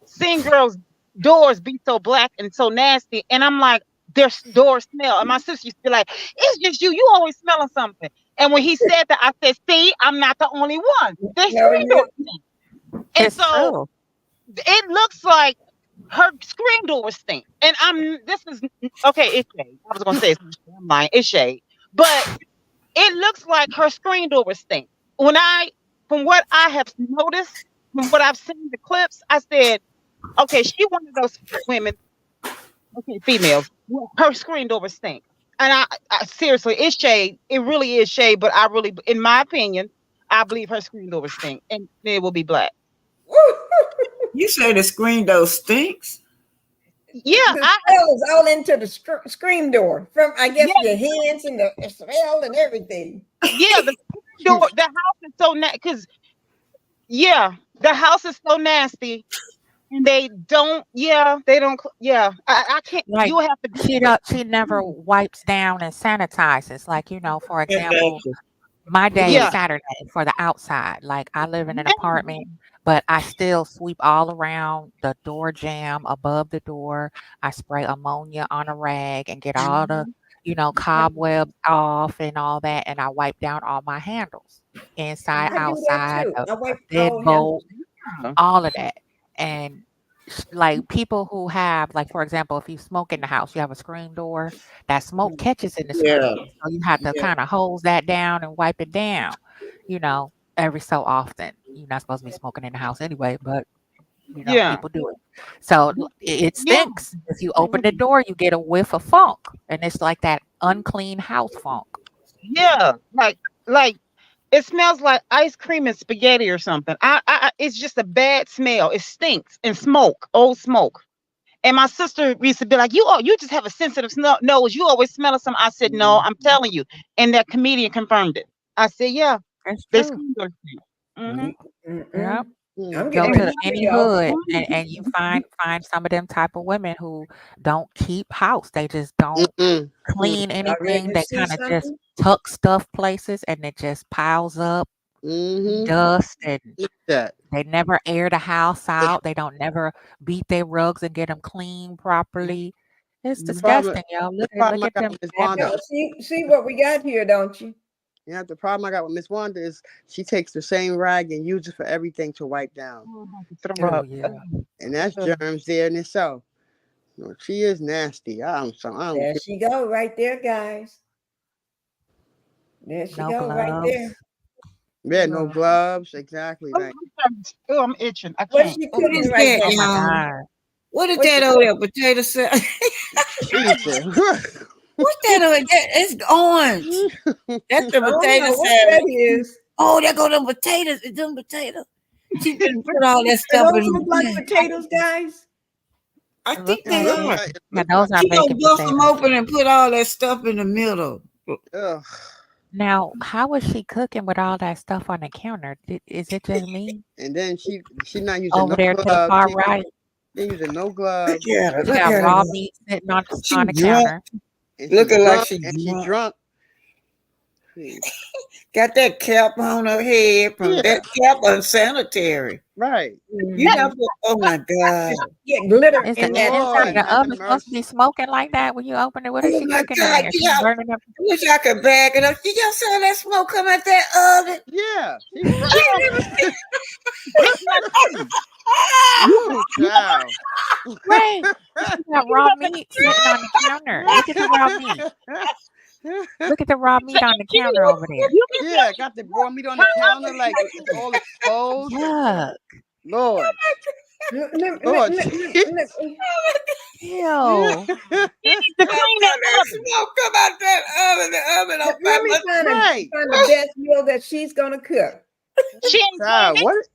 [SPEAKER 7] seen girls' doors be so black and so nasty, and I'm like, their doors smell. And my sister used to be like, it's just you. You always smelling something. And when he said that, I said, see, I'm not the only one. They
[SPEAKER 2] No,
[SPEAKER 7] screen door
[SPEAKER 2] you.
[SPEAKER 7] stink. And
[SPEAKER 6] It's
[SPEAKER 7] so
[SPEAKER 6] true.
[SPEAKER 7] it looks like her screen door stink. And this is okay. It's shade. I was gonna say I'm lying. It's shade, but it looks like her screen door stink. From what I have noticed, from what I've seen the clips, I said, okay, she one of those women. Okay, females. Her screen door stink. And I seriously, it's shade. It really is shade. But I really, in my opinion, I believe her screen door stink, and it will be black.
[SPEAKER 3] You say the screen door stinks?
[SPEAKER 7] Yeah,
[SPEAKER 2] The smell is all into the screen door from, I guess,
[SPEAKER 7] yeah,
[SPEAKER 2] your hands and the smell and everything.
[SPEAKER 7] yeah. The screen door. The house is so nasty. Because yeah, the house is so nasty, and they don't. Yeah, they don't. Yeah, I can't.
[SPEAKER 6] Like
[SPEAKER 7] You have to Google it.
[SPEAKER 6] she never wipes down and sanitizes. Like, for example,
[SPEAKER 3] Exactly.
[SPEAKER 6] my day is
[SPEAKER 7] Yeah,
[SPEAKER 6] Saturday for the outside. Like, I live in an
[SPEAKER 7] yeah,
[SPEAKER 6] apartment, but I still sweep all around the door jamb above the door. I spray ammonia on a rag and get all the, cobwebs off and all that. And I wipe down all my handles, inside,
[SPEAKER 2] I do that
[SPEAKER 6] outside,
[SPEAKER 2] too. I wipe all
[SPEAKER 6] deadbolt,
[SPEAKER 2] handles.
[SPEAKER 6] all of that. And like people who have, like, for example, if you smoke in the house, you have a screen door, that smoke catches in the
[SPEAKER 3] Yeah.
[SPEAKER 6] screen. So you have to
[SPEAKER 3] Yeah.
[SPEAKER 6] kind of hose that down and wipe it down, every so often. You're not supposed to be smoking in the house anyway, but
[SPEAKER 7] yeah,
[SPEAKER 6] people do it. So it
[SPEAKER 7] yeah.
[SPEAKER 6] stinks. If you open the door, you get a whiff of funk. And it's like that unclean house funk.
[SPEAKER 7] Yeah, like it smells like ice cream and spaghetti or something. It's just a bad smell. It stinks and smoke, old smoke. And my sister used to be like, you just have a sensitive nose. You always smell of something. I said, no, I'm telling you. And that comedian confirmed it. I said, yeah,
[SPEAKER 6] That's
[SPEAKER 7] they
[SPEAKER 6] true.
[SPEAKER 7] screen door stink.
[SPEAKER 6] Yep.
[SPEAKER 2] I'm
[SPEAKER 6] Go
[SPEAKER 2] getting ready
[SPEAKER 6] to
[SPEAKER 2] to
[SPEAKER 6] any
[SPEAKER 2] y'all.
[SPEAKER 6] hood and you find some of them type of women who don't keep house. They just don't clean
[SPEAKER 2] Y'all ready
[SPEAKER 6] anything.
[SPEAKER 2] to
[SPEAKER 6] They
[SPEAKER 2] see
[SPEAKER 6] kind of just
[SPEAKER 2] something?
[SPEAKER 6] tuck stuff places and it just piles up dust, and
[SPEAKER 5] Look at that.
[SPEAKER 6] they never air the house out. They don't never beat their rugs and get them clean properly. It's
[SPEAKER 5] The problem,
[SPEAKER 6] disgusting, y'all.
[SPEAKER 5] the
[SPEAKER 6] Look
[SPEAKER 5] problem I
[SPEAKER 6] at
[SPEAKER 5] got
[SPEAKER 6] them
[SPEAKER 5] with Miss
[SPEAKER 6] bad
[SPEAKER 5] Wanda,
[SPEAKER 2] Y'all
[SPEAKER 6] bitches.
[SPEAKER 2] see what we got here, don't you?
[SPEAKER 5] yeah, the problem I got with Miss Wanda is she takes the same rag and uses it for everything to wipe down,
[SPEAKER 7] Throw
[SPEAKER 6] Oh
[SPEAKER 7] up.
[SPEAKER 6] yeah.
[SPEAKER 5] and that's germs there in itself. She is nasty. I don't
[SPEAKER 2] There
[SPEAKER 5] care.
[SPEAKER 2] she go, right there, guys. There she
[SPEAKER 6] No
[SPEAKER 2] go, right there.
[SPEAKER 6] gloves.
[SPEAKER 5] Yeah, no gloves. Exactly. Like
[SPEAKER 7] Oh, I'm itching. I
[SPEAKER 2] What's
[SPEAKER 7] can't.
[SPEAKER 2] she
[SPEAKER 3] What
[SPEAKER 2] cooking
[SPEAKER 3] is
[SPEAKER 2] right
[SPEAKER 3] that,
[SPEAKER 6] Oh my
[SPEAKER 2] now?
[SPEAKER 3] y'all?
[SPEAKER 6] God.
[SPEAKER 3] What is
[SPEAKER 2] What's
[SPEAKER 3] that
[SPEAKER 2] she
[SPEAKER 3] over
[SPEAKER 2] cooking?
[SPEAKER 3] there? Potato salad.
[SPEAKER 5] Jesus.
[SPEAKER 3] What's that over there? It's orange. That's the
[SPEAKER 2] I don't
[SPEAKER 3] potato
[SPEAKER 2] know what that
[SPEAKER 3] salad.
[SPEAKER 2] is.
[SPEAKER 3] Oh, there go them potatoes. It's them potatoes. She didn't put all that
[SPEAKER 2] Do
[SPEAKER 3] stuff
[SPEAKER 2] those
[SPEAKER 3] in
[SPEAKER 2] look like
[SPEAKER 3] the
[SPEAKER 2] potatoes, guys?
[SPEAKER 3] I
[SPEAKER 6] It
[SPEAKER 3] think
[SPEAKER 6] looked
[SPEAKER 3] they
[SPEAKER 6] like
[SPEAKER 3] are.
[SPEAKER 6] it. Yeah, those are
[SPEAKER 3] She gonna
[SPEAKER 6] baked
[SPEAKER 3] bust them
[SPEAKER 6] potatoes.
[SPEAKER 3] open and put all that stuff in the middle.
[SPEAKER 5] Ugh.
[SPEAKER 6] Now, how is she cooking with all that stuff on the counter? Is it just me
[SPEAKER 5] And then she not using
[SPEAKER 6] over
[SPEAKER 5] no
[SPEAKER 6] there to the
[SPEAKER 5] gloves.
[SPEAKER 6] far
[SPEAKER 5] She
[SPEAKER 6] right?
[SPEAKER 5] ain't using no
[SPEAKER 3] Look
[SPEAKER 5] gloves.
[SPEAKER 3] at her.
[SPEAKER 6] She
[SPEAKER 3] Look
[SPEAKER 6] got
[SPEAKER 3] at her.
[SPEAKER 6] raw meat sitting
[SPEAKER 3] She
[SPEAKER 6] on the
[SPEAKER 3] drunk.
[SPEAKER 6] counter.
[SPEAKER 5] And she
[SPEAKER 3] Looking like
[SPEAKER 5] drunk.
[SPEAKER 3] she
[SPEAKER 5] And she
[SPEAKER 3] drunk.
[SPEAKER 5] drunk. See,
[SPEAKER 3] Got that cap on her head from
[SPEAKER 5] yeah,
[SPEAKER 3] that cap unsanitary.
[SPEAKER 5] right.
[SPEAKER 3] You
[SPEAKER 2] Mhm.
[SPEAKER 3] have to, oh my God.
[SPEAKER 2] Get glitter
[SPEAKER 6] Is
[SPEAKER 2] in
[SPEAKER 6] the
[SPEAKER 2] that.
[SPEAKER 6] inside of
[SPEAKER 5] Lord,
[SPEAKER 6] the
[SPEAKER 5] have
[SPEAKER 6] oven supposed to
[SPEAKER 5] mercy.
[SPEAKER 6] be smoking like that when you open it? What is
[SPEAKER 3] Oh
[SPEAKER 6] she
[SPEAKER 3] my
[SPEAKER 6] cooking in
[SPEAKER 3] God.
[SPEAKER 6] there? She
[SPEAKER 3] Yeah.
[SPEAKER 6] burning up.
[SPEAKER 3] I wish I could bag it up. Did y'all see all that smoke come out that oven?
[SPEAKER 5] Yeah, she burnt.
[SPEAKER 3] I ain't never seen.
[SPEAKER 5] Ooh, child.
[SPEAKER 6] Right. She got raw meat sitting on the counter. Look at the raw meat. Look at the raw meat on the counter over there.
[SPEAKER 5] Yeah, got the raw meat on the counter, like it's all exposed.
[SPEAKER 6] Yuck.
[SPEAKER 5] Lord,
[SPEAKER 2] Let me-
[SPEAKER 5] Lord,
[SPEAKER 2] let- let-
[SPEAKER 6] Ew.
[SPEAKER 7] to
[SPEAKER 3] I
[SPEAKER 7] clean
[SPEAKER 3] saw
[SPEAKER 7] that
[SPEAKER 3] that
[SPEAKER 7] oven.
[SPEAKER 3] smoke come out that oven. The oven on
[SPEAKER 2] let me
[SPEAKER 3] fire.
[SPEAKER 5] right,
[SPEAKER 2] find the best meal that she's gonna cook.
[SPEAKER 7] She ain't
[SPEAKER 5] child.
[SPEAKER 7] clean it.
[SPEAKER 5] What?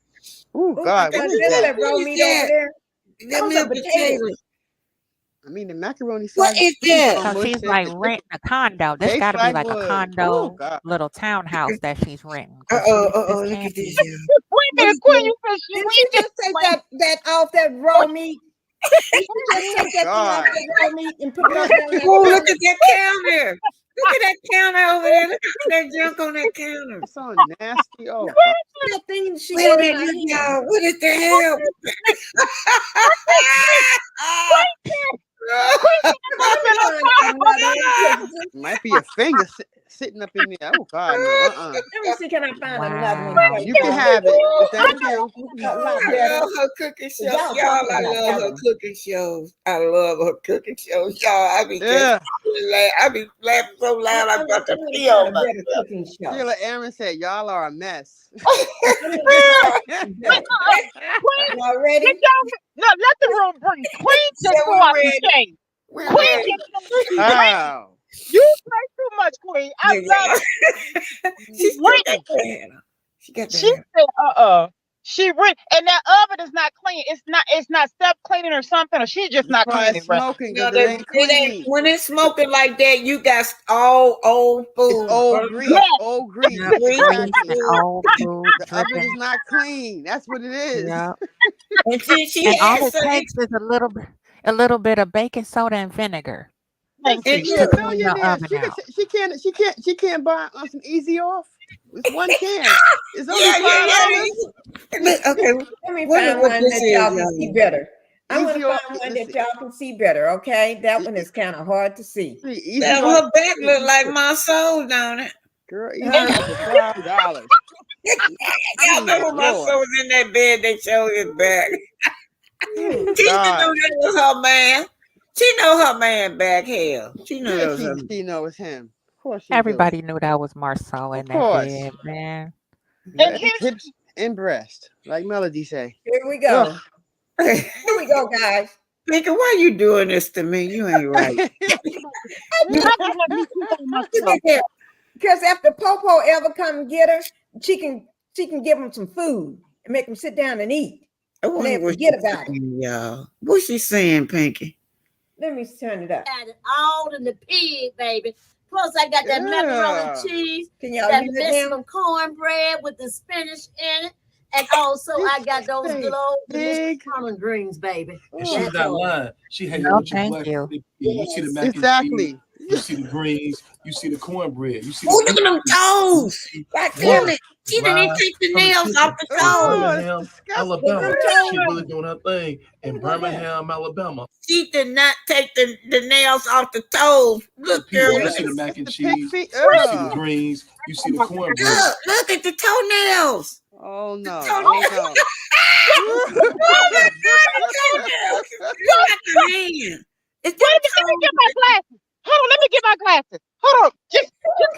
[SPEAKER 5] Oh
[SPEAKER 2] Oh my
[SPEAKER 5] God,
[SPEAKER 2] God,
[SPEAKER 5] what is
[SPEAKER 2] that's
[SPEAKER 5] that?
[SPEAKER 2] that raw
[SPEAKER 3] What is
[SPEAKER 2] meat over
[SPEAKER 3] that?
[SPEAKER 2] there.
[SPEAKER 3] That
[SPEAKER 2] Those
[SPEAKER 3] meal
[SPEAKER 2] are potatoes.
[SPEAKER 3] potatoes.
[SPEAKER 5] I mean, the macaroni
[SPEAKER 3] What
[SPEAKER 5] size.
[SPEAKER 3] is that?
[SPEAKER 6] So she's like renting a condo. This
[SPEAKER 5] Tastes
[SPEAKER 6] got to be
[SPEAKER 5] like
[SPEAKER 6] like a
[SPEAKER 5] wood. Oh
[SPEAKER 6] condo
[SPEAKER 5] God.
[SPEAKER 6] little townhouse that she's renting. 'Cause she, this
[SPEAKER 3] Look
[SPEAKER 6] can't
[SPEAKER 3] at this,
[SPEAKER 6] be.
[SPEAKER 3] y'all.
[SPEAKER 7] Wait a minute, Queen. You said she
[SPEAKER 2] Didn't she just take that off that raw meat? Didn't she just take that thing off
[SPEAKER 5] God.
[SPEAKER 2] that raw meat and put it over there on that
[SPEAKER 3] Oh, look
[SPEAKER 2] counter?
[SPEAKER 3] at that counter. Look at that counter over there. Look at that junk on that counter.
[SPEAKER 5] It's so nasty. Oh God.
[SPEAKER 2] That thing she
[SPEAKER 3] Wait
[SPEAKER 2] got
[SPEAKER 3] a
[SPEAKER 2] in her
[SPEAKER 3] minute,
[SPEAKER 2] hand.
[SPEAKER 3] y'all. What is the hell?
[SPEAKER 2] Let me find another one.
[SPEAKER 5] Might be a finger sitting up in there. Oh God, no.
[SPEAKER 2] Let me see, can I find another one
[SPEAKER 6] Wow.
[SPEAKER 2] for
[SPEAKER 5] You can
[SPEAKER 2] y'all?
[SPEAKER 5] have it. Thank you.
[SPEAKER 2] A lot
[SPEAKER 3] I
[SPEAKER 2] better.
[SPEAKER 3] love her cooking shows.
[SPEAKER 2] Y'all
[SPEAKER 3] Y'all,
[SPEAKER 2] talking
[SPEAKER 3] I
[SPEAKER 2] about
[SPEAKER 3] love
[SPEAKER 2] that
[SPEAKER 3] her
[SPEAKER 2] one.
[SPEAKER 3] cooking shows. I love her cooking shows. Y'all, I be just
[SPEAKER 5] Yeah.
[SPEAKER 3] I be laughing so loud I'm about to
[SPEAKER 2] I'm gonna
[SPEAKER 3] pee
[SPEAKER 2] find
[SPEAKER 3] on
[SPEAKER 2] a better
[SPEAKER 3] myself.
[SPEAKER 2] cooking show.
[SPEAKER 5] Sheila Aaron said, "Y'all are a mess."
[SPEAKER 2] I'm gonna find something better.
[SPEAKER 7] Queen,
[SPEAKER 2] Y'all ready?
[SPEAKER 7] get y'all. No, let the room breathe. Queen
[SPEAKER 3] Yeah,
[SPEAKER 7] just go
[SPEAKER 3] we
[SPEAKER 7] out the
[SPEAKER 3] ready.
[SPEAKER 7] shame.
[SPEAKER 3] We
[SPEAKER 7] Queen
[SPEAKER 3] ready.
[SPEAKER 7] just
[SPEAKER 5] Wow.
[SPEAKER 7] you play too much, Queen. I love
[SPEAKER 3] She still got
[SPEAKER 7] it.
[SPEAKER 3] the hair. She got the
[SPEAKER 7] She
[SPEAKER 3] hair.
[SPEAKER 7] said, She rent and that oven is not clean. It's not self cleaning or something, or she's just not
[SPEAKER 5] Why
[SPEAKER 7] cleaning.
[SPEAKER 5] it's
[SPEAKER 7] Right?
[SPEAKER 5] smoking
[SPEAKER 3] No,
[SPEAKER 5] because it ain't clean.
[SPEAKER 3] when it's smoking like that, you got all old
[SPEAKER 5] It's
[SPEAKER 3] food.
[SPEAKER 5] old
[SPEAKER 3] burnt
[SPEAKER 5] grease.
[SPEAKER 3] up.
[SPEAKER 7] Yeah.
[SPEAKER 5] Old grease.
[SPEAKER 6] Yep.
[SPEAKER 3] Grease
[SPEAKER 6] Grease
[SPEAKER 3] and
[SPEAKER 6] and
[SPEAKER 3] food.
[SPEAKER 6] old food
[SPEAKER 5] The oven is
[SPEAKER 6] dripping.
[SPEAKER 5] not clean. That's what it is.
[SPEAKER 6] Yep.
[SPEAKER 3] And she
[SPEAKER 6] And all
[SPEAKER 3] has
[SPEAKER 6] it
[SPEAKER 3] some.
[SPEAKER 6] takes is a little bit of baking soda and vinegar
[SPEAKER 7] Thank
[SPEAKER 5] Listen,
[SPEAKER 7] you.
[SPEAKER 3] And
[SPEAKER 5] she
[SPEAKER 6] to
[SPEAKER 5] a
[SPEAKER 3] look,
[SPEAKER 6] clean the
[SPEAKER 5] millionaire.
[SPEAKER 6] oven out.
[SPEAKER 5] She can't buy some easy off. It's one can. It's only
[SPEAKER 3] yeah.
[SPEAKER 5] $5.
[SPEAKER 3] Look, okay,
[SPEAKER 2] Let me
[SPEAKER 3] wonder
[SPEAKER 2] find
[SPEAKER 3] what
[SPEAKER 2] one
[SPEAKER 3] this
[SPEAKER 2] that
[SPEAKER 3] is,
[SPEAKER 2] y'all can see
[SPEAKER 3] y'all.
[SPEAKER 2] better. I want
[SPEAKER 5] Easy
[SPEAKER 2] to
[SPEAKER 5] off.
[SPEAKER 2] find one
[SPEAKER 5] Let's
[SPEAKER 2] that y'all can see better, okay? That one is kind of hard to see.
[SPEAKER 5] see. Easy
[SPEAKER 3] That
[SPEAKER 5] off.
[SPEAKER 3] her back look like my soul, don't it?
[SPEAKER 5] Girl, easy
[SPEAKER 2] Huh?
[SPEAKER 5] off for $5.
[SPEAKER 3] Y'all remember my
[SPEAKER 5] Lord.
[SPEAKER 3] soul was in that bed, they showed his back.
[SPEAKER 5] Oh,
[SPEAKER 3] Tisha knew
[SPEAKER 5] God.
[SPEAKER 3] that was her man. She know her man back hell. She knew that
[SPEAKER 5] Yeah,
[SPEAKER 3] was her.
[SPEAKER 5] she knows him. Of course she do.
[SPEAKER 6] Everybody knew that was Marceau
[SPEAKER 5] Of
[SPEAKER 6] in that
[SPEAKER 5] course.
[SPEAKER 6] bed, man.
[SPEAKER 7] And here's
[SPEAKER 5] Hips and breast, like Melody say.
[SPEAKER 2] Here we go.
[SPEAKER 3] Hey,
[SPEAKER 2] Here we go, guys.
[SPEAKER 3] Pinkie, why you doing this to me? You ain't right.
[SPEAKER 2] Look at that. Because after Popo ever come get her, she can give him some food and make them sit down and eat.
[SPEAKER 3] I
[SPEAKER 2] And
[SPEAKER 3] wonder
[SPEAKER 2] they
[SPEAKER 3] what
[SPEAKER 2] forget
[SPEAKER 3] she's
[SPEAKER 2] about it.
[SPEAKER 3] saying, y'all. What she saying, Pinkie?
[SPEAKER 2] Let me turn it up.
[SPEAKER 8] Got it all in the pig, baby. Plus, I got that macaroni
[SPEAKER 5] Yeah.
[SPEAKER 8] and cheese,
[SPEAKER 2] Can y'all
[SPEAKER 8] that
[SPEAKER 2] hear it now?
[SPEAKER 8] Mexican cornbread with the spinach in it, and also I got those
[SPEAKER 5] Say,
[SPEAKER 8] good old delicious
[SPEAKER 5] pig.
[SPEAKER 8] collard greens, baby.
[SPEAKER 4] And she's
[SPEAKER 8] That's
[SPEAKER 4] not
[SPEAKER 8] all.
[SPEAKER 4] lying. She had
[SPEAKER 6] No,
[SPEAKER 4] with your
[SPEAKER 6] thank
[SPEAKER 4] black.
[SPEAKER 6] you.
[SPEAKER 4] You see the mac and cheese.
[SPEAKER 5] Exactly.
[SPEAKER 4] You see the greens. You see the cornbread. You see
[SPEAKER 3] Oh,
[SPEAKER 4] the
[SPEAKER 3] look at them toes. God damn
[SPEAKER 4] Wanda
[SPEAKER 3] it. She didn't even
[SPEAKER 4] live
[SPEAKER 3] take the
[SPEAKER 4] from the
[SPEAKER 3] nails off
[SPEAKER 4] kitchen
[SPEAKER 3] the
[SPEAKER 4] in
[SPEAKER 3] toes.
[SPEAKER 5] Oh, it's
[SPEAKER 4] Birmingham,
[SPEAKER 5] disgusting.
[SPEAKER 4] Alabama.
[SPEAKER 2] Them
[SPEAKER 4] She
[SPEAKER 2] toes.
[SPEAKER 4] really doing her thing in Birmingham, Alabama.
[SPEAKER 3] She did not take the nails off the toes. Look,
[SPEAKER 4] People,
[SPEAKER 3] girl.
[SPEAKER 4] you
[SPEAKER 3] Look,
[SPEAKER 4] see the mac
[SPEAKER 5] It's
[SPEAKER 4] and
[SPEAKER 5] the pig
[SPEAKER 4] cheese.
[SPEAKER 5] feet.
[SPEAKER 4] You see the
[SPEAKER 5] Ugh.
[SPEAKER 4] greens. You see the cornbread.
[SPEAKER 3] look at the toenails.
[SPEAKER 5] Oh no.
[SPEAKER 3] Toenails.
[SPEAKER 5] Oh
[SPEAKER 3] Oh my God, toenails. Look like a hand. It's
[SPEAKER 7] wait a
[SPEAKER 3] them
[SPEAKER 7] minute, let me get
[SPEAKER 3] toes.
[SPEAKER 7] my glasses. Hold on, let me get my glasses. Hold on. Just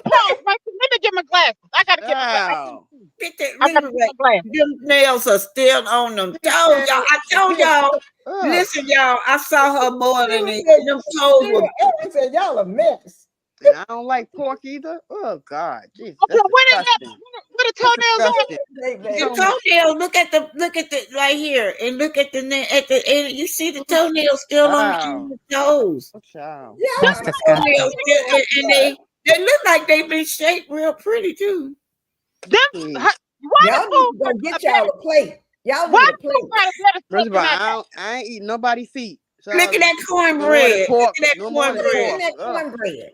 [SPEAKER 7] pause, right? Let me get my glasses. I gotta get my glasses.
[SPEAKER 5] Wow.
[SPEAKER 3] Get that
[SPEAKER 7] I gotta
[SPEAKER 3] real
[SPEAKER 7] get
[SPEAKER 3] right.
[SPEAKER 7] my glasses.
[SPEAKER 3] Them nails are still on them
[SPEAKER 5] She
[SPEAKER 3] toes,
[SPEAKER 5] said
[SPEAKER 3] y'all. I
[SPEAKER 5] the
[SPEAKER 3] told
[SPEAKER 5] pig.
[SPEAKER 3] y'all.
[SPEAKER 5] Ugh.
[SPEAKER 3] Listen, y'all. I saw her more than
[SPEAKER 2] She
[SPEAKER 3] it.
[SPEAKER 2] said,
[SPEAKER 3] Them toes were.
[SPEAKER 2] Aaron said, y'all a mess.
[SPEAKER 5] And I don't like pork either. Oh God, jeez,
[SPEAKER 7] Okay,
[SPEAKER 5] that's
[SPEAKER 7] what is that?
[SPEAKER 5] disgusting.
[SPEAKER 7] What the
[SPEAKER 5] That's
[SPEAKER 7] toenails at?
[SPEAKER 5] disgusting.
[SPEAKER 2] They-
[SPEAKER 3] The
[SPEAKER 5] So much.
[SPEAKER 3] toenail. Look at the right here, and look at and you see the toenails still on
[SPEAKER 5] Wow.
[SPEAKER 3] the toes.
[SPEAKER 5] Oh, child.
[SPEAKER 2] Yeah,
[SPEAKER 6] That's
[SPEAKER 2] I know.
[SPEAKER 6] disgusting.
[SPEAKER 3] Toenails still, and they look like they've been shaped real pretty too.
[SPEAKER 7] Them,
[SPEAKER 5] Jeez.
[SPEAKER 7] why the
[SPEAKER 2] Y'all need
[SPEAKER 7] food
[SPEAKER 2] to go
[SPEAKER 7] got
[SPEAKER 2] get
[SPEAKER 7] a better?
[SPEAKER 2] y'all a plate. Y'all
[SPEAKER 7] Why
[SPEAKER 2] need a
[SPEAKER 7] the food
[SPEAKER 2] plate.
[SPEAKER 7] got a better
[SPEAKER 5] First
[SPEAKER 7] shape
[SPEAKER 5] of
[SPEAKER 7] than
[SPEAKER 5] all,
[SPEAKER 7] that?
[SPEAKER 5] I ain't eating nobody's feet. So
[SPEAKER 3] Look at that
[SPEAKER 5] no more than
[SPEAKER 3] cornbread. Look
[SPEAKER 5] pork.
[SPEAKER 3] at that
[SPEAKER 5] No more than
[SPEAKER 2] Put it in
[SPEAKER 5] pork.
[SPEAKER 3] cornbread.
[SPEAKER 2] that
[SPEAKER 5] Ugh.
[SPEAKER 2] cornbread.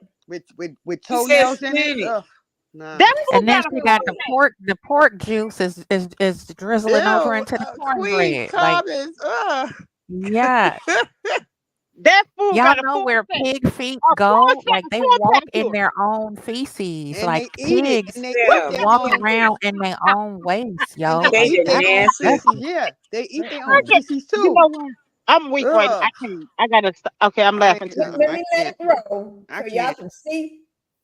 [SPEAKER 5] With
[SPEAKER 3] She said
[SPEAKER 5] toenails in it.
[SPEAKER 3] spinach.
[SPEAKER 5] Ugh. Nah.
[SPEAKER 7] That food
[SPEAKER 6] And then
[SPEAKER 7] got a
[SPEAKER 6] she
[SPEAKER 7] better
[SPEAKER 6] got the
[SPEAKER 7] shape.
[SPEAKER 6] pork juice is drizzling over
[SPEAKER 5] Ew,
[SPEAKER 6] into the
[SPEAKER 5] Queen
[SPEAKER 6] cornbread. Like,
[SPEAKER 5] comments. Ugh.
[SPEAKER 6] yeah.
[SPEAKER 7] That food
[SPEAKER 6] Y'all
[SPEAKER 7] got a
[SPEAKER 6] know
[SPEAKER 7] full
[SPEAKER 6] where
[SPEAKER 7] shape.
[SPEAKER 6] pig feet
[SPEAKER 7] A
[SPEAKER 6] go? Like they
[SPEAKER 7] full
[SPEAKER 6] walk in
[SPEAKER 7] texture.
[SPEAKER 6] their own feces.
[SPEAKER 5] And
[SPEAKER 6] Like
[SPEAKER 5] they eat it.
[SPEAKER 6] pigs
[SPEAKER 5] And they eat
[SPEAKER 3] Yeah.
[SPEAKER 5] their
[SPEAKER 6] walk
[SPEAKER 5] own.
[SPEAKER 6] around in their own ways,
[SPEAKER 5] And
[SPEAKER 6] yo.
[SPEAKER 5] they
[SPEAKER 6] Like
[SPEAKER 3] They
[SPEAKER 5] eat
[SPEAKER 3] are
[SPEAKER 5] their
[SPEAKER 6] that's
[SPEAKER 5] own
[SPEAKER 3] nasty.
[SPEAKER 5] feces.
[SPEAKER 6] disgusting.
[SPEAKER 5] Yeah. They eat their own
[SPEAKER 7] I
[SPEAKER 2] Mm-mm.
[SPEAKER 7] can't,
[SPEAKER 5] feces
[SPEAKER 7] you
[SPEAKER 5] too.
[SPEAKER 7] know what? I'm weak right now.
[SPEAKER 5] Ugh.
[SPEAKER 7] I can't. I gotta. Okay, I'm
[SPEAKER 5] I
[SPEAKER 7] laughing
[SPEAKER 5] ain't
[SPEAKER 7] too
[SPEAKER 2] Let,
[SPEAKER 7] much.
[SPEAKER 2] let
[SPEAKER 5] I
[SPEAKER 2] me let
[SPEAKER 5] can't.
[SPEAKER 2] it roll
[SPEAKER 5] I
[SPEAKER 2] so y'all
[SPEAKER 5] can't.
[SPEAKER 2] can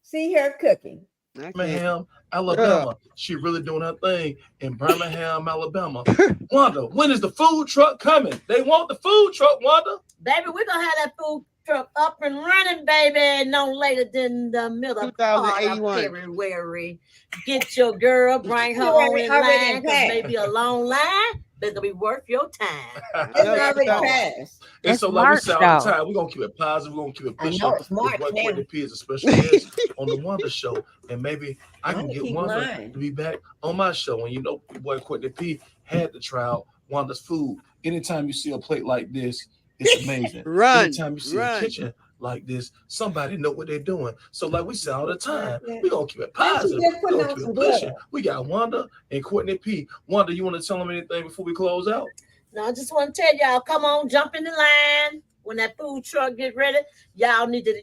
[SPEAKER 2] see her cooking.
[SPEAKER 5] I can't.
[SPEAKER 9] Birmingham,
[SPEAKER 5] Ugh.
[SPEAKER 9] Alabama. She really doing her thing in Birmingham, Alabama. Wanda, when is the food truck coming? They want the food truck, Wanda.
[SPEAKER 8] Baby, we're gonna have that food truck up and running, baby, no later than the middle part of
[SPEAKER 5] 2081.
[SPEAKER 8] February. Get your girl, bring her
[SPEAKER 2] It's
[SPEAKER 8] on in
[SPEAKER 2] already
[SPEAKER 8] line, because
[SPEAKER 2] passed.
[SPEAKER 8] maybe a long line, but it's gonna be worth your time.
[SPEAKER 2] It's
[SPEAKER 5] No,
[SPEAKER 2] already
[SPEAKER 5] child.
[SPEAKER 2] passed.
[SPEAKER 9] And
[SPEAKER 6] It's
[SPEAKER 9] so, like we
[SPEAKER 6] March
[SPEAKER 9] say all the
[SPEAKER 6] though.
[SPEAKER 9] time, we're gonna keep it positive, we're gonna keep it
[SPEAKER 2] I know
[SPEAKER 9] pushing.
[SPEAKER 2] it's
[SPEAKER 9] Your
[SPEAKER 2] March
[SPEAKER 9] boy
[SPEAKER 2] now.
[SPEAKER 9] Courtney P is a special guest on the Wanda show. And maybe I
[SPEAKER 2] I'm
[SPEAKER 9] can
[SPEAKER 2] gonna
[SPEAKER 9] get
[SPEAKER 2] keep
[SPEAKER 9] Wanda
[SPEAKER 2] mine.
[SPEAKER 9] to be back on my show. And you know, your boy Courtney P had to try out Wanda's food. Anytime you see a plate like this, it's amazing.
[SPEAKER 5] Run.
[SPEAKER 9] Anytime you see a
[SPEAKER 5] Run.
[SPEAKER 9] kitchen like this, somebody know what they're doing. So, like we say all the time,
[SPEAKER 2] Yeah.
[SPEAKER 9] we're gonna keep it
[SPEAKER 2] Now she
[SPEAKER 9] positive.
[SPEAKER 2] just
[SPEAKER 9] We're
[SPEAKER 2] putting
[SPEAKER 9] gonna
[SPEAKER 2] on
[SPEAKER 9] keep
[SPEAKER 2] some
[SPEAKER 9] it pushing.
[SPEAKER 2] butter.
[SPEAKER 9] We got Wanda and Courtney P. Wanda, you want to tell them anything before we close out?
[SPEAKER 8] Now, I just want to tell y'all, come on, jump in the line. When that food truck get ready, y'all need to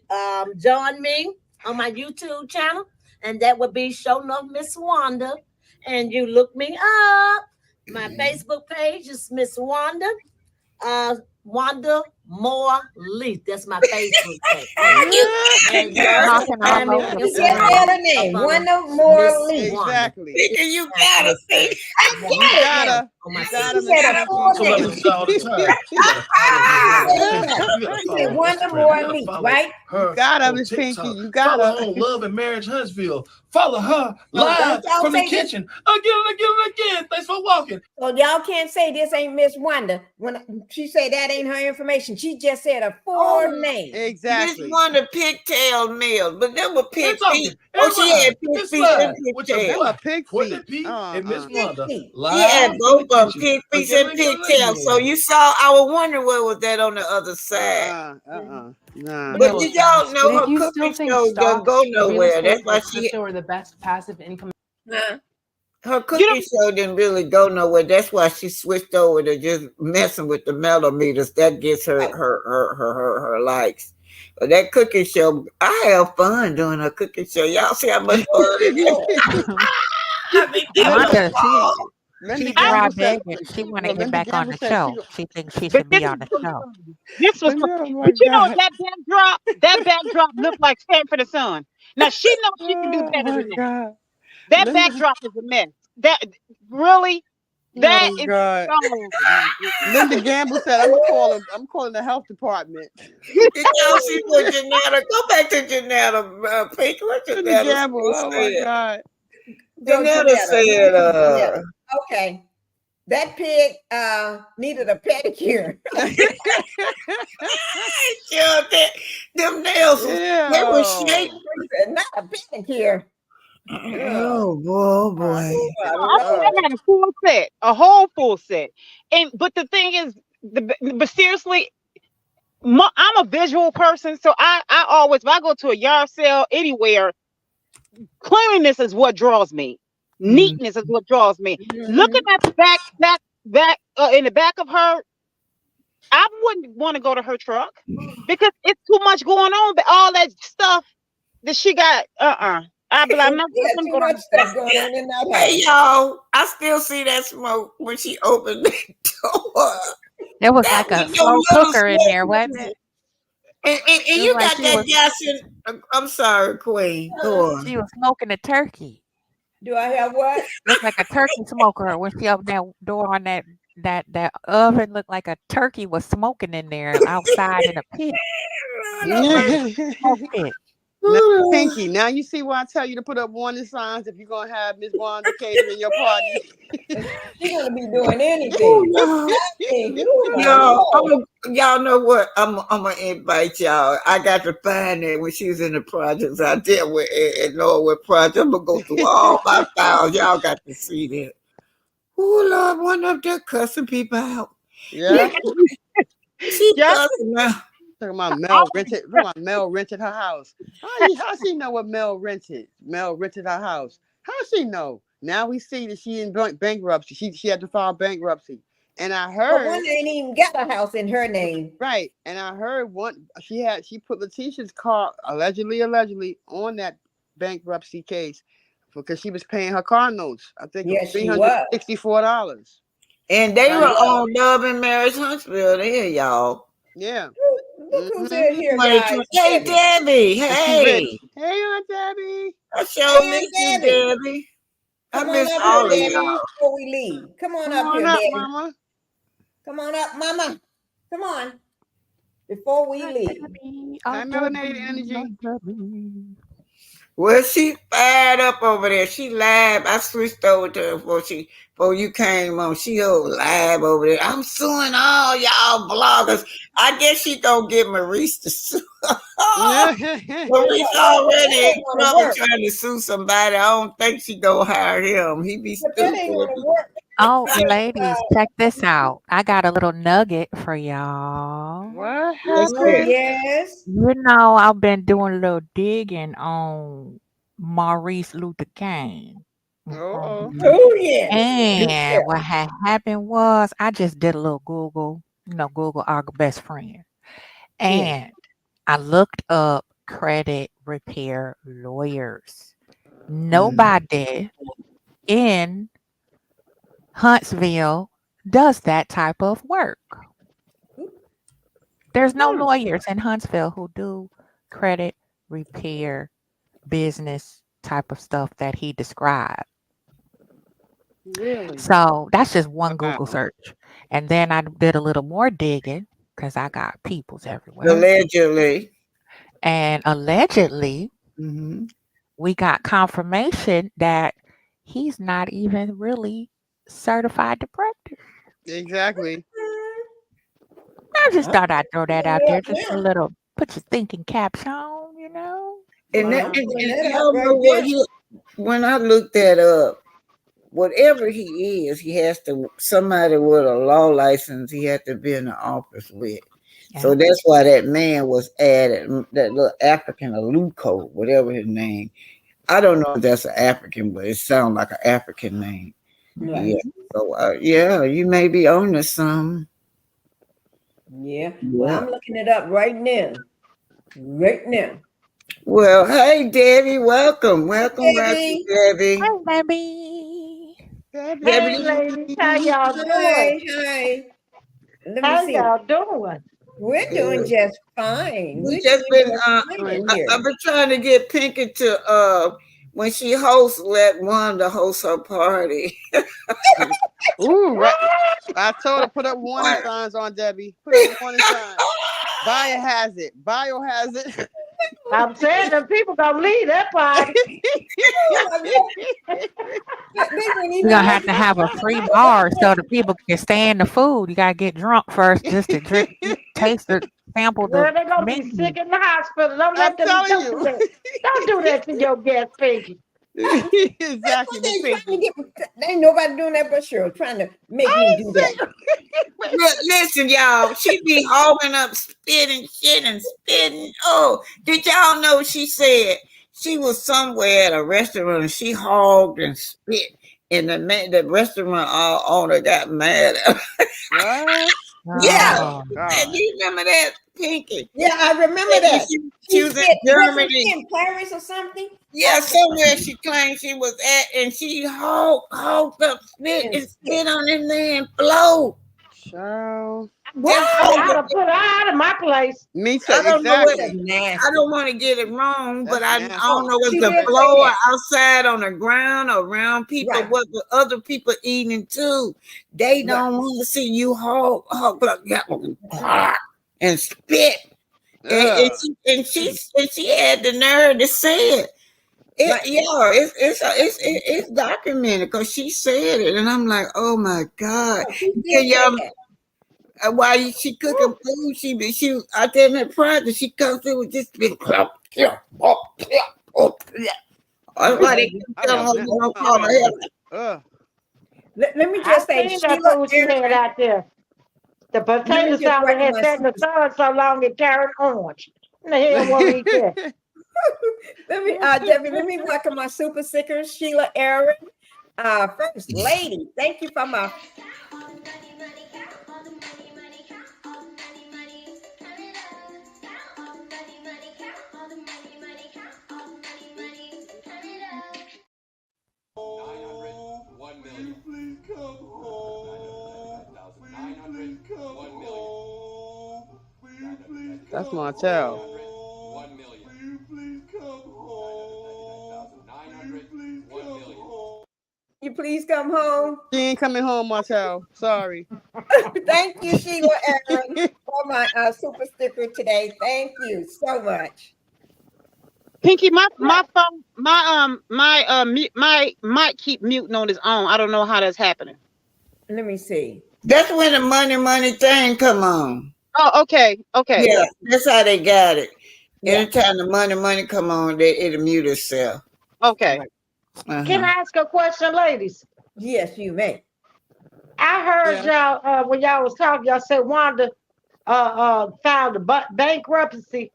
[SPEAKER 8] join me on my YouTube channel, and that would be Show Enough Miss Wanda. And you look me up. My Facebook page is Miss Wanda. Wanda Moore Leaf. That's my Facebook page. And
[SPEAKER 6] She's
[SPEAKER 8] y'all
[SPEAKER 6] talking
[SPEAKER 8] can
[SPEAKER 6] all
[SPEAKER 8] find me
[SPEAKER 6] over
[SPEAKER 8] on
[SPEAKER 6] the
[SPEAKER 2] Just
[SPEAKER 6] place.
[SPEAKER 2] spell her
[SPEAKER 8] Instagram
[SPEAKER 2] name.
[SPEAKER 8] up under
[SPEAKER 2] Wanda more
[SPEAKER 8] Miss
[SPEAKER 2] Lee.
[SPEAKER 8] Wanda.
[SPEAKER 5] Exactly.
[SPEAKER 3] Pinkie, you gotta say.
[SPEAKER 2] I
[SPEAKER 5] You
[SPEAKER 2] get it
[SPEAKER 5] gotta.
[SPEAKER 2] now.
[SPEAKER 8] On my
[SPEAKER 5] You gotta,
[SPEAKER 2] She
[SPEAKER 5] Miss
[SPEAKER 2] said a
[SPEAKER 5] Pinkie.
[SPEAKER 2] full
[SPEAKER 9] So like we
[SPEAKER 2] name.
[SPEAKER 9] say all the time, you gotta follow Miss Wanda on
[SPEAKER 2] Say it
[SPEAKER 9] TikTok.
[SPEAKER 2] back.
[SPEAKER 9] You gotta
[SPEAKER 2] She
[SPEAKER 9] follow
[SPEAKER 2] said
[SPEAKER 9] her on
[SPEAKER 2] Wanda
[SPEAKER 9] Instagram.
[SPEAKER 2] more
[SPEAKER 9] You gotta
[SPEAKER 2] Lee,
[SPEAKER 9] follow
[SPEAKER 2] right?
[SPEAKER 9] her
[SPEAKER 5] You gotta,
[SPEAKER 9] on
[SPEAKER 5] Miss Pinkie.
[SPEAKER 9] TikTok.
[SPEAKER 5] You
[SPEAKER 9] Follow
[SPEAKER 5] gotta.
[SPEAKER 9] her on Love and Marriage Huntsville. Follow her
[SPEAKER 2] So
[SPEAKER 9] live
[SPEAKER 2] don't y'all
[SPEAKER 9] from the
[SPEAKER 2] say this.
[SPEAKER 9] kitchen again and again and again. Thanks for walking.
[SPEAKER 2] So y'all can't say this ain't Miss Wanda. When she said that ain't her information, she just said a full name.
[SPEAKER 3] Miss
[SPEAKER 5] Exactly.
[SPEAKER 3] Wanda pigtail nails, but them were
[SPEAKER 9] We're
[SPEAKER 3] pig
[SPEAKER 9] talking.
[SPEAKER 3] feet.
[SPEAKER 9] It's
[SPEAKER 3] Oh, she
[SPEAKER 9] live.
[SPEAKER 3] had pig
[SPEAKER 9] It's
[SPEAKER 3] feet and
[SPEAKER 9] live with your
[SPEAKER 3] pigtail.
[SPEAKER 5] Them are
[SPEAKER 9] boy
[SPEAKER 5] pig
[SPEAKER 9] Courtney
[SPEAKER 5] feet.
[SPEAKER 9] P and Miss
[SPEAKER 2] Pig
[SPEAKER 9] Wanda
[SPEAKER 2] feet.
[SPEAKER 3] She had
[SPEAKER 9] live from the
[SPEAKER 3] both of them
[SPEAKER 9] kitchen
[SPEAKER 3] pig feet
[SPEAKER 9] again
[SPEAKER 3] and
[SPEAKER 9] and again and
[SPEAKER 3] pigtail. So
[SPEAKER 9] again.
[SPEAKER 3] you saw, I was wondering what was that on the other side.
[SPEAKER 5] Nah.
[SPEAKER 3] But
[SPEAKER 10] No
[SPEAKER 3] did
[SPEAKER 10] offense,
[SPEAKER 3] y'all
[SPEAKER 10] but
[SPEAKER 3] know
[SPEAKER 10] if
[SPEAKER 3] her
[SPEAKER 10] you still
[SPEAKER 3] cooking
[SPEAKER 10] think
[SPEAKER 3] show doesn't go
[SPEAKER 10] stocks, real
[SPEAKER 3] nowhere? That's
[SPEAKER 10] estate,
[SPEAKER 3] why
[SPEAKER 10] or crypto are the best passive income.
[SPEAKER 2] Huh?
[SPEAKER 3] her cooking show didn't really go nowhere. That's why she switched over to just messing with the millimeters. That gets her likes. But that cooking show, I have fun doing her cooking show. Y'all see how much fun it is? I mean,
[SPEAKER 6] Wanda,
[SPEAKER 5] Linda
[SPEAKER 6] she
[SPEAKER 5] Gamble
[SPEAKER 6] dry
[SPEAKER 5] said,
[SPEAKER 6] begging. She want to
[SPEAKER 5] no,
[SPEAKER 6] get
[SPEAKER 5] Linda
[SPEAKER 6] back on
[SPEAKER 5] Gamble
[SPEAKER 6] the
[SPEAKER 5] said
[SPEAKER 6] show. She thinks she
[SPEAKER 7] But
[SPEAKER 6] should
[SPEAKER 7] this
[SPEAKER 6] be
[SPEAKER 7] is
[SPEAKER 6] on the show.
[SPEAKER 7] this was,
[SPEAKER 5] oh my
[SPEAKER 7] but you know
[SPEAKER 5] God.
[SPEAKER 7] that backdrop looked like Stanford the Sun. Now she knows she can do
[SPEAKER 5] Oh
[SPEAKER 7] better
[SPEAKER 5] my
[SPEAKER 7] than that.
[SPEAKER 5] God.
[SPEAKER 7] That
[SPEAKER 5] Linda,
[SPEAKER 7] backdrop is a mess. That really, that
[SPEAKER 5] oh
[SPEAKER 7] is.
[SPEAKER 5] God.
[SPEAKER 7] Oh my goodness.
[SPEAKER 5] Linda Gamble said, I'm calling the health department.
[SPEAKER 3] Did y'all see what Janetta? Go back to Janetta, Pink. What
[SPEAKER 5] Linda
[SPEAKER 3] Janetta
[SPEAKER 5] Gamble, oh my
[SPEAKER 3] said?
[SPEAKER 5] God.
[SPEAKER 2] Go
[SPEAKER 3] Janetta
[SPEAKER 2] Janetta.
[SPEAKER 3] said,
[SPEAKER 2] Janetta. Okay. That pig needed a pedicure.
[SPEAKER 3] sure that them nails was, they were shaped.
[SPEAKER 5] Ew.
[SPEAKER 2] Not a pedicure.
[SPEAKER 3] Oh boy, oh boy.
[SPEAKER 7] I had a full set, a whole full set. But the thing is, but seriously, I'm a visual person, so I always, if I go to a yard sale anywhere, cleanliness is what draws me. Neatness is what draws me. Looking at the back in the back of her, I wouldn't want to go to her truck because it's too much going on. But all that stuff that she got, I'd be like, I'm not
[SPEAKER 2] Yeah,
[SPEAKER 7] going to
[SPEAKER 2] too
[SPEAKER 7] go to
[SPEAKER 2] much
[SPEAKER 7] her
[SPEAKER 2] stuff
[SPEAKER 7] truck.
[SPEAKER 2] going on in that
[SPEAKER 3] Hey
[SPEAKER 2] house.
[SPEAKER 3] y'all, I still see that smoke when she opened the door.
[SPEAKER 6] There was
[SPEAKER 3] That
[SPEAKER 6] like a
[SPEAKER 3] was no
[SPEAKER 6] slow
[SPEAKER 3] little
[SPEAKER 6] cooker in there,
[SPEAKER 3] smoke.
[SPEAKER 6] wasn't it?
[SPEAKER 3] And
[SPEAKER 6] It was
[SPEAKER 3] you
[SPEAKER 6] like
[SPEAKER 3] got that gas in. I'm sorry, Queen. Go on.
[SPEAKER 6] she was smoking a turkey.
[SPEAKER 2] Do I have what?
[SPEAKER 6] Looked like a turkey smoker when she opened that door on that oven. Looked like a turkey was smoking in there outside in a pit.
[SPEAKER 3] Lord have mercy.
[SPEAKER 6] Smoke pit.
[SPEAKER 5] Now, Pinkie, now you see why I tell you to put up warning signs if you're gonna have Miss Wanda catering your party.
[SPEAKER 2] She's gonna be doing anything.
[SPEAKER 3] Y'all know what? I'm gonna invite y'all. I got to find it when she was in the projects out there with in Norwood Project. I'm gonna go through all my files. Y'all got to see that. Oh Lord, one up there cussing people out.
[SPEAKER 5] Yeah.
[SPEAKER 3] She cussing now.
[SPEAKER 5] Talking about Mel rented her house. How she know what Mel rented? Mel rented her house. How she know? Now we see that she in bankruptcy. She had to file bankruptcy. And I heard
[SPEAKER 2] Wanda ain't even got a house in her name.
[SPEAKER 5] right. And I heard she put Latisha's car allegedly on that bankruptcy case because she was paying her car notes. I think
[SPEAKER 2] Yes, she was.
[SPEAKER 5] $364.
[SPEAKER 3] And they were on Love and Marriage Huntsville there, y'all.
[SPEAKER 5] Yeah.
[SPEAKER 2] Look who's in here,
[SPEAKER 3] Hey,
[SPEAKER 2] guys.
[SPEAKER 3] Debbie. Hey.
[SPEAKER 5] Hey, Aunt Debbie.
[SPEAKER 3] I sure miss you, Debbie. I miss all of y'all.
[SPEAKER 2] Before we leave. Come on up here, Debbie. Mama. Come on up, Mama. Come on. Before we leave.
[SPEAKER 5] Hi, melanated energy.
[SPEAKER 3] Well, she fired up over there. She live. I switched over to her before you came on. She live over there. I'm suing all y'all bloggers. I guess she gonna get Maurice to sue. Maurice already in trouble trying to sue somebody. I don't think she gonna hire him. He be stupid.
[SPEAKER 6] Oh, ladies, check this out. I got a little nugget for y'all.
[SPEAKER 5] What happened?
[SPEAKER 2] Yes.
[SPEAKER 6] You know, I've been doing a little digging on Maurice Luther King.
[SPEAKER 5] Oh,
[SPEAKER 2] yeah.
[SPEAKER 6] And what had happened was I just did a little Google, Google our best friend. And I looked up credit repair lawyers. Nobody in Huntsville does that type of work. There's no lawyers in Huntsville who do credit repair business type of stuff that he described.
[SPEAKER 5] Really?
[SPEAKER 6] So that's just one Google search. And then I did a little more digging because I got peoples everywhere.
[SPEAKER 3] Allegedly.
[SPEAKER 6] And allegedly, we got confirmation that he's not even really certified to practice.
[SPEAKER 5] Exactly.
[SPEAKER 6] I just thought I'd throw that out there. Just a little, put your thinking caps on,
[SPEAKER 3] And y'all know what? When I looked that up, whatever he is, he has to, somebody with a law license, he had to be in the office with. Yeah. So that's why that man was added, that little African, Aluko, whatever his name. I don't know if that's an African, but it sounds like an African name. Right. Yeah. So, you may be on to some.
[SPEAKER 2] Yeah. Well, I'm looking it up right now.
[SPEAKER 3] Well, hey, Debbie, welcome, Debbie.
[SPEAKER 6] Hi, Debbie.
[SPEAKER 8] Hey, ladies, how y'all doing?
[SPEAKER 2] Hi.
[SPEAKER 8] How y'all doing?
[SPEAKER 2] We're doing just fine.
[SPEAKER 3] I've been trying to get Pinkie to when she hosts, let Wanda host her party.
[SPEAKER 5] Ooh, right. I told her put up warning signs on Debbie. Put up warning signs. Biohazard.
[SPEAKER 8] I'm saying them people gonna leave that party.
[SPEAKER 6] We're gonna have to have a free bar so the people can stand the food. You gotta get drunk first just to drink, taste the sample.
[SPEAKER 8] Well, they're gonna be sick in the hospital. Don't let them do that. Don't do that to your guest, Pinkie.
[SPEAKER 5] Exactly.
[SPEAKER 3] Ain't nobody doing that but Cheryl, trying to make me do that. Listen, y'all, she be hogging up spitting shit and spitting. Oh, did y'all know she said she was somewhere at a restaurant and she hogged and spit, and the restaurant owner got mad at her.
[SPEAKER 5] What?
[SPEAKER 3] Yeah. Do you remember that, Pinkie?
[SPEAKER 2] Yeah, I remember that.
[SPEAKER 3] She was in Germany.
[SPEAKER 2] In Paris or something?
[SPEAKER 3] Yeah, somewhere she claimed she was at, and she hogged up spit and spit on this man's floor.
[SPEAKER 5] Child.
[SPEAKER 8] I would put her out of my place.
[SPEAKER 5] Me too.
[SPEAKER 3] I don't
[SPEAKER 5] Exactly.
[SPEAKER 3] I don't want to get it wrong, but I don't know if the floor outside on the ground or around people, what the other people eating too. They don't want to see you hog and spit And,
[SPEAKER 5] Ugh.
[SPEAKER 3] she had the nerve to say it. It's documented because she said it, and I'm like, oh my god.
[SPEAKER 2] Oh, she
[SPEAKER 3] Yeah,
[SPEAKER 2] did say
[SPEAKER 3] y'all.
[SPEAKER 2] that.
[SPEAKER 3] While she cooking food, she was out there in that project. She comes in with just been why they keep
[SPEAKER 5] I
[SPEAKER 3] telling
[SPEAKER 5] got
[SPEAKER 3] her
[SPEAKER 5] now.
[SPEAKER 3] you don't
[SPEAKER 5] I
[SPEAKER 3] call her
[SPEAKER 5] got.
[SPEAKER 3] Helen.
[SPEAKER 5] Ugh.
[SPEAKER 2] Let me
[SPEAKER 7] I
[SPEAKER 2] just say,
[SPEAKER 7] seen that
[SPEAKER 2] Sheila
[SPEAKER 7] food she had
[SPEAKER 2] Aaron,
[SPEAKER 7] out there. The
[SPEAKER 2] let me
[SPEAKER 7] potato
[SPEAKER 2] just
[SPEAKER 7] salad
[SPEAKER 2] welcome
[SPEAKER 7] had
[SPEAKER 2] my
[SPEAKER 7] sat in the
[SPEAKER 2] super.
[SPEAKER 7] sun so long it turned orange. What the hell want to eat that?
[SPEAKER 2] Let me, Debbie, let me welcome my super sickers, Sheila Aaron, First Lady. Thank you for my.
[SPEAKER 4] Please come home. Please come home. Please
[SPEAKER 5] That's
[SPEAKER 4] come
[SPEAKER 5] my child.
[SPEAKER 4] home. Please come home. Please come home.
[SPEAKER 2] You please come home.
[SPEAKER 5] She ain't coming home, my child. Sorry.
[SPEAKER 2] Thank you, Sheila Aaron, for my super sticker today. Thank you so much.
[SPEAKER 7] Pinky, my phone, my mic keep muting on its own. I don't know how that's happening.
[SPEAKER 2] Let me see.
[SPEAKER 3] That's when the money thing come on.
[SPEAKER 7] Oh, okay.
[SPEAKER 3] Yeah, that's how they got it.
[SPEAKER 2] Yeah.
[SPEAKER 3] Anytime the money come on, it'll mute itself.
[SPEAKER 7] Okay.
[SPEAKER 2] Right.
[SPEAKER 7] Can I ask a question, ladies?
[SPEAKER 2] Yes, you may.
[SPEAKER 7] I heard
[SPEAKER 5] Yeah.
[SPEAKER 7] y'all when y'all was talking, y'all said Wanda filed a bankruptcy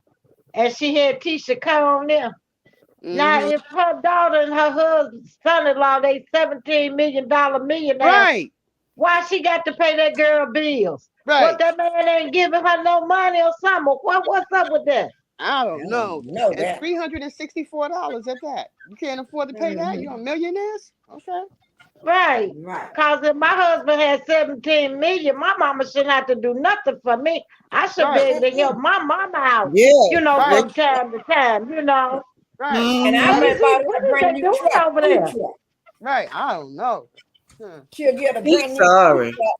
[SPEAKER 7] and she had Tisha come on there. Now, if her daughter and her husband, son-in-law, they $17 million millionaires,
[SPEAKER 5] Right.
[SPEAKER 7] why she got to pay that girl bills? What,
[SPEAKER 5] Right.
[SPEAKER 7] that man ain't giving her no money or something? What's up with that?
[SPEAKER 5] I don't know.
[SPEAKER 2] know
[SPEAKER 5] And
[SPEAKER 2] that.
[SPEAKER 5] $364 at that. You can't afford to pay that? You're a millionaires? Okay.
[SPEAKER 7] Right.
[SPEAKER 2] Right.
[SPEAKER 7] Because if my husband had 17 million, my mama shouldn't have to do nothing for me. I should be
[SPEAKER 5] Right.
[SPEAKER 7] able to help my mama out,
[SPEAKER 3] Yeah.
[SPEAKER 5] Right.
[SPEAKER 7] from time to time,
[SPEAKER 5] Right.
[SPEAKER 2] And I
[SPEAKER 7] What
[SPEAKER 3] Mm-hmm.
[SPEAKER 2] may
[SPEAKER 7] is he,
[SPEAKER 2] buy her
[SPEAKER 7] what
[SPEAKER 2] a
[SPEAKER 7] is
[SPEAKER 2] brand
[SPEAKER 7] they
[SPEAKER 2] new
[SPEAKER 7] doing
[SPEAKER 2] truck,
[SPEAKER 7] over
[SPEAKER 2] food
[SPEAKER 7] there?
[SPEAKER 2] truck.
[SPEAKER 5] Right. I don't know.
[SPEAKER 2] She'll get a
[SPEAKER 3] He's
[SPEAKER 2] brand new food
[SPEAKER 3] sorry.
[SPEAKER 2] truck.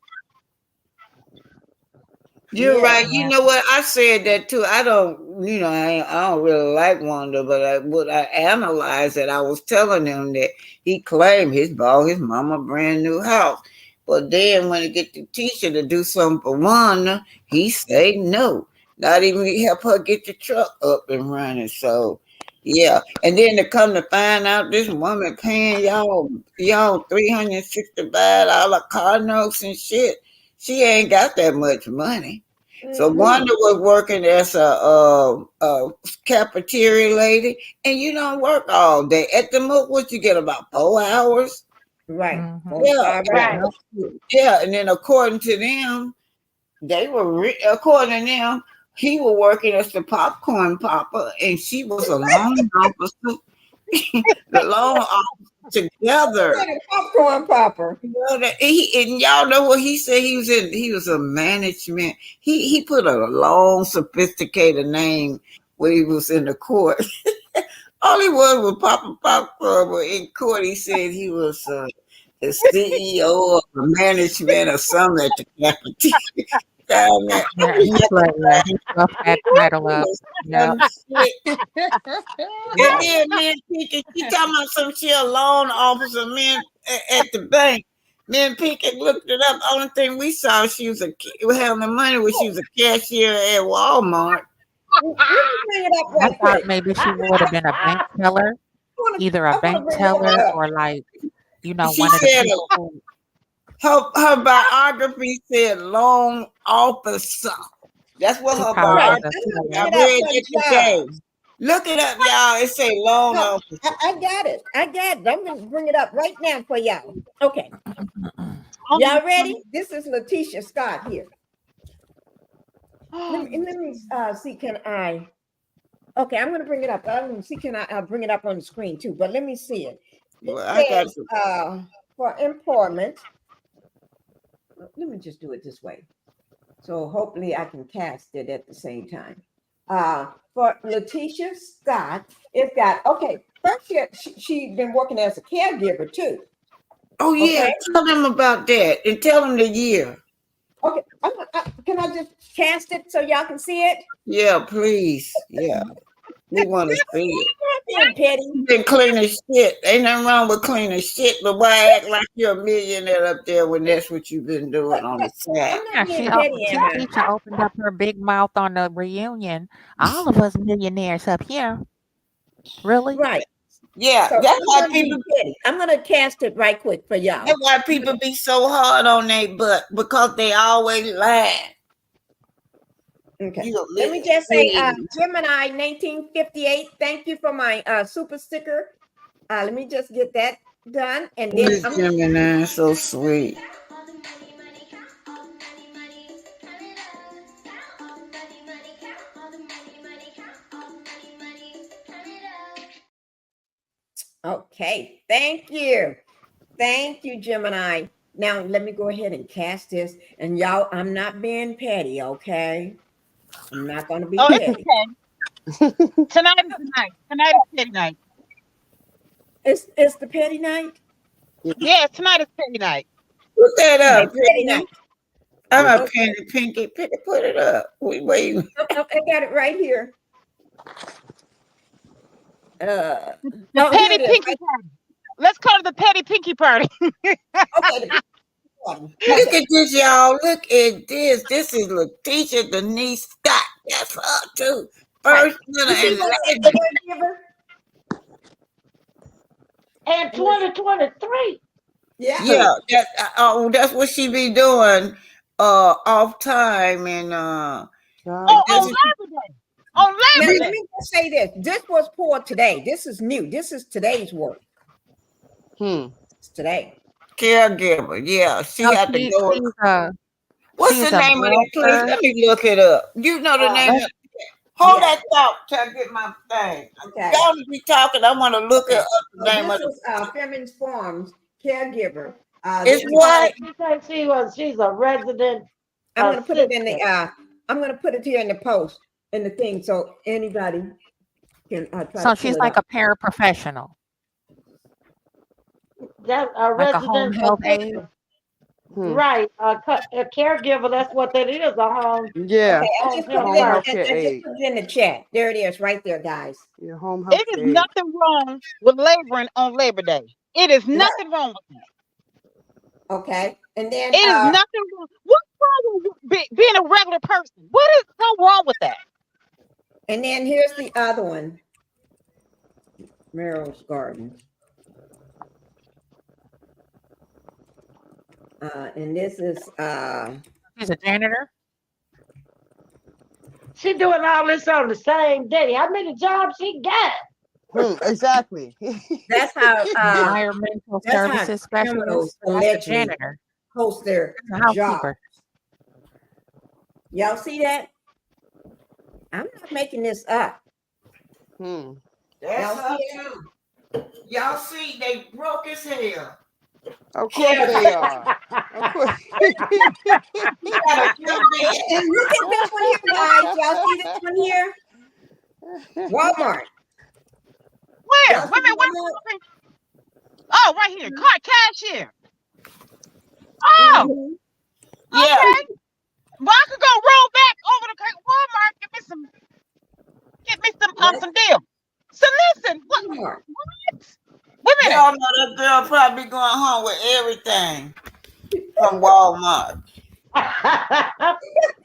[SPEAKER 3] You're
[SPEAKER 2] Yeah.
[SPEAKER 3] right. You know what? I said that too. I don't, I don't really like Wanda, but I analyzed it. I was telling him that he claimed he's bought his mama a brand new house. But then when he get the teacher to do something for Wanda, he say no. Not even help her get the truck up and running. So yeah. And then to come to find out this woman paying y'all $365 car notes and shit. She ain't got that much money. So Wanda was working as a cafeteria lady, and you don't work all day. At the most, what you get about 4 hours?
[SPEAKER 2] Right.
[SPEAKER 6] Mhm.
[SPEAKER 2] 4 to
[SPEAKER 3] Yeah,
[SPEAKER 2] 5
[SPEAKER 7] Right.
[SPEAKER 2] hours.
[SPEAKER 3] yeah. And then according to them, according to them, he was working as the popcorn popper, and she was a loan officer. The loan officer together.
[SPEAKER 2] Said a popcorn popper.
[SPEAKER 3] And y'all know what he said he was in. He was a management. He put a long, sophisticated name when he was in the court. All he was Papa Popcorn, but in court he said he was the CEO of the management or something at the cafeteria. Down there.
[SPEAKER 6] Yeah, he played. Yeah, he fluffed that title up. Yep.
[SPEAKER 3] And then man, she talking about some she a loan officer, man, at the bank. Me and Pinkie looked it up. Only thing we saw, she was having the money when she was a cashier at Walmart.
[SPEAKER 2] Let me bring it up
[SPEAKER 6] I
[SPEAKER 2] right
[SPEAKER 6] thought
[SPEAKER 2] quick.
[SPEAKER 6] maybe she would have been a bank teller, either a
[SPEAKER 2] I want to
[SPEAKER 6] bank
[SPEAKER 2] bring
[SPEAKER 6] teller
[SPEAKER 2] it up.
[SPEAKER 6] or like,
[SPEAKER 3] She
[SPEAKER 6] one of the
[SPEAKER 3] said
[SPEAKER 6] people who.
[SPEAKER 3] her biography said loan officer. That's what
[SPEAKER 6] She
[SPEAKER 3] her
[SPEAKER 6] probably
[SPEAKER 2] Right.
[SPEAKER 6] was
[SPEAKER 3] biography.
[SPEAKER 6] a
[SPEAKER 2] I'm going to
[SPEAKER 3] I
[SPEAKER 2] bring
[SPEAKER 6] teller.
[SPEAKER 2] it up
[SPEAKER 3] read
[SPEAKER 2] for
[SPEAKER 3] it
[SPEAKER 2] the
[SPEAKER 3] today.
[SPEAKER 2] jobs.
[SPEAKER 3] Look it up, y'all. It say loan
[SPEAKER 2] No,
[SPEAKER 3] officer.
[SPEAKER 2] I got it. I'm going to bring it up right now for y'all. Okay. Y'all ready? This is Latisha Scott here. Let me see. Can I? Okay, I'm going to bring it up. I'm going to see. Can I bring it up on the screen too? But let me see it. It
[SPEAKER 3] Well, I got
[SPEAKER 2] says for employment. Let me just do it this way. So hopefully I can cast it at the same time. For Latisha Scott, it's got First, she been working as a caregiver too.
[SPEAKER 3] Oh yeah,
[SPEAKER 2] Okay.
[SPEAKER 3] tell them about that and tell them the year.
[SPEAKER 2] Okay, can I just cast it so y'all can see it?
[SPEAKER 3] Yeah, please. Yeah. We want to see it.
[SPEAKER 2] Being petty.
[SPEAKER 3] You've been cleaning shit. Ain't nothing wrong with cleaning shit, but why act like you're a millionaire up there when that's what you've been doing on the side?
[SPEAKER 2] I'm
[SPEAKER 6] Yeah,
[SPEAKER 2] not being petty, am I?
[SPEAKER 6] Tisha opened up her big mouth on the reunion. All of us millionaires up here. Really?
[SPEAKER 2] Right.
[SPEAKER 3] Yeah,
[SPEAKER 2] So
[SPEAKER 3] that's
[SPEAKER 2] I'm
[SPEAKER 3] why
[SPEAKER 2] gonna be petty. I'm gonna cast it right quick for y'all.
[SPEAKER 3] that's why people be so hard on their butt because they always lie.
[SPEAKER 2] Okay. Let me just say, Gemini 1958. Thank you for my super sticker. Let me just get that done, and then
[SPEAKER 3] Miss Gemini, so sweet.
[SPEAKER 2] Okay. Thank you, Gemini. Now let me go ahead and cast this, and y'all, I'm not being petty, okay? I'm not gonna be petty.
[SPEAKER 7] It's okay. Tonight is the night. Tonight is petty night.
[SPEAKER 2] It's the petty night.
[SPEAKER 7] Yeah, tonight is petty night.
[SPEAKER 3] Put that up,
[SPEAKER 2] Petty night.
[SPEAKER 3] I'm a Pinkie. Put it up. We waiting.
[SPEAKER 2] I got it right here.
[SPEAKER 7] The petty Pinkie party. Let's call it the petty Pinkie party.
[SPEAKER 2] Okay.
[SPEAKER 3] Look at this, y'all. Look at this. This is Latisha Denise Scott. That's her too. First winner and legend.
[SPEAKER 11] And 2023.
[SPEAKER 3] Yeah. That's what she be doing. Off time and
[SPEAKER 7] on Labor Day. On Labor Day.
[SPEAKER 2] Let me just say this. This was for today. This is new. This is today's work. It's today.
[SPEAKER 3] Caregiver. Yeah. She had to go. What's the name of that place? Let me look it up. You know the name of it. Hold that thought till I get my thing.
[SPEAKER 2] Okay.
[SPEAKER 3] Y'all be talking. I want to look it up. The name of
[SPEAKER 2] this is Feminist Farms caregiver.
[SPEAKER 3] It's what?
[SPEAKER 11] She's a resident.
[SPEAKER 2] I'm gonna put it in the I'm gonna put it here in the post in the thing so anybody can try.
[SPEAKER 6] So she's like a paraprofessional.
[SPEAKER 11] That's a
[SPEAKER 6] like
[SPEAKER 11] resident
[SPEAKER 6] a home health aide.
[SPEAKER 11] Right, a caregiver. That's what that is. A home.
[SPEAKER 5] Yeah.
[SPEAKER 2] Okay, I just put it in the chat. There it is, right there, guys.
[SPEAKER 5] Your home health
[SPEAKER 7] It is nothing wrong with laboring on Labor Day. It is nothing wrong with that.
[SPEAKER 2] Okay, and then
[SPEAKER 7] it is nothing wrong. What's wrong with being a regular person? What is so wrong with that?
[SPEAKER 2] And then here's the other one, Meryl's Garden. And this is
[SPEAKER 6] she's a janitor.
[SPEAKER 11] She doing all this on the same day. How many jobs she got?
[SPEAKER 5] Exactly.
[SPEAKER 2] That's how
[SPEAKER 6] environmental services specialist, like a janitor,
[SPEAKER 2] host their
[SPEAKER 6] housekeeper.
[SPEAKER 2] Y'all see that? I'm not making this up.
[SPEAKER 3] That's up too. Y'all see, they broke his hair.
[SPEAKER 5] Of course they are. Of course.
[SPEAKER 2] And look at this one here, guys. Y'all see this one here? Walmart.
[SPEAKER 7] Where? Wait. Oh, right here. Cashier. Oh.
[SPEAKER 3] Yeah.
[SPEAKER 7] Okay. Well, I could go roll back over to Walmart, get me some deal. So listen, what? Wait a minute.
[SPEAKER 3] Y'all know that girl probably going home with everything from Walmart.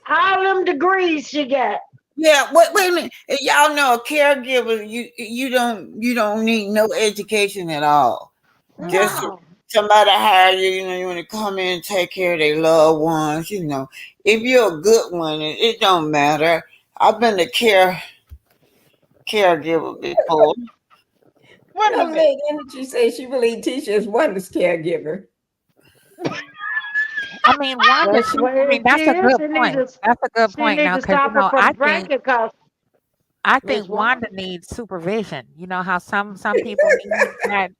[SPEAKER 11] All them degrees she got.
[SPEAKER 3] Yeah, wait a minute. Y'all know a caregiver, you don't need no education at all.
[SPEAKER 11] No.
[SPEAKER 3] Just somebody hire you, you want to come in and take care of their loved ones, If you're a good one, it don't matter. I've been a caregiver before.
[SPEAKER 2] She says she believes Tisha is Wanda's caregiver.
[SPEAKER 6] I mean, Wanda, that's a good point. That's a good point now, because I think Wanda needs supervision. You know how some people need that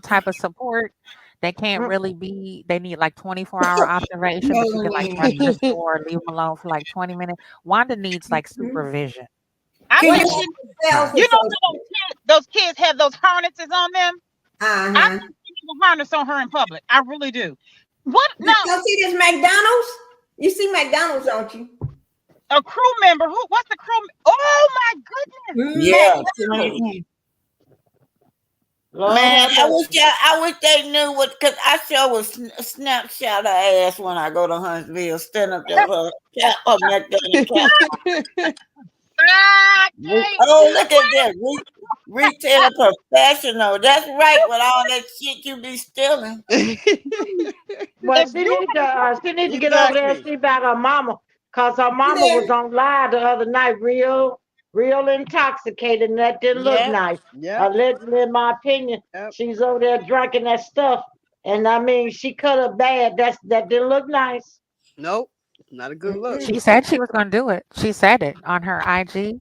[SPEAKER 6] type of support. They can't really be. They need like 24-hour observation. But you can like run to the store, leave them alone for like 20 minutes. Wanda needs like supervision.
[SPEAKER 7] I think those kids have those harnesses on them. I think she needs a harness on her in public. I really do. What? No.
[SPEAKER 2] Y'all see this McDonald's? You see McDonald's, don't you?
[SPEAKER 7] A crew member. What's the crew? Oh my goodness.
[SPEAKER 3] Yeah.
[SPEAKER 2] McDonald's.
[SPEAKER 11] Lord
[SPEAKER 3] Man,
[SPEAKER 11] have mercy.
[SPEAKER 3] I wish they knew what, because I sure was snapshot her ass when I go to Huntsville, stand up there with her cap, her McDonald's cap.
[SPEAKER 7] Ah, okay.
[SPEAKER 3] Oh, look at that. Retail professional. That's right, with all that shit you be stealing.
[SPEAKER 11] Well,
[SPEAKER 7] If you
[SPEAKER 11] she need to get over there and
[SPEAKER 5] Exactly.
[SPEAKER 11] see about her mama, cause her
[SPEAKER 2] You
[SPEAKER 11] mama
[SPEAKER 2] there?
[SPEAKER 11] was on live the other night, real intoxicated, and that didn't look
[SPEAKER 3] Yep.
[SPEAKER 11] nice.
[SPEAKER 5] Yep.
[SPEAKER 11] Allegedly, in my opinion,
[SPEAKER 5] Yep.
[SPEAKER 11] she's over there drinking that stuff, and I mean, she cut her bad. That didn't look nice.
[SPEAKER 5] Nope. Not a good look.
[SPEAKER 6] She said she was going to do it. She said it on her IG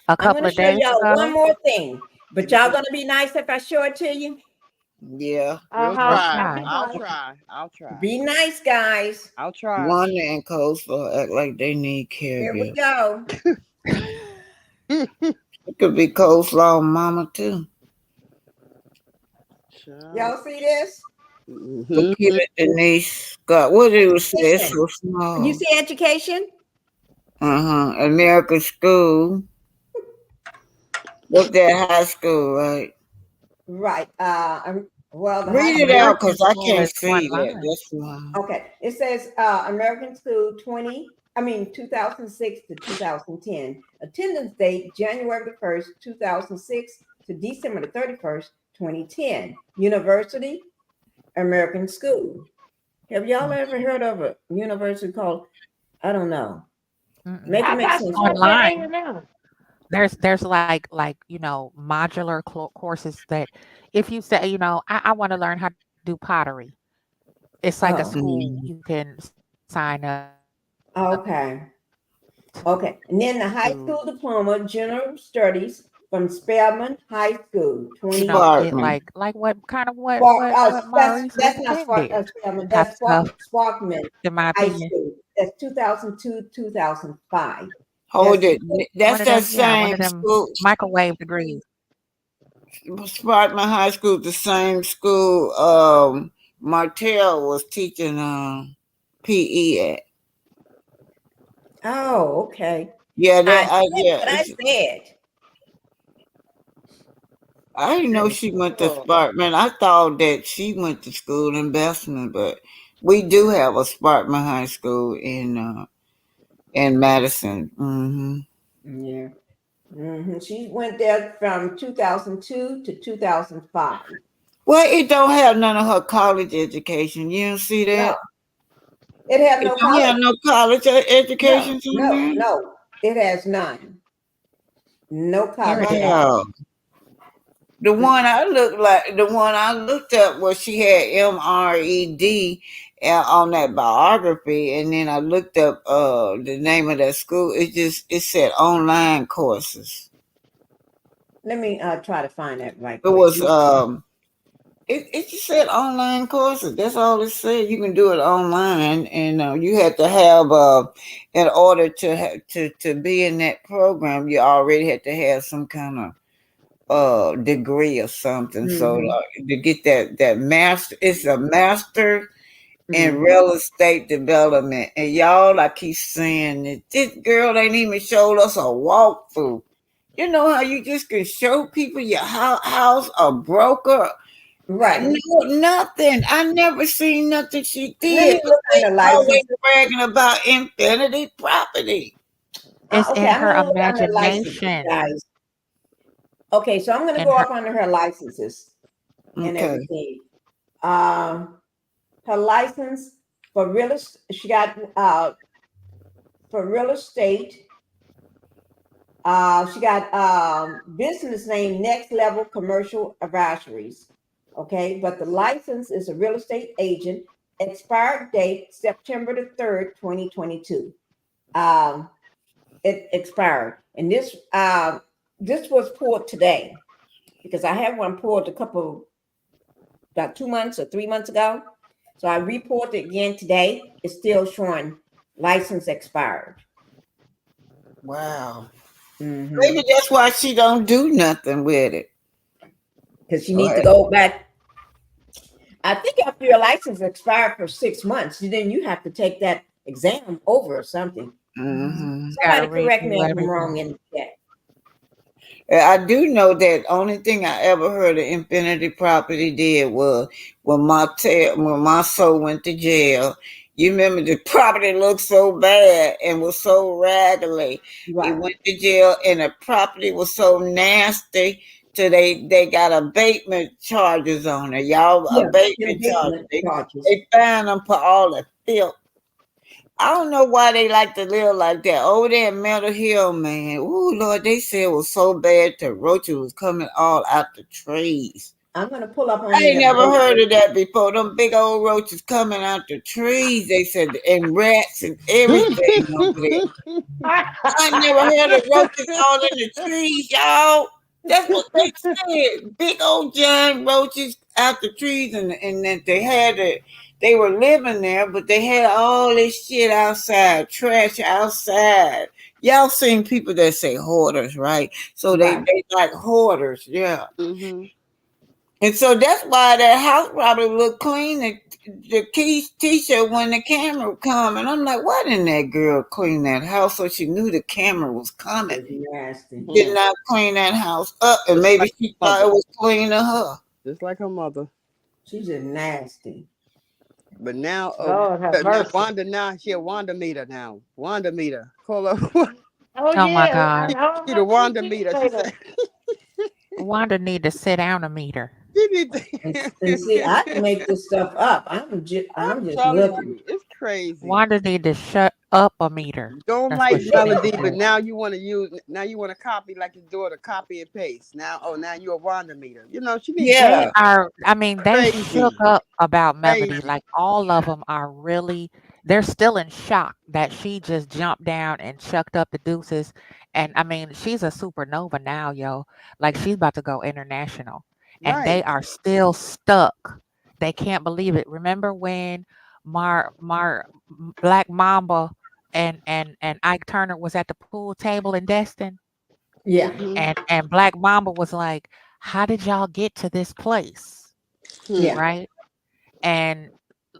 [SPEAKER 6] a
[SPEAKER 2] I'm
[SPEAKER 6] couple
[SPEAKER 2] gonna
[SPEAKER 6] of
[SPEAKER 2] show
[SPEAKER 6] days
[SPEAKER 2] y'all one
[SPEAKER 6] ago.
[SPEAKER 2] more thing. But y'all gonna be nice if I show it to you?
[SPEAKER 3] Yeah.
[SPEAKER 5] We'll
[SPEAKER 11] Uh-huh.
[SPEAKER 5] try.
[SPEAKER 6] Okay.
[SPEAKER 5] I'll try. I'll try.
[SPEAKER 2] Be nice, guys.
[SPEAKER 5] I'll try.
[SPEAKER 3] Wanda and Coastal act like they need
[SPEAKER 2] Here we
[SPEAKER 3] caregivers.
[SPEAKER 2] go.
[SPEAKER 3] It could be Coleslaw Mama, too.
[SPEAKER 2] Y'all see this?
[SPEAKER 3] Forgive it, Denise. God, what did it say? It's so
[SPEAKER 2] You
[SPEAKER 3] small.
[SPEAKER 2] see education?
[SPEAKER 3] American School. What's that, high school, right?
[SPEAKER 2] Right. Well, the high
[SPEAKER 3] Read it
[SPEAKER 2] school.
[SPEAKER 3] out,
[SPEAKER 6] American
[SPEAKER 3] because I
[SPEAKER 6] school
[SPEAKER 3] can't
[SPEAKER 6] is one
[SPEAKER 3] see that.
[SPEAKER 6] line.
[SPEAKER 3] That's why.
[SPEAKER 2] Okay. It says American School 2006 to 2010. Attendance date January the 1st, 2006 to December the 31st, 2010. University, American School. Have y'all ever heard of a university called, I don't know. Make it
[SPEAKER 11] I
[SPEAKER 2] make
[SPEAKER 11] got
[SPEAKER 2] sense.
[SPEAKER 11] schools at
[SPEAKER 6] Online.
[SPEAKER 11] A&M.
[SPEAKER 6] There's like modular courses that if you say I want to learn how to do pottery, it's like a
[SPEAKER 2] Oh,
[SPEAKER 6] school you can sign up
[SPEAKER 2] okay. Okay. And then the high
[SPEAKER 6] to
[SPEAKER 2] school diploma, general studies from Spelman High School, 20.
[SPEAKER 6] get
[SPEAKER 3] Sparkman.
[SPEAKER 6] like what kind of what
[SPEAKER 2] Spark,
[SPEAKER 6] what what Maurice
[SPEAKER 2] that's not Spark,
[SPEAKER 6] intended
[SPEAKER 2] Spelman,
[SPEAKER 6] type
[SPEAKER 2] that's
[SPEAKER 6] of stuff,
[SPEAKER 2] Sparkman
[SPEAKER 6] in my
[SPEAKER 2] High
[SPEAKER 6] opinion.
[SPEAKER 2] School. That's 2002, 2005.
[SPEAKER 3] Hold
[SPEAKER 2] That's
[SPEAKER 3] it. That's that
[SPEAKER 6] One
[SPEAKER 3] same
[SPEAKER 6] of them
[SPEAKER 3] school.
[SPEAKER 6] microwave degrees.
[SPEAKER 3] Sparkman High School, the same school Martell was teaching PE at.
[SPEAKER 2] oh, okay.
[SPEAKER 3] Yeah,
[SPEAKER 2] I
[SPEAKER 3] that
[SPEAKER 2] said
[SPEAKER 3] yeah.
[SPEAKER 2] what I said.
[SPEAKER 3] I didn't know she went to Sparkman. I thought that she went to school in Bessemer, but we do have a Sparkman High School in Madison.
[SPEAKER 2] Yeah. She went there from 2002 to 2005.
[SPEAKER 3] Well, it don't have none of her college education. You don't see
[SPEAKER 2] No,
[SPEAKER 3] that?
[SPEAKER 2] it has
[SPEAKER 3] It
[SPEAKER 2] no
[SPEAKER 3] don't have
[SPEAKER 2] college.
[SPEAKER 3] no college education on there.
[SPEAKER 2] No. It has none. No
[SPEAKER 6] Here
[SPEAKER 2] college
[SPEAKER 6] it is.
[SPEAKER 3] Wow. The one I looked up was she had MRED on that biography, and then I looked up the name of that school. It said online courses.
[SPEAKER 2] Let me try to find that right
[SPEAKER 3] It
[SPEAKER 2] quick.
[SPEAKER 3] was it just said online courses. That's all it said. You can do it online, and you had to have in order to be in that program, you already had to have some kind of degree or something. So to get that master, it's a master in real estate development. And y'all, I keep saying that this girl ain't even showed us a walkthrough. You know how you just can show people your house, a broker.
[SPEAKER 2] Right.
[SPEAKER 3] No, nothing. I never seen nothing she
[SPEAKER 2] Let me
[SPEAKER 3] did.
[SPEAKER 2] look
[SPEAKER 3] They
[SPEAKER 2] on the
[SPEAKER 3] always
[SPEAKER 2] license.
[SPEAKER 3] bragging about infinity property.
[SPEAKER 6] It's
[SPEAKER 2] Okay,
[SPEAKER 6] in
[SPEAKER 2] I'm
[SPEAKER 6] her
[SPEAKER 2] gonna look on her licenses,
[SPEAKER 6] imagination.
[SPEAKER 2] guys. Okay, so I'm gonna
[SPEAKER 6] In
[SPEAKER 2] go
[SPEAKER 6] her
[SPEAKER 2] off under her licenses and
[SPEAKER 3] Okay.
[SPEAKER 2] everything. Her license for real estate, she got for real estate. She got business name Next Level Commercial Advisories. Okay, but the license is a real estate agent. Expired date September the 3rd, 2022. It expired, and this was pulled today because I had one pulled about 2 months or 3 months ago. So I reported again today. It's still showing license expired.
[SPEAKER 3] Wow. Maybe that's why she don't do nothing with it.
[SPEAKER 2] Because she needs to go back. I think after your license expired for 6 months, then you have to take that exam over or something.
[SPEAKER 3] Mm-hmm.
[SPEAKER 6] Gotta
[SPEAKER 2] Somebody correct me
[SPEAKER 6] redo
[SPEAKER 2] if I'm wrong
[SPEAKER 6] everything.
[SPEAKER 2] in the chat.
[SPEAKER 3] I do know that only thing I ever heard of Infinity Property did was when Marceau went to jail. You remember the property looked so bad and was so raggedy. He
[SPEAKER 2] Right.
[SPEAKER 3] went to jail and the property was so nasty. So they got abatement charges on it. Y'all
[SPEAKER 2] Yeah,
[SPEAKER 3] abatement charges.
[SPEAKER 2] abatement charges.
[SPEAKER 3] They found them for all the filth. I don't know why they like to live like that. Over there in Meadow Hill, man. Ooh, Lord, they said it was so bad the roaches was coming all out the trees.
[SPEAKER 2] I'm gonna pull up on
[SPEAKER 3] I ain't
[SPEAKER 2] that.
[SPEAKER 3] never heard of that before. Them big old roaches coming out the trees, they said, and rats and everything over there. I ain't never heard of roaches all in the trees, y'all. That's what they said. Big old giant roaches out the trees, and that they were living there, but they had all this shit outside, trash outside. Y'all seen people that say hoarders, right? So
[SPEAKER 2] Right.
[SPEAKER 3] they like hoarders, yeah.
[SPEAKER 5] Mm-hmm.
[SPEAKER 3] And so that's why that house probably looked clean. The Keys T-shirt when the camera come, and I'm like, why didn't that girl clean that house so she knew the camera was coming?
[SPEAKER 2] It's nasty.
[SPEAKER 3] Did not clean that house up, and
[SPEAKER 5] Just
[SPEAKER 3] maybe
[SPEAKER 5] like
[SPEAKER 3] she
[SPEAKER 5] her
[SPEAKER 3] thought it
[SPEAKER 5] mother.
[SPEAKER 3] was clean to her.
[SPEAKER 5] Just like her mother.
[SPEAKER 2] She's just nasty.
[SPEAKER 5] But now,
[SPEAKER 11] Lord have
[SPEAKER 5] now
[SPEAKER 11] mercy.
[SPEAKER 5] Wanda, now she a Wanda meter now. Wanda meter. Call her.
[SPEAKER 11] Oh
[SPEAKER 6] Oh my
[SPEAKER 11] yeah,
[SPEAKER 6] God.
[SPEAKER 5] She the
[SPEAKER 11] she
[SPEAKER 5] Wanda
[SPEAKER 11] did
[SPEAKER 5] meter.
[SPEAKER 11] say
[SPEAKER 5] She
[SPEAKER 11] that.
[SPEAKER 5] said
[SPEAKER 6] Wanda need to sit down a meter.
[SPEAKER 5] she need
[SPEAKER 2] And see, I can
[SPEAKER 5] to.
[SPEAKER 2] make this stuff up. I'm
[SPEAKER 5] I'm
[SPEAKER 2] just
[SPEAKER 5] telling
[SPEAKER 2] looking.
[SPEAKER 5] you, it's crazy.
[SPEAKER 6] Wanda need to shut up a meter.
[SPEAKER 5] Don't
[SPEAKER 6] That's what
[SPEAKER 5] like
[SPEAKER 6] she need
[SPEAKER 5] Melody,
[SPEAKER 6] to
[SPEAKER 5] but
[SPEAKER 6] do.
[SPEAKER 5] now you want to use. Now you want to copy like your daughter, copy and paste. Now you're a Wanda meter. You know she needs to
[SPEAKER 6] They
[SPEAKER 3] Yeah,
[SPEAKER 6] are, I mean, they shook
[SPEAKER 5] crazy,
[SPEAKER 6] up about Melody.
[SPEAKER 5] crazy.
[SPEAKER 6] Like all of them are really, they're still in shock that she just jumped down and chucked up the deuces. And I mean, she's a supernova now, yo. Like she's about to go international. And they
[SPEAKER 5] Right.
[SPEAKER 6] are still stuck. They can't believe it. Remember when Black Mamba and Ike Turner was at the pool table in Destin?
[SPEAKER 2] Yeah.
[SPEAKER 5] Mm-hmm.
[SPEAKER 6] And Black Mamba was like, how did y'all get to this place?
[SPEAKER 5] Hmm.
[SPEAKER 2] Yeah.
[SPEAKER 6] Right? And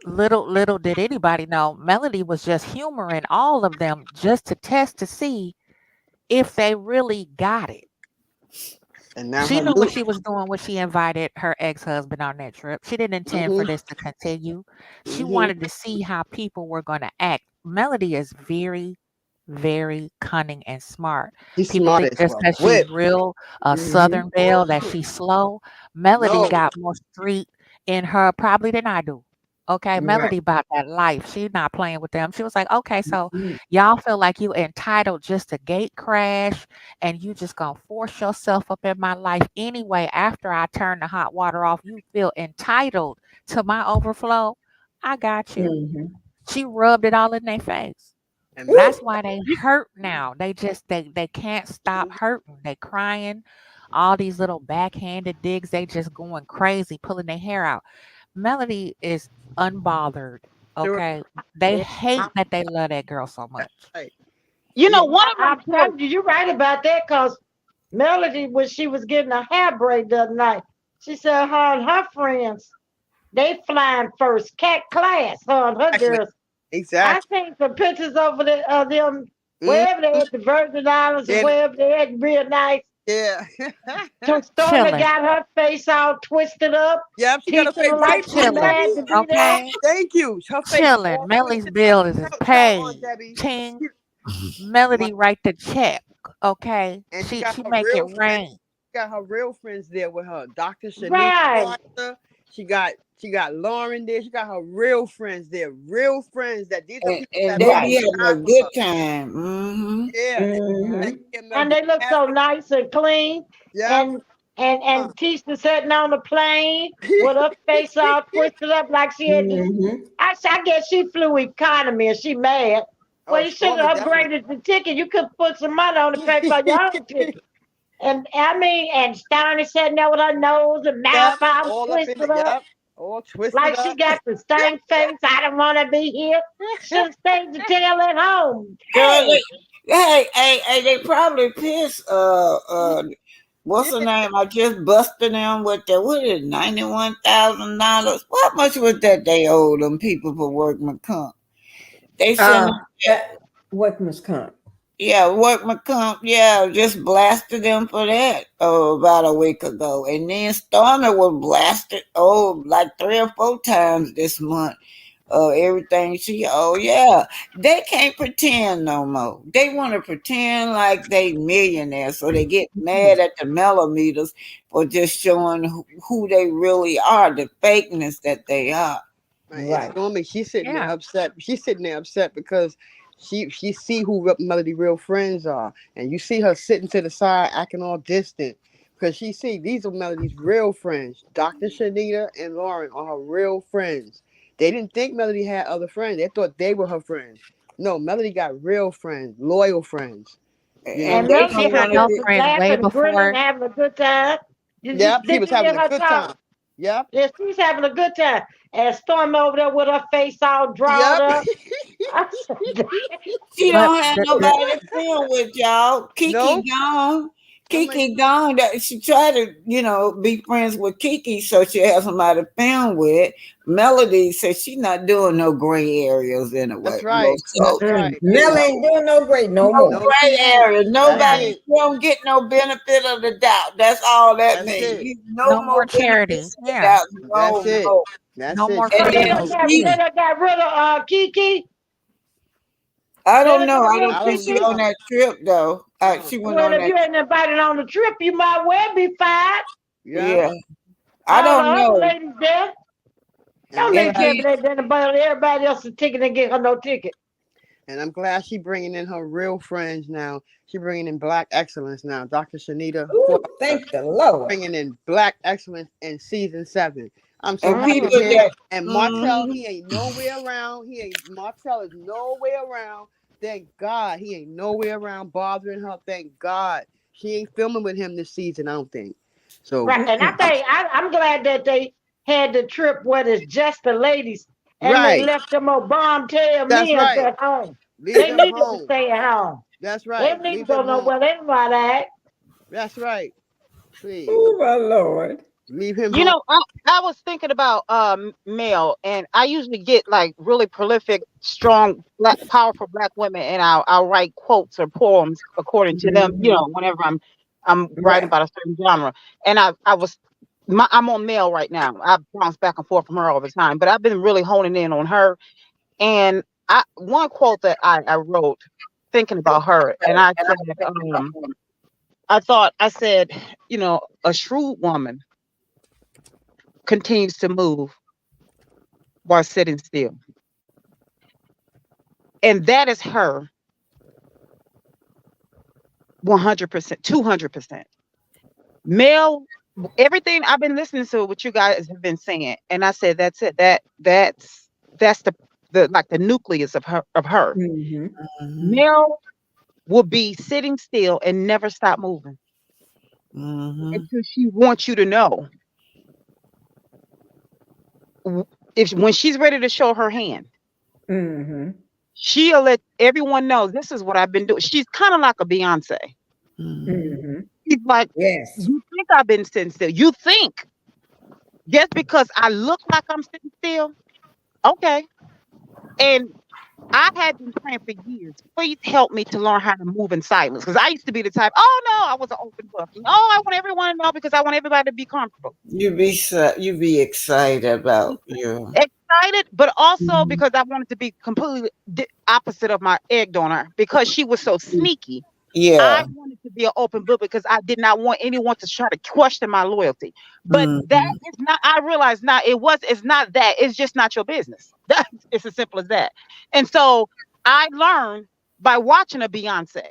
[SPEAKER 6] little did anybody know, Melody was just humoring all of them just to test to see if they really got it.
[SPEAKER 5] And now
[SPEAKER 6] She
[SPEAKER 5] her
[SPEAKER 6] knew
[SPEAKER 5] new.
[SPEAKER 6] what she was doing when she invited her ex-husband on that trip. She didn't intend for
[SPEAKER 5] Mm-hmm.
[SPEAKER 6] this to continue. She
[SPEAKER 5] Mm-hmm.
[SPEAKER 6] wanted to see how people were going to act. Melody is very, very cunning and smart.
[SPEAKER 5] She's
[SPEAKER 6] People
[SPEAKER 5] smart
[SPEAKER 6] think
[SPEAKER 5] as
[SPEAKER 6] just
[SPEAKER 5] well.
[SPEAKER 6] because she's
[SPEAKER 5] Whip.
[SPEAKER 6] real
[SPEAKER 2] Mm-hmm.
[SPEAKER 6] Southern Belle that she's slow. Melody
[SPEAKER 5] No.
[SPEAKER 6] got more street in her probably than I do. Okay,
[SPEAKER 2] Right.
[SPEAKER 6] Melody about that life. She's not playing with them. She was like, okay, so
[SPEAKER 2] Mhm.
[SPEAKER 6] y'all feel like you entitled just to gate crash and you just gonna force yourself up in my life anyway after I turn the hot water off. You feel entitled to my overflow. I got you.
[SPEAKER 2] Mhm.
[SPEAKER 6] She rubbed it all in their face.
[SPEAKER 5] And
[SPEAKER 2] Ooh.
[SPEAKER 6] That's why they hurt now. They just they can't stop hurting. They crying. All these little backhanded digs, they just going crazy, pulling their hair out. Melody is unbothered.
[SPEAKER 5] sure.
[SPEAKER 6] Okay. They hate that they love that girl so much.
[SPEAKER 5] Right.
[SPEAKER 11] You
[SPEAKER 5] Yeah.
[SPEAKER 11] know, one of
[SPEAKER 8] I'm
[SPEAKER 11] my
[SPEAKER 8] telling
[SPEAKER 11] friends, you're right about that, because Melody, when she was getting a hair braid the other night, she said her and her friends, they flying first cat class, her and her
[SPEAKER 5] Exactly.
[SPEAKER 11] girls. I
[SPEAKER 5] Exactly.
[SPEAKER 11] seen some pictures over there of them
[SPEAKER 5] Mm,
[SPEAKER 11] wherever they at the Virgin Islands or
[SPEAKER 5] and
[SPEAKER 11] wherever they at, real nice.
[SPEAKER 5] yeah.
[SPEAKER 11] So Stormy
[SPEAKER 6] Chilling.
[SPEAKER 11] got her face all twisted up.
[SPEAKER 5] Yep. She got a
[SPEAKER 11] Keisha
[SPEAKER 5] face
[SPEAKER 11] looked
[SPEAKER 6] They
[SPEAKER 11] like
[SPEAKER 5] right.
[SPEAKER 11] she
[SPEAKER 6] chilling.
[SPEAKER 11] mad
[SPEAKER 5] Debbie.
[SPEAKER 11] to be there.
[SPEAKER 6] Okay.
[SPEAKER 5] Thank you. Her face is
[SPEAKER 6] Chilling.
[SPEAKER 5] all
[SPEAKER 6] Melly's
[SPEAKER 5] twisted up.
[SPEAKER 6] bill is
[SPEAKER 5] Tell on
[SPEAKER 6] paid.
[SPEAKER 5] Debbie.
[SPEAKER 6] Ching.
[SPEAKER 5] My,
[SPEAKER 6] Melody write the check. Okay.
[SPEAKER 5] and she got
[SPEAKER 6] She
[SPEAKER 5] her
[SPEAKER 6] make it
[SPEAKER 5] real friends.
[SPEAKER 6] rain.
[SPEAKER 5] Got her real friends there with her. Dr. Shanice
[SPEAKER 11] Right.
[SPEAKER 5] Carter. She got Lauren there. She got her real friends there. Real friends that these are people
[SPEAKER 3] and
[SPEAKER 5] that
[SPEAKER 3] they
[SPEAKER 5] ride
[SPEAKER 3] be
[SPEAKER 2] Right.
[SPEAKER 3] having a
[SPEAKER 5] beside
[SPEAKER 3] good
[SPEAKER 5] her.
[SPEAKER 3] time. Mm-hmm.
[SPEAKER 5] Yeah. And
[SPEAKER 2] Mhm.
[SPEAKER 5] get
[SPEAKER 11] And
[SPEAKER 5] Melody
[SPEAKER 11] they look so
[SPEAKER 5] happy.
[SPEAKER 11] nice and clean.
[SPEAKER 5] Yep.
[SPEAKER 11] And
[SPEAKER 5] Uh.
[SPEAKER 11] Keisha sitting on the plane with her face all twisted up like she had this.
[SPEAKER 2] Mhm.
[SPEAKER 11] I guess she flew economy and she mad. Well,
[SPEAKER 5] Oh,
[SPEAKER 11] you should
[SPEAKER 5] Stormy
[SPEAKER 11] have
[SPEAKER 5] definitely.
[SPEAKER 11] upgraded the ticket. You could put some money on the pay for your own ticket. And I mean, and Steiny sitting there with her nose and mouth
[SPEAKER 5] Yep.
[SPEAKER 11] all
[SPEAKER 5] All up in
[SPEAKER 11] twisted
[SPEAKER 5] it.
[SPEAKER 11] up,
[SPEAKER 5] Yep. All twisted
[SPEAKER 11] like she
[SPEAKER 5] up.
[SPEAKER 11] got the stank face. I don't want to be here. Should have stayed the tail at home.
[SPEAKER 3] Girl,
[SPEAKER 11] Hey,
[SPEAKER 3] they probably pissed. What's
[SPEAKER 5] Yeah.
[SPEAKER 3] the name? I just busted them with the what is $91,000. What much was that they owed them people for workman comp? They sent us that.
[SPEAKER 2] That workman's comp.
[SPEAKER 3] Yeah, workman comp. Yeah, just blasted them for that. Oh, about a week ago, and then Stormy was blasted. Oh, like 3 or 4 times this month. Everything she. Oh yeah, they can't pretend no more. They want to pretend like they millionaires, so they get mad at the millimeters for just showing who they really are, the fakeness that they are.
[SPEAKER 5] Right. And
[SPEAKER 2] Right.
[SPEAKER 5] Stormy, she's sitting there
[SPEAKER 6] Yeah.
[SPEAKER 5] upset. She's sitting there upset because she see who Melody real friends are, and you see her sitting to the side acting all distant because she see these are Melody's real friends. Dr. Shanita and Lauren are her real friends. They didn't think Melody had other friends. They thought they were her friends. No, Melody got real friends, loyal friends. You
[SPEAKER 3] And
[SPEAKER 6] And
[SPEAKER 11] And
[SPEAKER 5] know.
[SPEAKER 3] they
[SPEAKER 6] she
[SPEAKER 11] Melody
[SPEAKER 3] don't
[SPEAKER 6] had
[SPEAKER 11] was
[SPEAKER 3] want to
[SPEAKER 6] no
[SPEAKER 11] just
[SPEAKER 3] be.
[SPEAKER 6] friend way
[SPEAKER 11] laughing, grinning,
[SPEAKER 6] before.
[SPEAKER 11] having a good time.
[SPEAKER 5] Yep, she
[SPEAKER 11] Did
[SPEAKER 5] was
[SPEAKER 11] you
[SPEAKER 5] having
[SPEAKER 11] hear
[SPEAKER 5] a
[SPEAKER 11] her
[SPEAKER 5] good
[SPEAKER 11] talk?
[SPEAKER 5] time. Yep,
[SPEAKER 11] Yeah, she's having a good time. And Storm over there with her face all drawed
[SPEAKER 5] yep.
[SPEAKER 11] up. I said,
[SPEAKER 3] She
[SPEAKER 6] But
[SPEAKER 3] don't have
[SPEAKER 6] the
[SPEAKER 3] nobody to film with y'all. Kiki
[SPEAKER 5] No,
[SPEAKER 3] gone.
[SPEAKER 5] I'm like,
[SPEAKER 3] Kiki gone. That she tried to, be friends with Kiki so she has somebody to film with. Melody says she's not doing no gray areas anyway.
[SPEAKER 5] that's
[SPEAKER 3] No,
[SPEAKER 5] right.
[SPEAKER 3] so
[SPEAKER 5] That's right.
[SPEAKER 2] Mel ain't doing no great no
[SPEAKER 3] no
[SPEAKER 2] more.
[SPEAKER 5] No, she
[SPEAKER 3] gray
[SPEAKER 5] ain't.
[SPEAKER 3] areas.
[SPEAKER 5] That's
[SPEAKER 3] Nobody.
[SPEAKER 2] Uh-uh.
[SPEAKER 5] it.
[SPEAKER 3] You don't get no benefit of the doubt. That's all that
[SPEAKER 5] That's
[SPEAKER 3] means.
[SPEAKER 5] it.
[SPEAKER 3] No
[SPEAKER 6] no
[SPEAKER 3] more
[SPEAKER 6] more
[SPEAKER 3] benefit
[SPEAKER 6] charity.
[SPEAKER 3] of the
[SPEAKER 6] Yeah.
[SPEAKER 3] doubt.
[SPEAKER 5] That's
[SPEAKER 3] No
[SPEAKER 5] it.
[SPEAKER 3] more.
[SPEAKER 5] That's
[SPEAKER 6] No
[SPEAKER 5] it.
[SPEAKER 6] more
[SPEAKER 5] She
[SPEAKER 11] so
[SPEAKER 3] And
[SPEAKER 5] said
[SPEAKER 11] they
[SPEAKER 3] then
[SPEAKER 6] friends.
[SPEAKER 11] done
[SPEAKER 5] no.
[SPEAKER 11] got,
[SPEAKER 2] Mm.
[SPEAKER 11] they done got rid of Kiki.
[SPEAKER 3] I
[SPEAKER 11] They
[SPEAKER 3] don't
[SPEAKER 11] done
[SPEAKER 3] know.
[SPEAKER 11] got
[SPEAKER 3] I
[SPEAKER 11] rid of
[SPEAKER 3] don't
[SPEAKER 5] I
[SPEAKER 3] think
[SPEAKER 5] don't
[SPEAKER 3] she
[SPEAKER 11] Kiki.
[SPEAKER 3] on
[SPEAKER 5] know.
[SPEAKER 3] that trip though.
[SPEAKER 5] Uh-uh.
[SPEAKER 3] She went
[SPEAKER 11] Well,
[SPEAKER 3] on
[SPEAKER 11] if
[SPEAKER 3] that.
[SPEAKER 11] you ain't invited on the trip, you might well be fired.
[SPEAKER 5] Yep.
[SPEAKER 3] Yeah. I
[SPEAKER 11] All the
[SPEAKER 3] don't
[SPEAKER 11] other
[SPEAKER 3] know.
[SPEAKER 11] ladies there.
[SPEAKER 5] And
[SPEAKER 11] Don't
[SPEAKER 5] I'm
[SPEAKER 3] And
[SPEAKER 11] let
[SPEAKER 5] glad.
[SPEAKER 11] Kevin
[SPEAKER 3] then
[SPEAKER 11] they done about everybody else's ticket and get her no ticket.
[SPEAKER 5] And I'm glad she bringing in her real friends now. She bringing in black excellence now. Dr. Shanita
[SPEAKER 2] Ooh,
[SPEAKER 5] Florida
[SPEAKER 2] thank the Lord.
[SPEAKER 5] bringing in black excellence in season 7. I'm so
[SPEAKER 3] and
[SPEAKER 5] happy
[SPEAKER 3] people
[SPEAKER 5] to
[SPEAKER 11] Mm-hmm.
[SPEAKER 5] hear.
[SPEAKER 3] that
[SPEAKER 5] And Martell,
[SPEAKER 3] mm,
[SPEAKER 5] he ain't nowhere around. He ain't Martell is nowhere around. Thank God he ain't nowhere around bothering her. Thank God she ain't filming with him this season. I don't think so.
[SPEAKER 11] Right. And I think I'm glad that they had the trip where it's just the ladies and they
[SPEAKER 5] Right.
[SPEAKER 11] left them old bomb tail
[SPEAKER 5] That's
[SPEAKER 11] men
[SPEAKER 5] right.
[SPEAKER 11] at home.
[SPEAKER 5] Leave
[SPEAKER 11] They
[SPEAKER 5] them
[SPEAKER 11] needed to
[SPEAKER 5] home.
[SPEAKER 11] stay at home.
[SPEAKER 5] That's
[SPEAKER 11] They
[SPEAKER 5] right.
[SPEAKER 11] don't need to
[SPEAKER 5] Leave
[SPEAKER 11] go
[SPEAKER 5] them home.
[SPEAKER 11] nowhere. They know how to act.
[SPEAKER 5] That's right. Please
[SPEAKER 2] Oh my Lord.
[SPEAKER 5] leave him
[SPEAKER 7] You
[SPEAKER 5] home.
[SPEAKER 7] know, I was thinking about Mel, and I usually get like really prolific, strong, black, powerful black women, and I'll write quotes or poems according to them. You
[SPEAKER 2] Mhm.
[SPEAKER 7] know, whenever I'm writing
[SPEAKER 2] Right.
[SPEAKER 7] about a certain genre, and I'm on Mel right now. I bounce back and forth from her all the time, but I've been really honing in on her. And one quote that I wrote thinking about her, and I said, I said, a shrewd woman continues to move while sitting still. And that is her 100%, 200%. Male, everything I've been listening to what you guys have been saying. And I said, that's it. That's the like the nucleus of her.
[SPEAKER 2] Mhm.
[SPEAKER 3] mhm,
[SPEAKER 7] Male will be sitting still and never stop moving
[SPEAKER 3] mhm,
[SPEAKER 7] until she wants you to know. w- If when she's ready to show her hand,
[SPEAKER 2] Mhm.
[SPEAKER 7] she'll let everyone know this is what I've been doing. She's kind of like a Beyonce.
[SPEAKER 3] mhm,
[SPEAKER 2] Mhm.
[SPEAKER 7] He's like,
[SPEAKER 2] Yes.
[SPEAKER 7] you think I've been sitting still. You think just because I look like I'm sitting still, okay. And I had been praying for years. Please help me to learn how to move in silence. Because I used to be the type, oh no, I was an open book. Oh, I want everyone to know because I want everybody to be comfortable.
[SPEAKER 3] you be excited about you.
[SPEAKER 7] Excited, but also
[SPEAKER 3] Mhm.
[SPEAKER 7] because I wanted to be completely opposite of my egg donor because she was so sneaky. I
[SPEAKER 3] Yeah.
[SPEAKER 7] wanted to be an open book because I did not want anyone to try to question my loyalty. But that
[SPEAKER 3] Mhm,
[SPEAKER 7] is not, I realized now it's not that. It's just not your business. It's as simple as that. And so I learned by watching a Beyonce.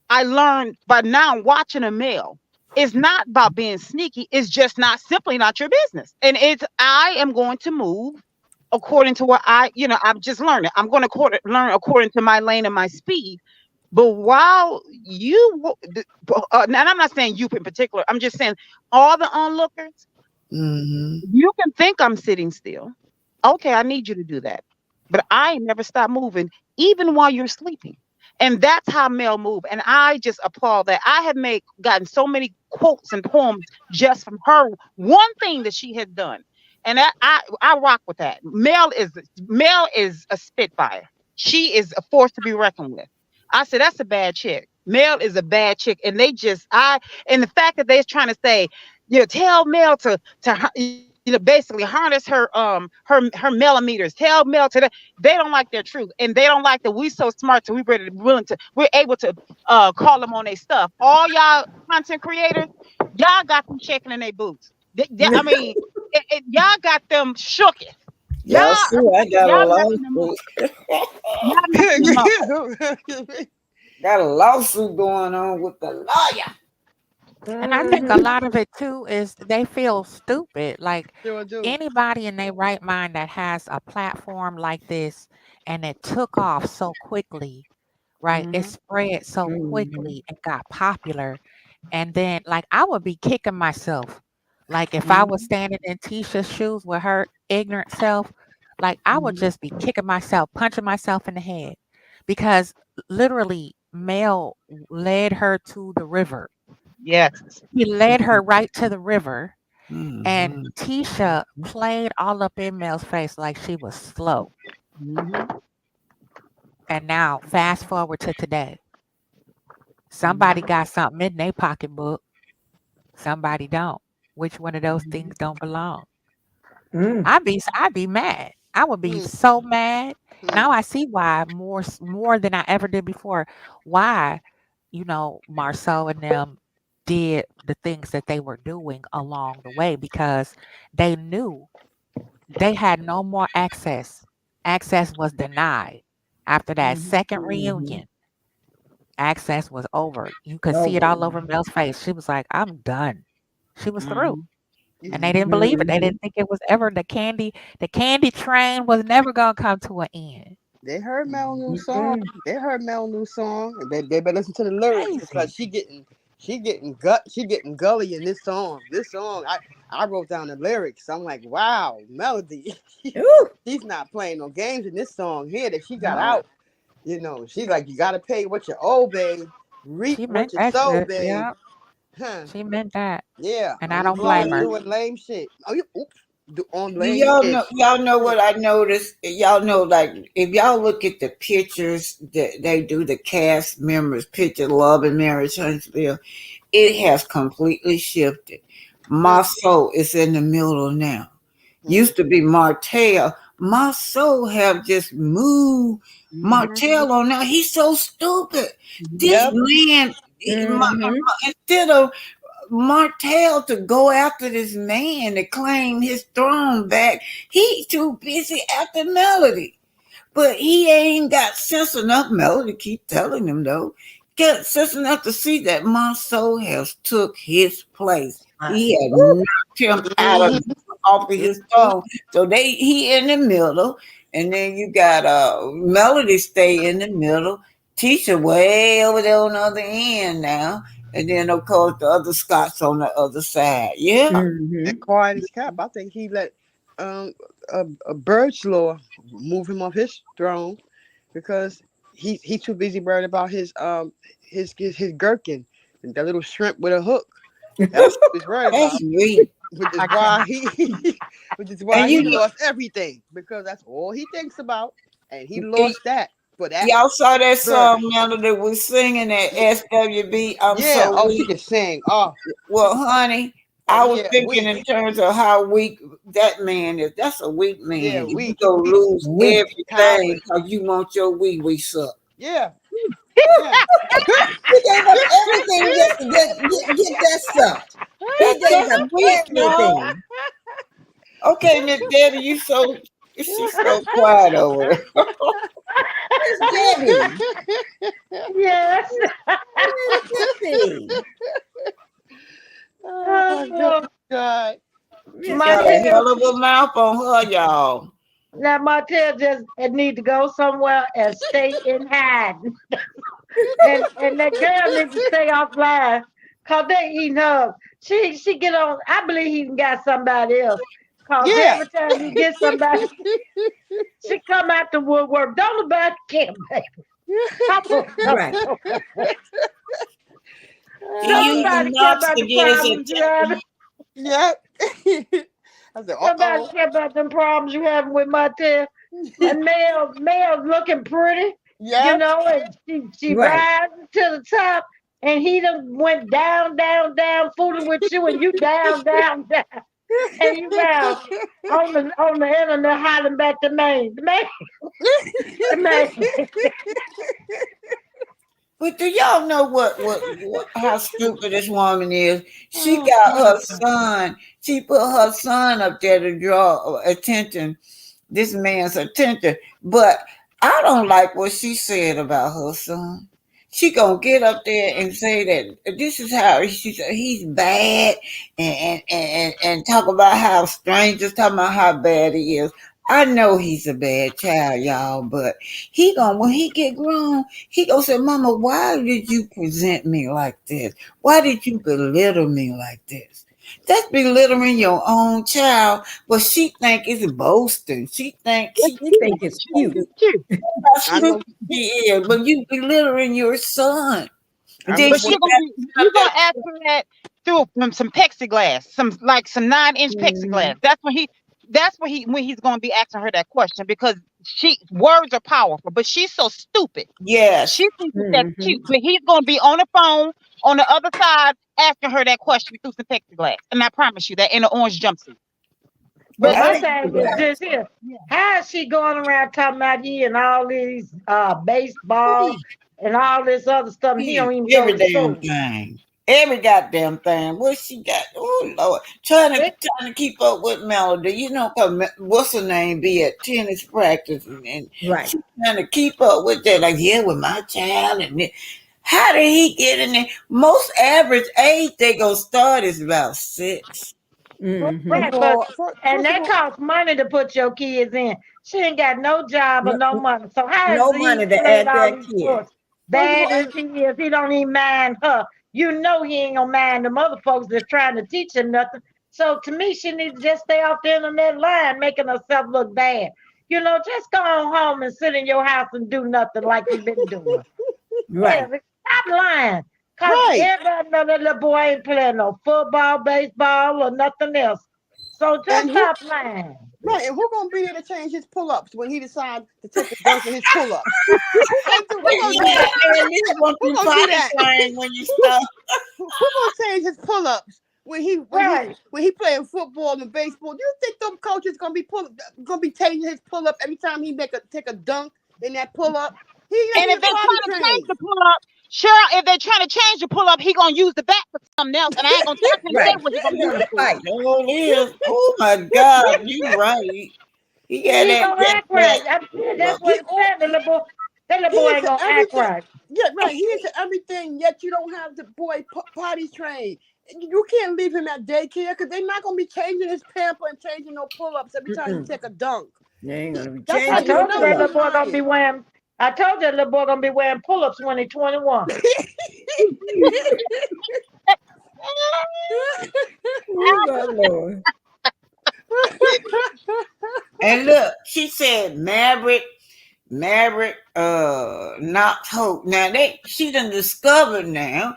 [SPEAKER 7] I learned by now watching a male. It's not about being sneaky. It's just not simply not your business. And I am going to move according to what I'm just learning. I'm going to learn according to my lane and my speed, but while and I'm not saying you in particular, I'm just saying all the onlookers,
[SPEAKER 3] mhm,
[SPEAKER 7] you can think I'm sitting still. Okay, I need you to do that. But I ain't never stop moving, even while you're sleeping. And that's how Mel move. And I just applaud that. I have gotten so many quotes and poems just from her. One thing that she has done. And I rock with that. Mel is a spitfire. she is a force to be reckoned with. I said, that's a bad chick. Mel is a bad chick. And and the fact that they're trying to say, tell Mel basically harness her millimeters. Tell Mel they don't like their truth. And they don't like that we so smart to we're able to call them on their stuff. All y'all content creators, y'all got them shaking in their boots. I mean, y'all got them shook.
[SPEAKER 3] Y'all see, I got a
[SPEAKER 7] Y'all messing them up.
[SPEAKER 3] lawsuit.
[SPEAKER 7] Y'all messing them up.
[SPEAKER 3] Got a lawsuit going on with the lawyer.
[SPEAKER 6] And I think a lot of it too is they feel stupid. Like
[SPEAKER 5] Sure do.
[SPEAKER 6] anybody in their right mind that has a platform like this and it took off so quickly, right? It spread so quickly and got popular. And then like I would be kicking myself. Like if I was standing in Tisha's shoes with her ignorant self, like I would just be kicking myself, punching myself in the head. Because literally Mel led her to the river.
[SPEAKER 7] Yes.
[SPEAKER 6] He led her right to the river, and
[SPEAKER 3] Mhm.
[SPEAKER 6] Tisha played all up in Mel's face like she was slow. And now, fast forward to today. Somebody got something in their pocketbook. Somebody don't. Which one of those things don't belong? I'd be mad. I would be so mad. Now I see why more than I ever did before. Why, Marceau and them did the things that they were doing along the way because they knew they had no more access. Access was denied after that second reunion. Access was over. You could see it all over Mel's face. She was like, "I'm done." She was through. And they didn't believe it. They didn't think it was ever the candy train was never gonna come to an end.
[SPEAKER 5] They heard Mel new song. They heard Mel new song. And they better listen to the lyrics because she getting gully in this song. This song, I wrote down the lyrics. I'm like, wow, Melody. She's not playing no games in this song here that she got out. She's like, you gotta pay what you owe, babe. Reap
[SPEAKER 6] She
[SPEAKER 5] what
[SPEAKER 6] meant
[SPEAKER 5] you
[SPEAKER 6] that
[SPEAKER 5] sow,
[SPEAKER 6] shit.
[SPEAKER 5] babe.
[SPEAKER 6] Yeah.
[SPEAKER 5] Huh.
[SPEAKER 6] She meant that.
[SPEAKER 5] Yeah.
[SPEAKER 6] And I don't blame her.
[SPEAKER 5] Doing lame shit. Oh, you on
[SPEAKER 3] Do
[SPEAKER 5] lame shit.
[SPEAKER 3] y'all know what I noticed? Y'all know, like, if y'all look at the pictures that they do, the cast members picture, Love and Marriage Huntsville, it has completely shifted. Marceau is in the middle now. Used to be Martell. Marceau have just moved Martell on now. He's so stupid. This man, instead of Martell to go after this man to claim his throne back, he's too busy after Melody. But he ain't got sense enough, Melody keep telling him though, got sense enough to see that Marceau has took his place. He had knocked him out of off of his throne. So he in the middle, and then you got Melody stay in the middle, Tisha way over there on the other end now. And then, of course, the other Scots on the other side. Yeah.
[SPEAKER 5] And quiet as kept. I think he let a Birchlaw move him off his throne because he's too busy worried about his gherkin and that little shrimp with a hook. That's what he's worried about.
[SPEAKER 3] That's sweet.
[SPEAKER 5] Which is why he lost everything because that's all he thinks about, and he lost that.
[SPEAKER 3] Y'all saw that song now that was singing at SWB.
[SPEAKER 5] She can sing. Oh,
[SPEAKER 3] well, honey, I was thinking in terms of how weak that man is. That's a weak man.
[SPEAKER 5] Yeah,
[SPEAKER 3] you go lose everything because you want your wee suck.
[SPEAKER 5] Yeah.
[SPEAKER 2] He gave up everything just to get that stuff. He gave up everything.
[SPEAKER 3] Okay, Miss Debbie, she's so quiet over there.
[SPEAKER 2] It's Debbie.
[SPEAKER 11] Yes.
[SPEAKER 5] Oh, God.
[SPEAKER 3] She got a hell of a mouth on her, y'all.
[SPEAKER 11] Now Martell just need to go somewhere and stay in hiding. and that girl needs to stay offline because they eating up. She get on. I believe he got somebody else. Cause every time you get somebody, she come out the woodwork. Don't nobody care, baby.
[SPEAKER 2] Right.
[SPEAKER 11] Nobody care about the problems you having.
[SPEAKER 5] Yep. I said,
[SPEAKER 11] Nobody care about them problems you having with Martell. And Mel's looking pretty,
[SPEAKER 5] Yes.
[SPEAKER 11] and she
[SPEAKER 2] Right.
[SPEAKER 11] rises to the top, and he done went down, down, down, fooling with you, and you down, down, down, and you down on the internet hollering back to Maine, the Maine.
[SPEAKER 3] But do y'all know what how stupid this woman is? She
[SPEAKER 5] Oh,
[SPEAKER 3] got her
[SPEAKER 5] Jesus.
[SPEAKER 3] son. She put her son up there to draw attention, this man's attention. But I don't like what she said about her son. She gonna get up there and say that this is how she said he's bad, and talk about how strangers talking about how bad he is. I know he's a bad child, y'all, but he gonna when he get grown, he gonna say, "Mama, why did you present me like this? Why did you belittle me like this?" That's belittling your own child, but she think it's boasting. She think
[SPEAKER 11] It's
[SPEAKER 2] You
[SPEAKER 11] cute.
[SPEAKER 2] think it's cute.
[SPEAKER 11] It's cute.
[SPEAKER 3] how
[SPEAKER 5] I know.
[SPEAKER 3] stupid she is, but you belittling your son. And
[SPEAKER 5] I
[SPEAKER 3] then
[SPEAKER 5] know
[SPEAKER 7] But
[SPEAKER 3] she
[SPEAKER 5] what.
[SPEAKER 7] you gonna ask her that through some plexiglass, some 9-inch plexiglass.
[SPEAKER 2] Mhm.
[SPEAKER 7] When he's gonna be asking her that question because she words are powerful, but she's so stupid.
[SPEAKER 3] yes.
[SPEAKER 7] She thinks that that's cute,
[SPEAKER 2] Mhm.
[SPEAKER 7] but he's gonna be on the phone on the other side asking her that question through some plexiglass, and I promise you that in an orange jumpsuit.
[SPEAKER 11] But
[SPEAKER 7] But
[SPEAKER 3] I
[SPEAKER 11] my
[SPEAKER 3] think
[SPEAKER 11] thing is this here. How is she going around talking about he and all these baseball and all this other stuff? And he don't even go
[SPEAKER 3] every
[SPEAKER 11] to
[SPEAKER 3] damn
[SPEAKER 11] school.
[SPEAKER 3] thing. Every goddamn thing. What she got? Oh Lord, trying to keep up with Melody. You know, 'cause what's her name be at tennis practice, and
[SPEAKER 2] Right.
[SPEAKER 3] she trying to keep up with that. Like, yeah, with my child, how did he get in there? Most average age they gonna start is about 6.
[SPEAKER 2] Mhm.
[SPEAKER 11] Right, but and
[SPEAKER 5] First of
[SPEAKER 11] that
[SPEAKER 5] all,
[SPEAKER 11] costs money to put your kids in. She ain't got no job or
[SPEAKER 2] No,
[SPEAKER 11] no money. So how is
[SPEAKER 2] no
[SPEAKER 11] he
[SPEAKER 2] money to
[SPEAKER 11] playing
[SPEAKER 2] add
[SPEAKER 11] all
[SPEAKER 2] that
[SPEAKER 11] these
[SPEAKER 2] kid.
[SPEAKER 11] sports?
[SPEAKER 5] first of all,
[SPEAKER 11] Bad as he is, he don't even mind her. You know he ain't gonna mind them other folks that's trying to teach him nothing. So to me, she needs to just stay off the internet line, making herself look bad. Just go on home and sit in your house and do nothing like you've been doing. Yeah,
[SPEAKER 2] Right.
[SPEAKER 11] stop lying. Cause
[SPEAKER 5] right,
[SPEAKER 11] everybody know that little boy ain't playing no football, baseball, or nothing else. So just
[SPEAKER 5] and who
[SPEAKER 11] stop lying.
[SPEAKER 5] right, and who gonna be there to change his pull-ups when he decides to take a dunk in his pull-ups? Who gonna do
[SPEAKER 3] Yeah,
[SPEAKER 5] that?
[SPEAKER 3] man, this one
[SPEAKER 5] Who
[SPEAKER 3] through
[SPEAKER 5] gonna do
[SPEAKER 3] potty
[SPEAKER 5] that?
[SPEAKER 3] train when you start.
[SPEAKER 5] Who gonna change his pull-ups
[SPEAKER 11] Right.
[SPEAKER 5] when he playing football and baseball? Do you think them coaches gonna be changing his pull-up every time he take a dunk in that pull-up? He ain't
[SPEAKER 7] And if
[SPEAKER 5] even
[SPEAKER 7] they're
[SPEAKER 5] potty
[SPEAKER 7] trying to change
[SPEAKER 5] trained.
[SPEAKER 7] the pull up, sure, if they're trying to change the pull up, he gonna use the bat for something else. And I can't say
[SPEAKER 2] Right.
[SPEAKER 7] what he gonna
[SPEAKER 2] He
[SPEAKER 7] use
[SPEAKER 2] gonna
[SPEAKER 7] it for.
[SPEAKER 2] fight.
[SPEAKER 3] Oh, it is. Oh my God, you right. He got
[SPEAKER 11] He
[SPEAKER 3] that
[SPEAKER 11] gonna
[SPEAKER 3] jet
[SPEAKER 11] act
[SPEAKER 3] black
[SPEAKER 11] right. That's
[SPEAKER 3] up.
[SPEAKER 11] what
[SPEAKER 5] He
[SPEAKER 11] I'm
[SPEAKER 5] all
[SPEAKER 11] saying. That little
[SPEAKER 5] he
[SPEAKER 11] boy ain't
[SPEAKER 5] into
[SPEAKER 11] gonna act
[SPEAKER 5] everything.
[SPEAKER 11] right.
[SPEAKER 5] Yeah, right. He into everything. Yet you don't have the boy potty trained. You can't leave him at daycare because they're not gonna be changing his pamper and changing no pull-ups every time he
[SPEAKER 2] Mm-mm.
[SPEAKER 5] take a dunk.
[SPEAKER 2] They ain't gonna be
[SPEAKER 5] That's how
[SPEAKER 11] I
[SPEAKER 2] changing
[SPEAKER 5] you
[SPEAKER 2] no
[SPEAKER 11] told you
[SPEAKER 5] know
[SPEAKER 11] that
[SPEAKER 2] pull
[SPEAKER 5] he
[SPEAKER 11] little
[SPEAKER 2] up.
[SPEAKER 11] boy gonna be
[SPEAKER 5] lying.
[SPEAKER 11] wearing. I told you that little boy gonna be wearing pull-ups when he's 21.
[SPEAKER 2] Oh my Lord.
[SPEAKER 3] And look, she said Maverick Knox Hope. Now she done discovered now.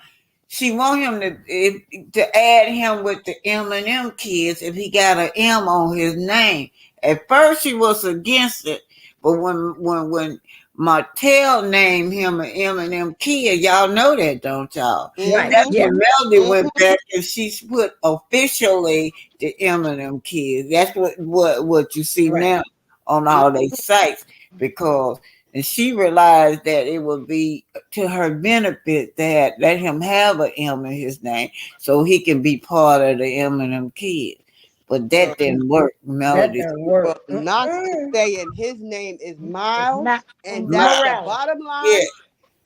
[SPEAKER 3] She want him to add him with the M&M kids if he got an M on his name. At first she was against it, but when Martell named him an M&M kid, y'all know that, don't y'all?
[SPEAKER 2] Right.
[SPEAKER 3] That's
[SPEAKER 5] Mm-hmm.
[SPEAKER 2] Yeah.
[SPEAKER 3] when Melody
[SPEAKER 5] Mm-hmm.
[SPEAKER 3] went back and she put officially the M&M kids. That's what you see
[SPEAKER 2] Right.
[SPEAKER 3] now on all these sites because and she realized that it would be to her benefit that let him have an M in his name so he can be part of the M&M kids. But
[SPEAKER 5] Well,
[SPEAKER 3] that didn't work,
[SPEAKER 2] That
[SPEAKER 3] Melody.
[SPEAKER 2] doesn't
[SPEAKER 5] well,
[SPEAKER 2] work.
[SPEAKER 5] Knox is saying his name is
[SPEAKER 11] It's not
[SPEAKER 5] Miles, and that's the
[SPEAKER 11] Morales.
[SPEAKER 5] bottom
[SPEAKER 3] Yeah,
[SPEAKER 5] line.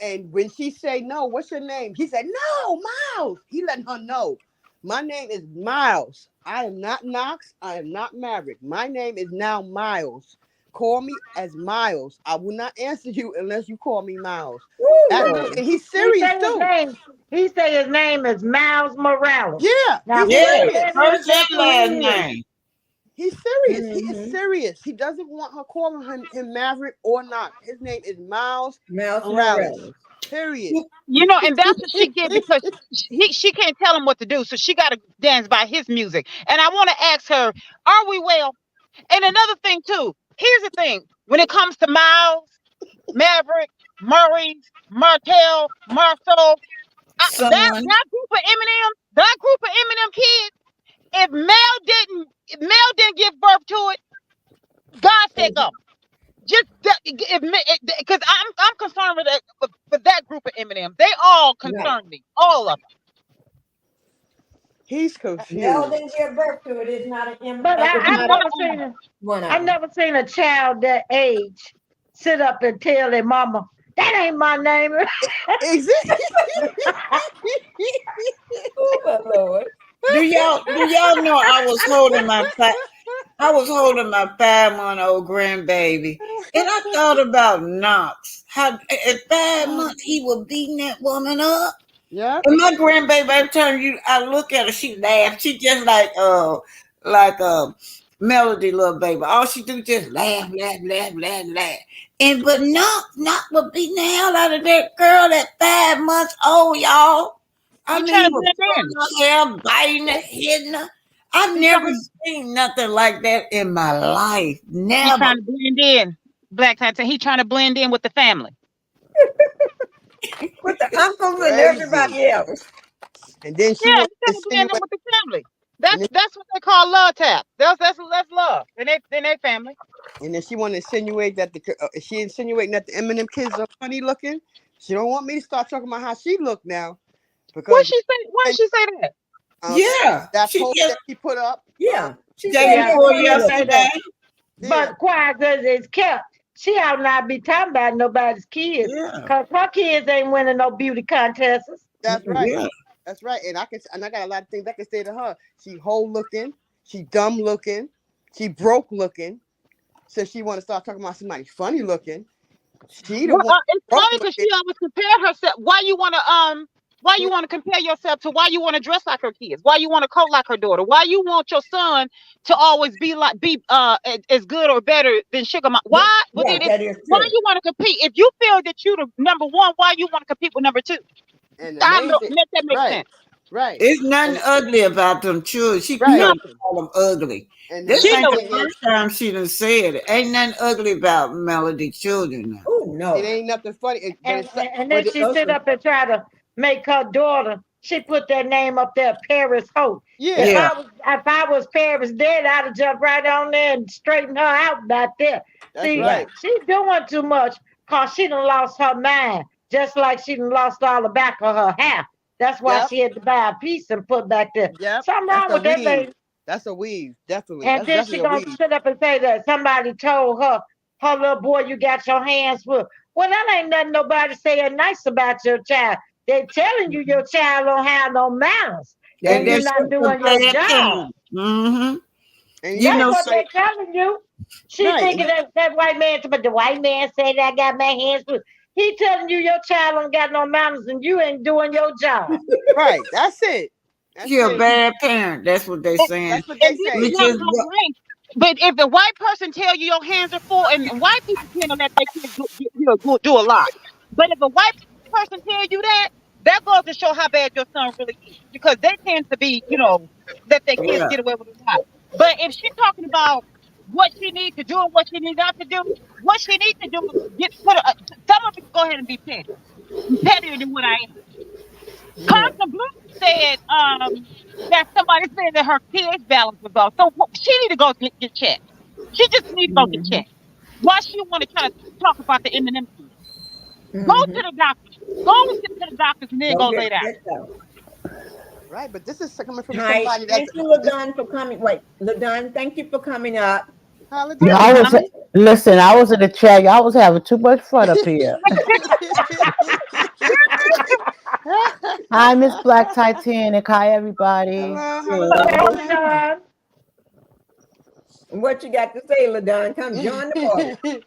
[SPEAKER 5] And when she say no, what's your name? He said no, Miles. He letting her know, my name is Miles. I am not Knox. I am not Maverick. My name is now Miles. Call me as Miles. I will not answer you unless you call me Miles.
[SPEAKER 2] Oh
[SPEAKER 5] That,
[SPEAKER 2] Lord.
[SPEAKER 5] and he's
[SPEAKER 11] He
[SPEAKER 5] serious
[SPEAKER 11] say his
[SPEAKER 5] too.
[SPEAKER 11] name. He say his name is Miles Morales.
[SPEAKER 5] Yeah,
[SPEAKER 11] Now,
[SPEAKER 5] he's
[SPEAKER 3] yeah.
[SPEAKER 11] whoever
[SPEAKER 5] serious.
[SPEAKER 11] that is,
[SPEAKER 3] First
[SPEAKER 11] that's
[SPEAKER 3] and
[SPEAKER 11] who he
[SPEAKER 3] last
[SPEAKER 11] is.
[SPEAKER 3] name.
[SPEAKER 5] He's serious. He is
[SPEAKER 2] Mm-hmm.
[SPEAKER 5] serious. He doesn't want her calling him Maverick or not. His name is Miles
[SPEAKER 2] Mouse
[SPEAKER 5] Morales.
[SPEAKER 2] Morales.
[SPEAKER 5] Period.
[SPEAKER 7] And that's what she get because she can't tell him what to do, so she got to dance by his music. And I want to ask her, are we well? And another thing too. Here's the thing. when it comes to Miles, Maverick, Maurice, Martell, Marceau,
[SPEAKER 3] Son.
[SPEAKER 7] that group of Eminem kids, if Mel didn't give birth to it, God said go. Just because I'm concerned with that group of Eminem. They all concern me, all of them.
[SPEAKER 5] He's
[SPEAKER 2] Mel
[SPEAKER 5] confused.
[SPEAKER 2] didn't give birth to it. It's not an
[SPEAKER 11] But
[SPEAKER 2] one of
[SPEAKER 11] I've
[SPEAKER 2] them.
[SPEAKER 11] never seen a child that age sit up and tell their mama, that ain't my name.
[SPEAKER 5] Exactly.
[SPEAKER 2] Oh my Lord.
[SPEAKER 3] Do y'all know I was holding my 5-month-old grandbaby, and I thought about Knox. How at 5 months he was beating that woman up.
[SPEAKER 5] Yeah.
[SPEAKER 3] And my grandbaby, every time I look at her, she laughs. She just like Melody little baby. All she do just laugh, laugh, laugh, laugh, laugh. But Knox was beating the hell out of that girl at 5 months old, y'all. I
[SPEAKER 7] He
[SPEAKER 3] mean,
[SPEAKER 7] trying
[SPEAKER 3] he
[SPEAKER 7] to
[SPEAKER 3] was
[SPEAKER 7] blend in.
[SPEAKER 3] pulling her hair, biting her, hitting her. I've
[SPEAKER 7] He
[SPEAKER 3] never
[SPEAKER 7] trying,
[SPEAKER 3] seen nothing like that in my life.
[SPEAKER 7] he
[SPEAKER 3] Never.
[SPEAKER 7] trying to blend in. Black Titan. He trying to blend in with the family.
[SPEAKER 2] With the uncles and
[SPEAKER 5] Crazy.
[SPEAKER 2] everybody else.
[SPEAKER 5] And then she
[SPEAKER 7] Yeah,
[SPEAKER 5] wants
[SPEAKER 7] he's
[SPEAKER 5] to
[SPEAKER 7] trying to blend in
[SPEAKER 5] insinuate.
[SPEAKER 7] with the family.
[SPEAKER 5] And then,
[SPEAKER 7] That's what they call love tap. That's love. And they family.
[SPEAKER 5] and then she want to insinuate that she insinuating that the Eminem kids are funny looking. She don't want me to start talking about how she look now
[SPEAKER 7] What
[SPEAKER 5] because
[SPEAKER 7] she say? Why she say that?
[SPEAKER 3] Yeah.
[SPEAKER 5] that
[SPEAKER 3] She
[SPEAKER 5] post
[SPEAKER 3] just
[SPEAKER 5] that he put up.
[SPEAKER 2] Yeah. She
[SPEAKER 3] day
[SPEAKER 2] said
[SPEAKER 11] Yeah,
[SPEAKER 3] before
[SPEAKER 11] she did say
[SPEAKER 3] yesterday.
[SPEAKER 11] that.
[SPEAKER 5] Yeah.
[SPEAKER 11] But quiet as it's kept, she ought not be talking about nobody's kids.
[SPEAKER 3] Yeah.
[SPEAKER 11] Because her kids ain't winning no beauty contests.
[SPEAKER 5] That's right.
[SPEAKER 3] Yeah.
[SPEAKER 5] That's right. And I got a lot of things I can say to her. She whole looking, she dumb looking, she broke looking. So she want to start talking about somebody funny looking. She the
[SPEAKER 7] Well,
[SPEAKER 5] one
[SPEAKER 7] it's
[SPEAKER 5] broke
[SPEAKER 7] funny because
[SPEAKER 5] looking.
[SPEAKER 7] she always compare herself. Why you want to compare yourself to why you want to dress like her kids? Why you want to coat like her daughter? Why you want your son to always be as good or better than Sugar Mom? Why? Well,
[SPEAKER 2] Yeah,
[SPEAKER 7] then
[SPEAKER 2] that is
[SPEAKER 7] why
[SPEAKER 2] true.
[SPEAKER 7] you want to compete? If you feel that you the number one, why you want to compete with number two?
[SPEAKER 5] And
[SPEAKER 7] I don't know.
[SPEAKER 5] amazing.
[SPEAKER 7] Let that make
[SPEAKER 5] Right.
[SPEAKER 7] sense.
[SPEAKER 5] Right.
[SPEAKER 3] It's nothing
[SPEAKER 5] And
[SPEAKER 3] ugly about them children. She
[SPEAKER 5] right.
[SPEAKER 3] couldn't
[SPEAKER 7] Nothing.
[SPEAKER 3] call them ugly.
[SPEAKER 5] And the
[SPEAKER 3] This
[SPEAKER 7] She
[SPEAKER 5] nice
[SPEAKER 3] ain't
[SPEAKER 7] knows.
[SPEAKER 3] the
[SPEAKER 5] thing is
[SPEAKER 3] first time she done said it. Ain't nothing ugly about Melody children now.
[SPEAKER 2] Oh
[SPEAKER 5] it
[SPEAKER 2] no.
[SPEAKER 5] ain't nothing funny. But
[SPEAKER 11] And,
[SPEAKER 5] it's
[SPEAKER 11] and, and
[SPEAKER 5] but
[SPEAKER 11] then she
[SPEAKER 2] Those
[SPEAKER 11] sit
[SPEAKER 2] are,
[SPEAKER 11] up and try to make her daughter. She put that name up there, Paris Hope. If
[SPEAKER 5] yeah,
[SPEAKER 3] Yeah.
[SPEAKER 11] I was Paris dead, I'd have jumped right on there and straightened her out back there.
[SPEAKER 5] that's
[SPEAKER 11] See,
[SPEAKER 2] right.
[SPEAKER 5] right.
[SPEAKER 11] she's doing too much because she done lost her mind, just like she done lost all the back of her hair. That's why
[SPEAKER 5] Yep.
[SPEAKER 11] she had to buy a piece and put back there.
[SPEAKER 5] Yep.
[SPEAKER 11] Something
[SPEAKER 5] That's
[SPEAKER 11] wrong
[SPEAKER 5] a
[SPEAKER 11] with that
[SPEAKER 5] weave.
[SPEAKER 11] lady.
[SPEAKER 5] That's a weave. Definitely.
[SPEAKER 11] And
[SPEAKER 5] That's
[SPEAKER 11] then she
[SPEAKER 5] definitely a
[SPEAKER 11] gonna
[SPEAKER 5] weave.
[SPEAKER 11] sit up and say that somebody told her little boy, you got your hands full. Well, that ain't nothing nobody saying nice about your child. They telling you your child don't have no manners
[SPEAKER 2] That
[SPEAKER 3] And
[SPEAKER 11] and you're
[SPEAKER 3] that
[SPEAKER 2] is
[SPEAKER 11] not
[SPEAKER 2] true.
[SPEAKER 3] shit some
[SPEAKER 11] doing your
[SPEAKER 3] bad
[SPEAKER 11] job.
[SPEAKER 3] parents. Mm-hmm.
[SPEAKER 5] And
[SPEAKER 3] You
[SPEAKER 5] you
[SPEAKER 11] That's
[SPEAKER 5] know,
[SPEAKER 3] know,
[SPEAKER 11] what
[SPEAKER 3] so,
[SPEAKER 11] they telling you. She
[SPEAKER 5] right.
[SPEAKER 11] thinking that white man, but the white man said I got my hands full. He telling you your child don't got no manners and you ain't doing your job.
[SPEAKER 5] Right. That's it. That's
[SPEAKER 3] she a
[SPEAKER 5] it.
[SPEAKER 3] bad parent. That's what they saying.
[SPEAKER 5] That's what
[SPEAKER 7] And
[SPEAKER 5] they
[SPEAKER 7] this is
[SPEAKER 5] saying.
[SPEAKER 3] Which
[SPEAKER 7] not
[SPEAKER 3] is
[SPEAKER 7] no way. But if the white person tell you your hands are full, and white people tend to let their kids do a lot. But if a white person tell you that, that goes to show how bad your son really is, because they tend to be, let their kids
[SPEAKER 3] yeah.
[SPEAKER 7] get away with a lot. But if she's talking about what she needs to do and what she needs not to do, what she needs to do is some of me can go ahead and be pettier than what I am.
[SPEAKER 2] Yeah.
[SPEAKER 7] Constant Blue said that somebody said that her pH balance was off. So she need to go get checked. She just need to go get
[SPEAKER 2] Mm-hmm.
[SPEAKER 7] checked. Why she want to try to talk about the M&M kids? Go
[SPEAKER 2] Mm-hmm.
[SPEAKER 7] to the doctor. Go and sit to the doctors and then
[SPEAKER 2] Go
[SPEAKER 7] go
[SPEAKER 2] get
[SPEAKER 7] lay down.
[SPEAKER 2] checked out.
[SPEAKER 5] Right. But this is coming from
[SPEAKER 2] All right.
[SPEAKER 5] somebody that's
[SPEAKER 2] Thank you,
[SPEAKER 5] this
[SPEAKER 2] LaDon, for coming. Wait, LaDon, thank you for coming up.
[SPEAKER 7] Thank
[SPEAKER 5] holiday.
[SPEAKER 7] you,
[SPEAKER 10] Y'all was
[SPEAKER 7] honey.
[SPEAKER 10] listen. I was in the chat. Y'all was having too much fun up here. Hi, Miss Black Titanic. Hi, everybody.
[SPEAKER 5] Hello,
[SPEAKER 11] Hey,
[SPEAKER 5] holiday.
[SPEAKER 11] Ladon.
[SPEAKER 2] What you got to say, LaDon? Come join the party.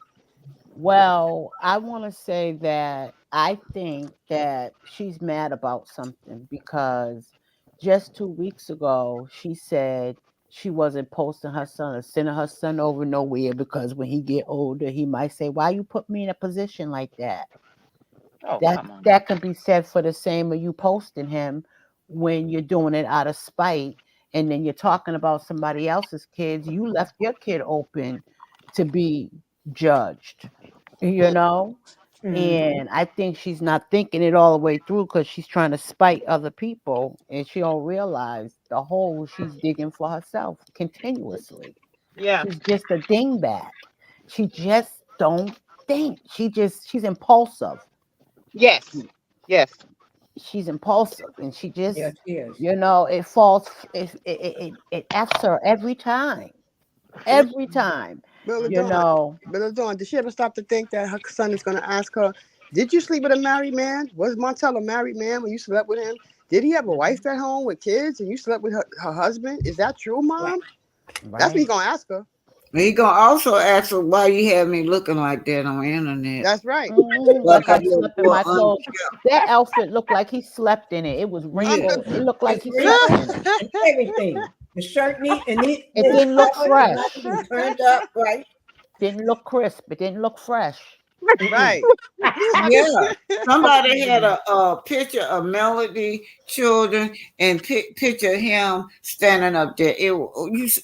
[SPEAKER 10] Well, I want to say that I think that she's mad about something because just 2 weeks ago she said she wasn't posting her son or sending her son over nowhere because when he get older he might say, "Why you put me in a position like that?"
[SPEAKER 7] Oh,
[SPEAKER 10] That
[SPEAKER 7] come on.
[SPEAKER 10] that can be said for the same of you posting him when you're doing it out of spite, and then you're talking about somebody else's kids. You left your kid open to be judged, and I think she's not thinking it all the way through because she's trying to spite other people, and she don't realize the hole she's digging for herself continuously.
[SPEAKER 7] Yeah.
[SPEAKER 10] She's just a dingbat. She just don't think. She's impulsive.
[SPEAKER 7] Yes. Yes.
[SPEAKER 10] She's impulsive, and she just,
[SPEAKER 2] Yes, yes.
[SPEAKER 10] it falls. It f's her every time. Every time.
[SPEAKER 5] Bill
[SPEAKER 10] You
[SPEAKER 5] Dawn,
[SPEAKER 10] know.
[SPEAKER 5] Bill Dawn, did she ever stop to think that her son is going to ask her, did you sleep with a married man? Was Montel a married man when you slept with him? Did he have a wife at home with kids and you slept with her husband? Is that true, Mom? That's what he's going to ask her.
[SPEAKER 3] He gonna also ask her why you have me looking like that on the internet.
[SPEAKER 5] That's right.
[SPEAKER 10] Like I slept in my clothes. That outfit looked like he slept in it. It was wrinkled. It looked like he slept in it.
[SPEAKER 2] And everything. The shirt neat and it
[SPEAKER 10] didn't look fresh.
[SPEAKER 2] Turned up right.
[SPEAKER 10] Didn't look crisp. It didn't look fresh.
[SPEAKER 5] Right.
[SPEAKER 3] Yeah. Somebody had a picture of Melody children and picture of him standing up there.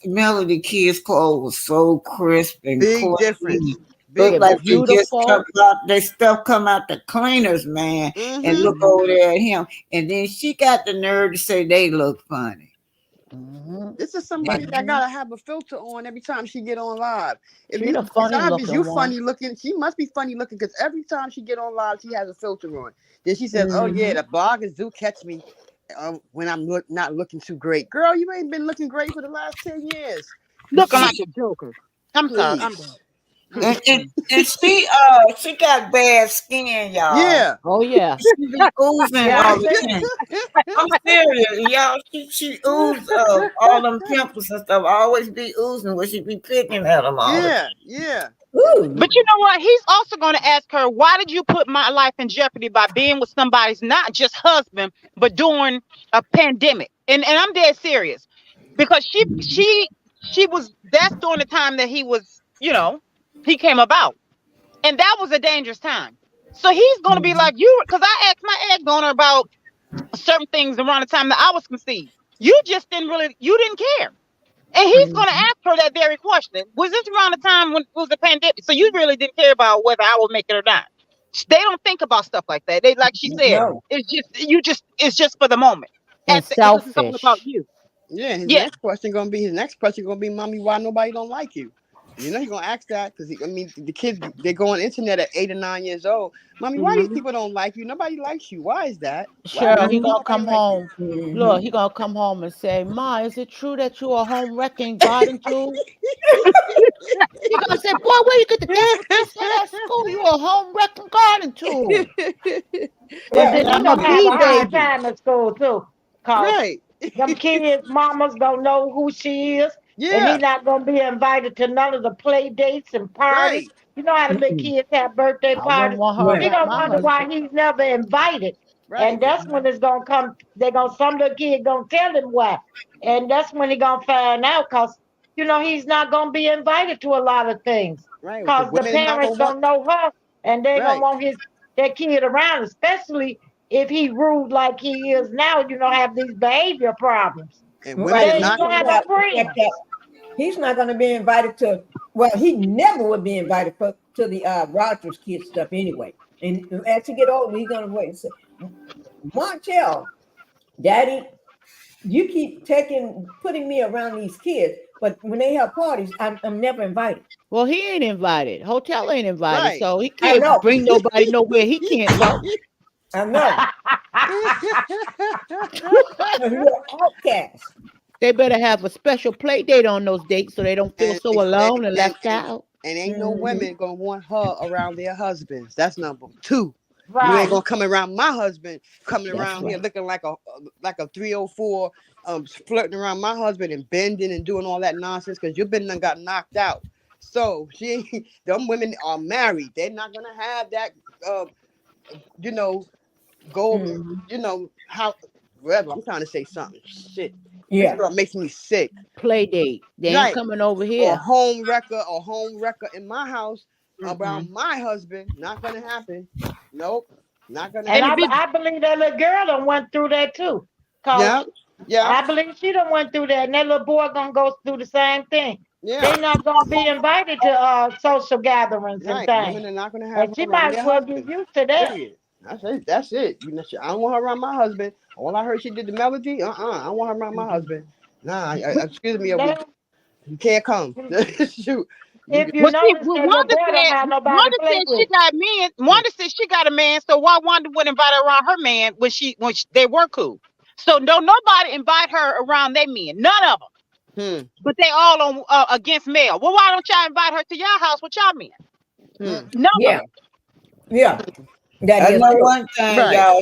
[SPEAKER 3] Melody kids' clothes was so crisp and
[SPEAKER 5] big difference.
[SPEAKER 3] Look like they stuff come out the cleaners, man, and look over there at him. And then she got the nerve to say they look funny.
[SPEAKER 5] This is somebody that gotta have a filter on every time she get on live. If
[SPEAKER 10] She's
[SPEAKER 5] you,
[SPEAKER 10] a funny
[SPEAKER 5] obvious you
[SPEAKER 10] looking
[SPEAKER 5] funny looking, she must be funny looking because every time she get on live, she has a filter on. Then she says, "Oh yeah, the bloggers do catch me when I'm not looking too great." Girl, you ain't been looking great for the last 10 years.
[SPEAKER 7] Looking like a joker. I'm sorry. I'm done.
[SPEAKER 3] And she got bad skin, y'all.
[SPEAKER 5] Yeah.
[SPEAKER 10] Oh yeah.
[SPEAKER 3] She be oozing all the time. I'm serious, y'all. She oozes all them pimples and stuff. Always be oozing when she be picking at them all.
[SPEAKER 5] Yeah, yeah.
[SPEAKER 7] But you know what? He's also going to ask her, why did you put my life in jeopardy by being with somebody's not just husband, but during a pandemic? And I'm dead serious. Because she was, that's during the time that he was, he came about. And that was a dangerous time. So he's going to be like, because I asked my ex-donor about certain things around the time that I was conceived. You just didn't care. And he's going to ask her that very question. Was this around the time when it was the pandemic? So you really didn't care about whether I will make it or not. They don't think about stuff like that. They, like she said, it's just for the moment.
[SPEAKER 10] And selfish.
[SPEAKER 7] It's about you.
[SPEAKER 5] Yeah, his next question gonna be, Mommy, why nobody don't like you? You know he's gonna ask that because the kids, they go on the internet at 8 or 9 years old. Mommy, why these people don't like you? Nobody likes you. Why is that?
[SPEAKER 10] Sure, he gonna come home. Look, he gonna come home and say, "Ma, is it true that you are home wrecking garden tools?" He gonna say, "Boy, where you get the gas at school? You a home wrecking garden tool."
[SPEAKER 11] And then I'm gonna have a hard time at school too, cause them kids' mamas don't know who she is.
[SPEAKER 5] Yeah.
[SPEAKER 11] And he's not going to be invited to none of the play dates and parties. You know how the big kids have birthday parties? They're going to wonder why he's never invited. And that's when it's going to come. Some little kid going to tell him why. And that's when he's going to find out because, he's not going to be invited to a lot of things. Because the parents don't know her and they don't want their kid around, especially if he rude like he is now, have these behavior problems.
[SPEAKER 5] And women not
[SPEAKER 2] he's not going to be invited to. Well, he never would be invited to the Rogers kids stuff anyway. And as he get older, he's going to wait and say, "Montel, Daddy, you keep putting me around these kids, but when they have parties, I'm never invited."
[SPEAKER 10] Well, he ain't invited. Hotel ain't invited, so he can't bring nobody nowhere he can't go.
[SPEAKER 2] I know. You're an outcast.
[SPEAKER 10] They better have a special play date on those dates so they don't feel so alone and left out.
[SPEAKER 5] And ain't no women gonna want her around their husbands. That's number 2.
[SPEAKER 11] Right.
[SPEAKER 5] You ain't gonna come around my husband around here looking like a 304, flirting around my husband and bending and doing all that nonsense because your been done got knocked out. So them women are married. They're not gonna have that how whatever. I'm trying to say something. Shit.
[SPEAKER 2] Yeah.
[SPEAKER 5] This girl makes me sick.
[SPEAKER 10] Play date. They ain't coming over here.
[SPEAKER 5] A home wrecker in my house around my husband. Not gonna happen. Nope. Not gonna happen.
[SPEAKER 11] And I believe that little girl done went through that too. Yeah. I believe she done went through that. And that little boy gonna go through the same thing.
[SPEAKER 5] Yeah.
[SPEAKER 11] They're not gonna be invited to social gatherings and
[SPEAKER 5] Right.
[SPEAKER 11] things.
[SPEAKER 5] Women are not gonna have
[SPEAKER 11] And
[SPEAKER 5] her
[SPEAKER 11] she
[SPEAKER 5] around
[SPEAKER 11] might as
[SPEAKER 5] their
[SPEAKER 11] well get
[SPEAKER 5] husband.
[SPEAKER 11] used to that.
[SPEAKER 5] Period. That's it. That's it. You know, I don't want her around my husband. All I heard she did the melody. I don't want her around my husband. Nah, excuse me,
[SPEAKER 11] They-
[SPEAKER 5] you can't come. Shoot. You,
[SPEAKER 11] if you
[SPEAKER 7] Well, see,
[SPEAKER 11] notice
[SPEAKER 7] well,
[SPEAKER 11] that your
[SPEAKER 7] Wanda
[SPEAKER 11] boy don't
[SPEAKER 7] said
[SPEAKER 11] have nobody to
[SPEAKER 7] Wanda
[SPEAKER 11] play
[SPEAKER 7] said she
[SPEAKER 11] with.
[SPEAKER 7] got men. Wanda said she got a man, so why Wanda would invite her around her man they were cool? So no, nobody invite her around their men. None of them.
[SPEAKER 5] hmm,
[SPEAKER 7] But they all on against Mel. Well, why don't y'all invite her to your house with y'all men?
[SPEAKER 5] hmm.
[SPEAKER 7] None of
[SPEAKER 2] Yeah,
[SPEAKER 7] them.
[SPEAKER 2] yeah, that
[SPEAKER 3] I
[SPEAKER 2] is
[SPEAKER 3] know
[SPEAKER 2] true.
[SPEAKER 3] one thing,
[SPEAKER 5] Right.
[SPEAKER 3] y'all.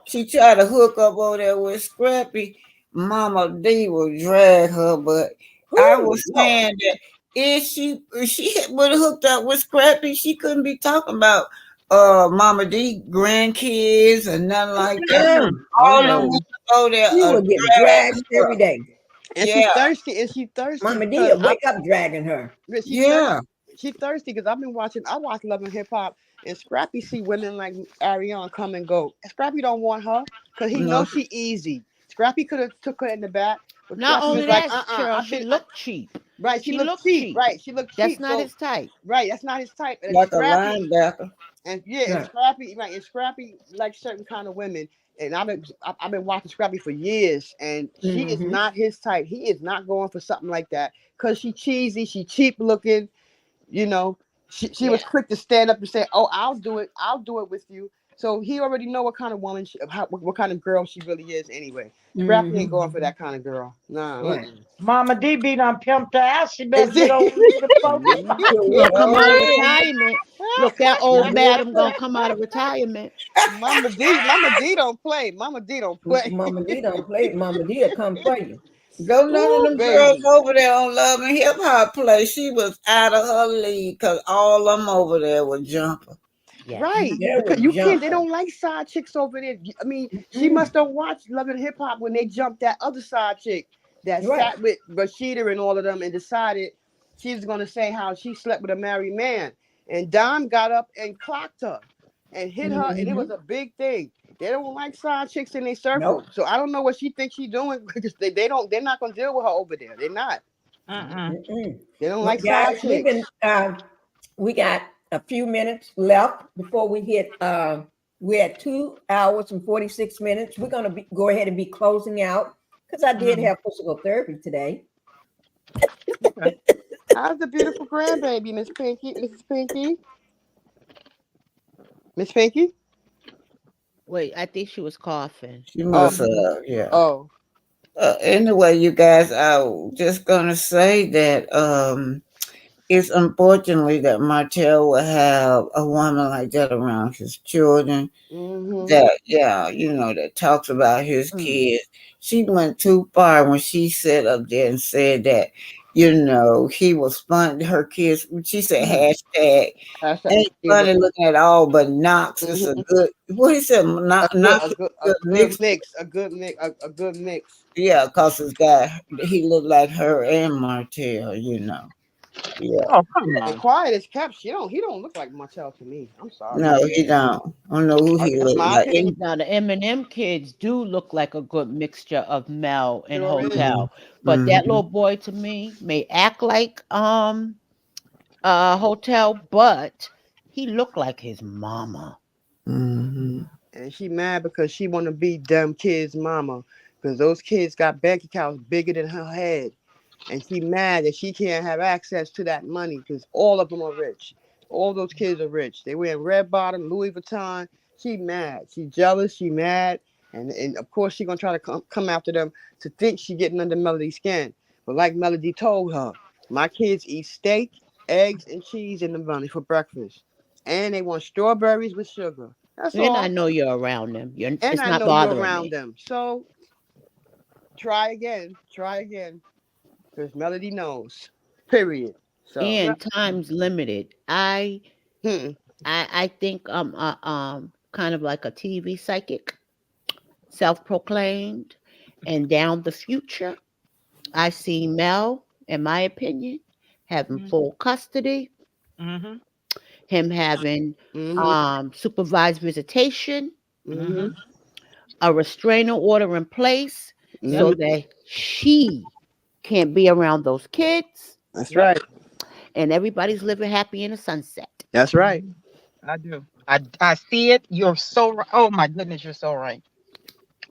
[SPEAKER 3] She tried to hook up over there with Scrappy. Mama D will drag her, but I
[SPEAKER 2] Ooh,
[SPEAKER 3] was
[SPEAKER 2] Lord.
[SPEAKER 3] saying that if she would have hooked up with Scrappy, she couldn't be talking about Mama D grandkids and nothing like that.
[SPEAKER 5] Oh
[SPEAKER 3] All them
[SPEAKER 5] no.
[SPEAKER 3] women over there
[SPEAKER 2] She
[SPEAKER 3] are
[SPEAKER 2] will get
[SPEAKER 3] dragging
[SPEAKER 2] dragged
[SPEAKER 3] her.
[SPEAKER 2] every day.
[SPEAKER 5] And
[SPEAKER 3] Yeah,
[SPEAKER 5] she's thirsty
[SPEAKER 2] Mama D
[SPEAKER 5] because
[SPEAKER 2] will wake up dragging her.
[SPEAKER 5] she
[SPEAKER 3] yeah.
[SPEAKER 5] thirsty. She thirsty because I watch Love and Hip Hop, and Scrappy see women like Ariana come and go. And Scrappy don't want her because he
[SPEAKER 3] No,
[SPEAKER 5] knows she easy. Scrappy could have took her in the back, but
[SPEAKER 10] Not
[SPEAKER 5] Scrappy was
[SPEAKER 10] only
[SPEAKER 5] like,
[SPEAKER 10] that, Cheryl, she looked cheap.
[SPEAKER 5] right. She
[SPEAKER 10] She
[SPEAKER 5] looked
[SPEAKER 10] looked
[SPEAKER 5] cheap.
[SPEAKER 10] cheap.
[SPEAKER 5] Right. She looked
[SPEAKER 10] That's
[SPEAKER 5] cheap.
[SPEAKER 10] not
[SPEAKER 5] So
[SPEAKER 10] his type.
[SPEAKER 5] right, that's not his type. And
[SPEAKER 3] like a
[SPEAKER 5] Scrappy
[SPEAKER 3] linebacker.
[SPEAKER 5] and yeah, and
[SPEAKER 2] Yeah.
[SPEAKER 5] Scrappy right, and Scrappy like certain kind of women. And I've been watching Scrappy for years, and she is
[SPEAKER 2] Mm-hmm.
[SPEAKER 5] not his type. He is not going for something like that because she cheesy, she cheap looking. You know, she was
[SPEAKER 2] Yeah.
[SPEAKER 5] quick to stand up and say, "Oh, I'll do it with you." So he already know what kind of woman, what kind of girl she really is. Anyway, Scrappy ain't
[SPEAKER 2] Mm-hmm.
[SPEAKER 5] going for that kind of girl. Nah.
[SPEAKER 2] Right.
[SPEAKER 11] Mama D be done pimped her out. She better
[SPEAKER 5] Is
[SPEAKER 11] get
[SPEAKER 5] it?
[SPEAKER 11] over with the folks.
[SPEAKER 10] She
[SPEAKER 2] Sure.
[SPEAKER 10] gonna come out of
[SPEAKER 2] Sure.
[SPEAKER 10] retirement. Look, that old madam gonna come out of retirement.
[SPEAKER 5] Mama D don't play. Mama D don't play.
[SPEAKER 2] Mama D don't play. Mama D will come for you.
[SPEAKER 3] Go none of
[SPEAKER 5] Ooh,
[SPEAKER 3] them girls
[SPEAKER 5] baby.
[SPEAKER 3] over there on Love and Hip Hop play. She was out of her league because all of them over there were jumping.
[SPEAKER 10] Yes.
[SPEAKER 5] Right,
[SPEAKER 2] They
[SPEAKER 5] because
[SPEAKER 2] would
[SPEAKER 5] you can't.
[SPEAKER 2] jump
[SPEAKER 5] They
[SPEAKER 2] her.
[SPEAKER 5] don't like side chicks over there. I mean, she
[SPEAKER 2] Mm.
[SPEAKER 5] must have watched Love and Hip Hop when they jumped that other side chick that
[SPEAKER 2] Right.
[SPEAKER 5] sat with Rashida and all of them and decided she was gonna say how she slept with a married man. And Don got up and clocked her and hit her, and it
[SPEAKER 2] Mm-hmm.
[SPEAKER 5] was a big thing. They don't like side chicks in their circle,
[SPEAKER 2] Nope.
[SPEAKER 5] so I don't know what she thinks she's doing because they don't. They're not gonna deal with her over there. They're not.
[SPEAKER 2] Mm-mm.
[SPEAKER 5] They don't
[SPEAKER 2] Well,
[SPEAKER 5] like side
[SPEAKER 2] guys,
[SPEAKER 5] chicks.
[SPEAKER 2] we got a few minutes left before we hit. We're at 2 hours and 46 minutes. We're gonna go ahead and be closing out because I did have physical therapy today.
[SPEAKER 5] Okay. How's the beautiful grandbaby, Miss Pinkie, Mrs. Pinkie, Miss Pinkie?
[SPEAKER 10] Wait, I think she was coughing.
[SPEAKER 3] She
[SPEAKER 5] Oh,
[SPEAKER 3] must have, yeah.
[SPEAKER 5] oh.
[SPEAKER 3] Anyway, you guys, I was just gonna say that it's unfortunately that Martell will have a woman like that around his children.
[SPEAKER 5] Mm-hmm.
[SPEAKER 3] That that talks about his kids. She went too far when she sat up there and said that, he was fun. Her kids. She said hashtag
[SPEAKER 5] Hashtag
[SPEAKER 3] ain't
[SPEAKER 5] Steve
[SPEAKER 3] funny looking at all, but Knox is a
[SPEAKER 5] mm-hmm.
[SPEAKER 3] good. What he said, Knox is a
[SPEAKER 5] A
[SPEAKER 3] good
[SPEAKER 5] good
[SPEAKER 3] mix.
[SPEAKER 5] mix, a good mix.
[SPEAKER 3] Yeah, cause he looked like her and Martell. Yeah.
[SPEAKER 7] Oh, come
[SPEAKER 5] And
[SPEAKER 7] on.
[SPEAKER 5] quiet as kept. He don't look like Martell to me. I'm sorry.
[SPEAKER 3] No, he don't. I don't know who he
[SPEAKER 5] That's
[SPEAKER 3] looked
[SPEAKER 5] my
[SPEAKER 3] like.
[SPEAKER 5] opinion.
[SPEAKER 10] Now the M&M kids do look like a good mixture of Mel and
[SPEAKER 5] Sure is.
[SPEAKER 10] Hotel, but that
[SPEAKER 3] Mm-hmm.
[SPEAKER 10] little boy to me may act like Hotel, but he looked like his mama.
[SPEAKER 3] Mm-hmm.
[SPEAKER 5] And she mad because she want to be them kids' mama because those kids got bank accounts bigger than her head. And she mad that she can't have access to that money because all of them are rich. All those kids are rich. They wearing red bottom, Louis Vuitton. She mad. She jealous. She mad. And of course she gonna try to come after them to think she getting under Melody's skin. But like Melody told her, my kids eat steak, eggs, and cheese in the morning for breakfast. And they want strawberries with sugar. That's
[SPEAKER 10] And I
[SPEAKER 5] all.
[SPEAKER 10] know you're around them.
[SPEAKER 5] And
[SPEAKER 10] It's
[SPEAKER 5] I
[SPEAKER 10] not
[SPEAKER 5] know you're
[SPEAKER 10] bothering
[SPEAKER 5] around
[SPEAKER 10] me.
[SPEAKER 5] them. So try again. Try again. Because Melody knows. Period. So
[SPEAKER 10] And time's limited.
[SPEAKER 5] hmm.
[SPEAKER 10] I think I'm kind of like a TV psychic, self-proclaimed, and down the future, I see Mel, in my opinion, having full custody, him having
[SPEAKER 5] Mm-hmm.
[SPEAKER 10] supervised visitation,
[SPEAKER 5] Mm-hmm.
[SPEAKER 10] a restraining order in place
[SPEAKER 5] Mm-hmm.
[SPEAKER 10] so that she can't be around those kids.
[SPEAKER 5] That's
[SPEAKER 7] Yep.
[SPEAKER 5] right.
[SPEAKER 10] And everybody's living happy in the sunset.
[SPEAKER 5] That's right.
[SPEAKER 7] I do. I see it. You're so right. Oh my goodness, you're so right.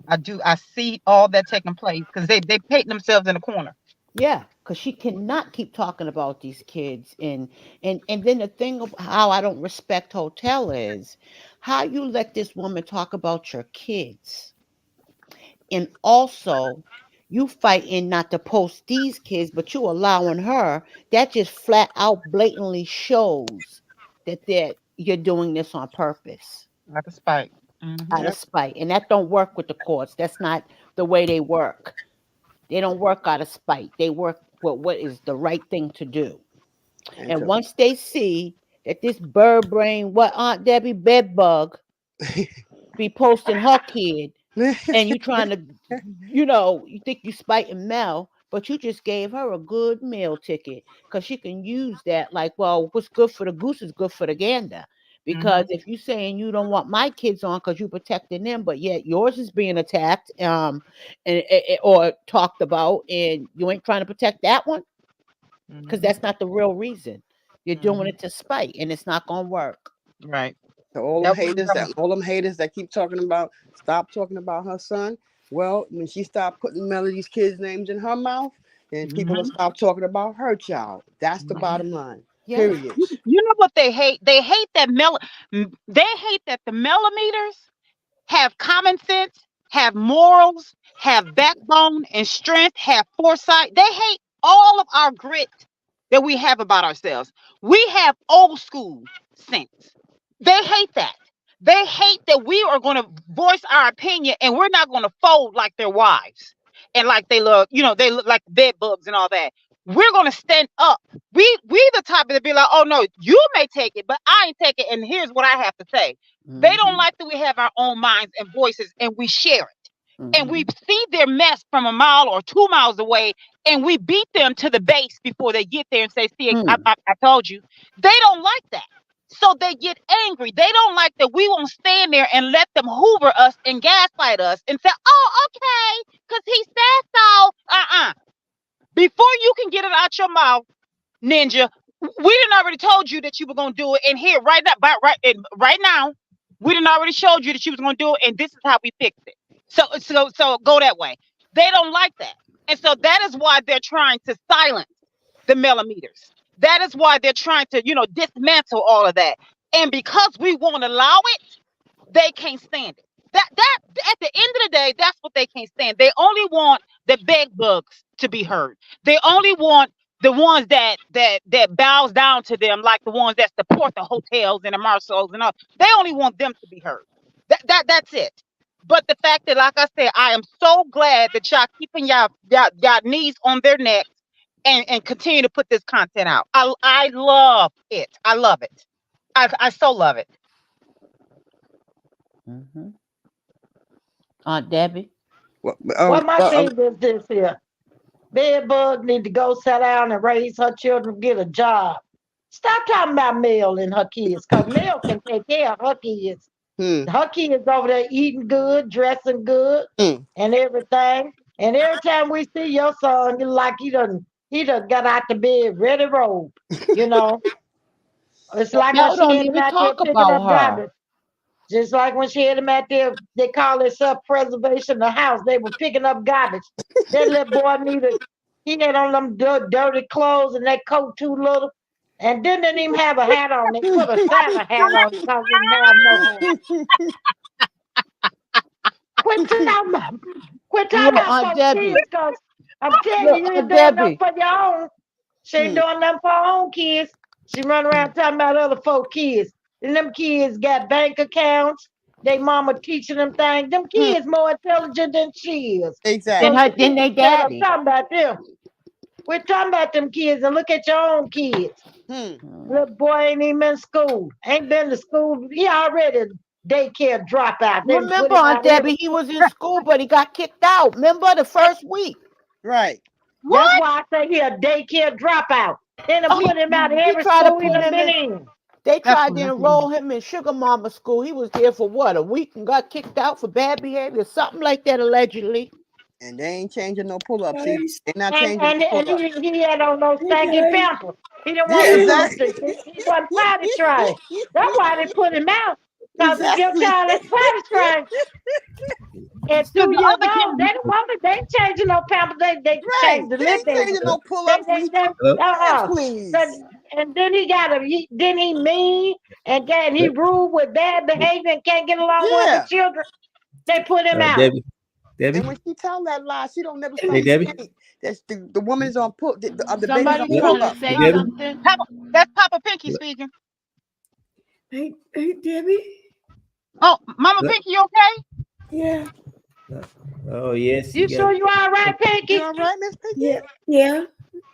[SPEAKER 7] I do. I see all that taking place because they paint themselves in a corner.
[SPEAKER 10] Yeah, because she cannot keep talking about these kids. And then the thing of how I don't respect Hotel is how you let this woman talk about your kids. And also you fighting not to post these kids, but you allowing her. That just flat out blatantly shows that you're doing this on purpose.
[SPEAKER 7] Out of spite.
[SPEAKER 10] Out of
[SPEAKER 5] Yep.
[SPEAKER 10] spite. And that don't work with the courts. That's not the way they work. They don't work out of spite. They work with what is the right thing to do.
[SPEAKER 5] And
[SPEAKER 10] And
[SPEAKER 5] so,
[SPEAKER 10] once they see that this bird brain, what Aunt Debbie bedbug be posting her kid, and you trying to, you think you spiting Mel, but you just gave her a good meal ticket because she can use that like, well, what's good for the goose is good for the gander. Because if you saying you don't want my kids on because you protecting them, but yet yours is being attacked, or talked about, and you ain't trying to protect that one, because
[SPEAKER 7] Mm-hmm.
[SPEAKER 10] that's not the real reason. You're doing it to spite, and it's not gonna work.
[SPEAKER 7] Right.
[SPEAKER 5] so all them
[SPEAKER 7] That's what I'm
[SPEAKER 5] haters
[SPEAKER 7] talking
[SPEAKER 5] that all them haters that keep talking about, stop talking about her son. Well, when she stopped putting Melody's kids' names in her mouth, then people will
[SPEAKER 7] about.
[SPEAKER 5] stop talking about her child. That's the
[SPEAKER 7] Mhm.
[SPEAKER 5] bottom line.
[SPEAKER 10] Yeah.
[SPEAKER 5] Period.
[SPEAKER 7] You know what they hate? They hate that they hate that the millimeters have common sense, have morals, have backbone and strength, have foresight. They hate all of our grit that we have about ourselves. We have old school sense. They hate that. They hate that we are going to voice our opinion and we're not going to fold like their wives and like they look like bed bugs and all that. We're going to stand up. We the type to be like, oh no, you may take it, but I ain't take it. And here's what I have to say. They don't
[SPEAKER 10] Mm-hmm.
[SPEAKER 7] like that we have our own minds and voices and we share it. And we
[SPEAKER 10] Mm-hmm.
[SPEAKER 7] see their mess from a mile or 2 miles away, and we beat them to the base before they get there and say, see,
[SPEAKER 10] Hmm.
[SPEAKER 7] I told you. They don't like that. So they get angry. They don't like that we won't stand there and let them hoover us and gaslight us and say, oh, okay, because he said so. Before you can get it out your mouth, Ninja, we didn't already told you that you were gonna do it, and here right now, we didn't already showed you that you was gonna do it, and this is how we fixed it. So go that way. They don't like that, and so that is why they're trying to silence the millimeters. That is why they're trying to dismantle all of that, and because we won't allow it, they can't stand it. That at the end of the day, that's what they can't stand. They only want the bed bugs to be heard. They only want the ones that bows down to them, like the ones that support the hotels and the Marshalls and all. They only want them to be heard. That's it. But the fact that, like I said, I am so glad that y'all keeping y'all knees on their necks and continue to put this content out. I love it. I love it. I so love it.
[SPEAKER 10] Mm-hmm. Aunt Debbie.
[SPEAKER 5] Well,
[SPEAKER 11] Well, my thing is this here. Bedbug need to go sit down and raise her children, get a job. Stop talking about Mel and her kids, because Mel can take care of her kids.
[SPEAKER 5] hmm,
[SPEAKER 11] Her kids over there eating good, dressing good,
[SPEAKER 5] hmm.
[SPEAKER 11] and everything. And every time we see your son, you like he done got out the bed, ready to roll. You know, it's
[SPEAKER 10] But
[SPEAKER 11] like when
[SPEAKER 10] Mel
[SPEAKER 11] she
[SPEAKER 10] don't
[SPEAKER 11] had him
[SPEAKER 10] even
[SPEAKER 11] out there
[SPEAKER 10] talk
[SPEAKER 11] picking
[SPEAKER 10] about
[SPEAKER 11] up
[SPEAKER 10] her.
[SPEAKER 11] garbage. Just like when she had him out there, they call it self-preservation of the house. They were picking up garbage. That little boy he had on them dirty clothes and that coat too little. And didn't even have a hat on. They put a Santa hat on because he didn't have no hat. Quit talking about, quit talking
[SPEAKER 10] Look,
[SPEAKER 11] about
[SPEAKER 10] Aunt
[SPEAKER 11] folks'
[SPEAKER 10] Debbie.
[SPEAKER 11] kids, because I'm telling
[SPEAKER 10] Look,
[SPEAKER 11] you, you ain't
[SPEAKER 10] Aunt
[SPEAKER 11] doing nothing
[SPEAKER 10] Debbie.
[SPEAKER 11] for your own. She ain't
[SPEAKER 5] Hmm.
[SPEAKER 11] doing nothing for her own kids. She run around talking about other folk kids. And them kids got bank accounts. They mama teaching them things. Them
[SPEAKER 5] Hmm.
[SPEAKER 11] kids more intelligent than she is.
[SPEAKER 10] Then
[SPEAKER 11] So
[SPEAKER 5] Exactly.
[SPEAKER 10] her,
[SPEAKER 11] you
[SPEAKER 10] then
[SPEAKER 11] need
[SPEAKER 10] they
[SPEAKER 11] to shut up
[SPEAKER 10] daddy.
[SPEAKER 11] talking about them. We're talking about them kids and look at your own kids.
[SPEAKER 5] Hmm.
[SPEAKER 10] Mm.
[SPEAKER 11] Little boy ain't even in school. Ain't been to school. He already daycare dropout. Then put
[SPEAKER 10] Remember,
[SPEAKER 11] him
[SPEAKER 10] Aunt
[SPEAKER 11] out here.
[SPEAKER 10] Debbie, he was in school, but he got kicked out. Remember the first week?
[SPEAKER 5] Right.
[SPEAKER 11] That's
[SPEAKER 7] What?
[SPEAKER 11] why I say he a daycare dropout. Then to
[SPEAKER 10] Oh,
[SPEAKER 11] put him out of
[SPEAKER 10] he
[SPEAKER 11] every
[SPEAKER 10] tried to
[SPEAKER 11] school he
[SPEAKER 10] put
[SPEAKER 11] done
[SPEAKER 10] him
[SPEAKER 11] been
[SPEAKER 10] in.
[SPEAKER 11] in.
[SPEAKER 10] They
[SPEAKER 7] That's
[SPEAKER 10] tried to
[SPEAKER 7] ridiculous.
[SPEAKER 10] enroll him in Sugar Mama school. He was there for what, a week, and got kicked out for bad behavior, something like that, allegedly.
[SPEAKER 5] And they ain't changing no pull-ups. See,
[SPEAKER 2] Guys.
[SPEAKER 5] they not
[SPEAKER 11] And
[SPEAKER 5] changing
[SPEAKER 11] and,
[SPEAKER 5] no
[SPEAKER 11] and
[SPEAKER 5] pull-ups.
[SPEAKER 11] he had on those
[SPEAKER 2] Hey,
[SPEAKER 11] stanky
[SPEAKER 2] guys.
[SPEAKER 11] pampers. He didn't want
[SPEAKER 5] Yeah,
[SPEAKER 11] the
[SPEAKER 5] exactly.
[SPEAKER 11] he wasn't potty trained. That's why they put him out. Because if your
[SPEAKER 5] Exactly.
[SPEAKER 11] child is potty trained at
[SPEAKER 7] So
[SPEAKER 11] 2
[SPEAKER 7] the
[SPEAKER 11] years
[SPEAKER 7] other
[SPEAKER 11] old, they
[SPEAKER 7] kid,
[SPEAKER 11] don't want they ain't changing no pampers. They
[SPEAKER 5] Right.
[SPEAKER 11] change the
[SPEAKER 5] They
[SPEAKER 11] lip
[SPEAKER 5] ain't
[SPEAKER 11] baby.
[SPEAKER 5] changing no
[SPEAKER 11] They
[SPEAKER 5] pull-ups.
[SPEAKER 11] they, they
[SPEAKER 5] Yes,
[SPEAKER 11] uh-uh.
[SPEAKER 5] please.
[SPEAKER 11] And then then he mean and he rude with bad behavior and can't get along with the
[SPEAKER 5] Yeah.
[SPEAKER 11] children. They put him out.
[SPEAKER 12] Debbie,
[SPEAKER 5] And when she tell that lie, she don't never stop
[SPEAKER 12] hey Debbie,
[SPEAKER 5] saying that the woman is on pull. The baby's
[SPEAKER 10] Somebody
[SPEAKER 5] on
[SPEAKER 12] yep.
[SPEAKER 5] pull
[SPEAKER 10] trying to
[SPEAKER 5] up.
[SPEAKER 12] Hey
[SPEAKER 10] say
[SPEAKER 12] Debbie,
[SPEAKER 10] something.
[SPEAKER 7] That's Papa Pinky speaking.
[SPEAKER 2] Hey, Debbie.
[SPEAKER 7] Oh, Mama
[SPEAKER 12] Yep.
[SPEAKER 7] Pinky, you okay?
[SPEAKER 2] Yeah,
[SPEAKER 12] Oh yes,
[SPEAKER 11] You
[SPEAKER 12] you got
[SPEAKER 11] sure you all right,
[SPEAKER 5] You
[SPEAKER 11] Pinky?
[SPEAKER 5] all right, Miss
[SPEAKER 2] yeah,
[SPEAKER 5] Pinky?
[SPEAKER 2] yeah,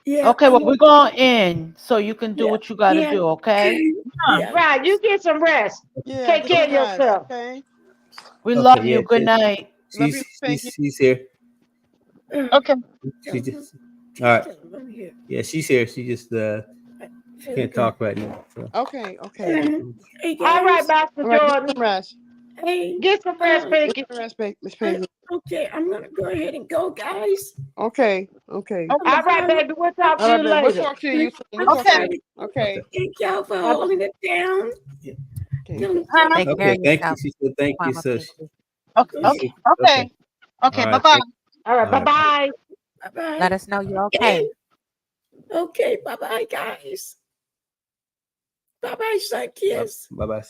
[SPEAKER 2] yeah.
[SPEAKER 10] Okay, well, we're going in so you can do
[SPEAKER 2] Yeah,
[SPEAKER 10] what you got to
[SPEAKER 2] yeah,
[SPEAKER 10] do, okay?
[SPEAKER 2] yeah.
[SPEAKER 11] Right, you get some rest.
[SPEAKER 5] Yeah,
[SPEAKER 11] Take
[SPEAKER 5] get
[SPEAKER 11] care
[SPEAKER 5] some
[SPEAKER 11] of
[SPEAKER 5] rest.
[SPEAKER 11] yourself.
[SPEAKER 5] Okay.
[SPEAKER 10] We
[SPEAKER 12] okay.
[SPEAKER 10] love
[SPEAKER 12] Yeah,
[SPEAKER 10] you. Good night.
[SPEAKER 5] Love you, Miss Pinky.
[SPEAKER 12] she's here.
[SPEAKER 7] Okay.
[SPEAKER 12] She just all right.
[SPEAKER 2] I'm here.
[SPEAKER 12] Yeah, she's here. She just can't talk right now. So.
[SPEAKER 5] Okay. Okay.
[SPEAKER 2] Hey
[SPEAKER 11] All right,
[SPEAKER 2] guys.
[SPEAKER 11] Master
[SPEAKER 5] All right. Get
[SPEAKER 11] Jordan.
[SPEAKER 5] some rest.
[SPEAKER 2] Hey.
[SPEAKER 11] Get some rest,
[SPEAKER 5] Get
[SPEAKER 11] Pinky.
[SPEAKER 5] some rest, Miss Pinky.
[SPEAKER 2] Okay, I'm gonna go ahead and go, guys.
[SPEAKER 5] Okay. Okay.
[SPEAKER 7] Okay.
[SPEAKER 11] All right, baby. We'll talk
[SPEAKER 5] All
[SPEAKER 11] to
[SPEAKER 5] right,
[SPEAKER 11] you
[SPEAKER 5] babe. We'll
[SPEAKER 11] later.
[SPEAKER 5] talk to you soon. We'll
[SPEAKER 2] I'm
[SPEAKER 5] talk to
[SPEAKER 7] Okay.
[SPEAKER 5] you.
[SPEAKER 2] sorry.
[SPEAKER 5] Okay.
[SPEAKER 2] Thank y'all for
[SPEAKER 11] Bye-bye.
[SPEAKER 2] holding it down.
[SPEAKER 5] Okay.
[SPEAKER 2] Don't
[SPEAKER 6] Take care
[SPEAKER 12] Okay,
[SPEAKER 6] of
[SPEAKER 12] thank you.
[SPEAKER 6] yourself,
[SPEAKER 12] She said thank you.
[SPEAKER 6] Mama
[SPEAKER 12] So
[SPEAKER 6] Pinky.
[SPEAKER 7] Okay.
[SPEAKER 2] go.
[SPEAKER 7] Okay.
[SPEAKER 12] okay.
[SPEAKER 7] Okay.
[SPEAKER 12] All
[SPEAKER 7] Okay. Bye
[SPEAKER 12] right.
[SPEAKER 7] bye.
[SPEAKER 11] All right,
[SPEAKER 12] All right.
[SPEAKER 11] bye-bye.
[SPEAKER 2] Bye
[SPEAKER 6] Let us know you're okay.
[SPEAKER 2] Okay, bye bye, guys. Bye bye, Sun Kiss.
[SPEAKER 12] Bye bye.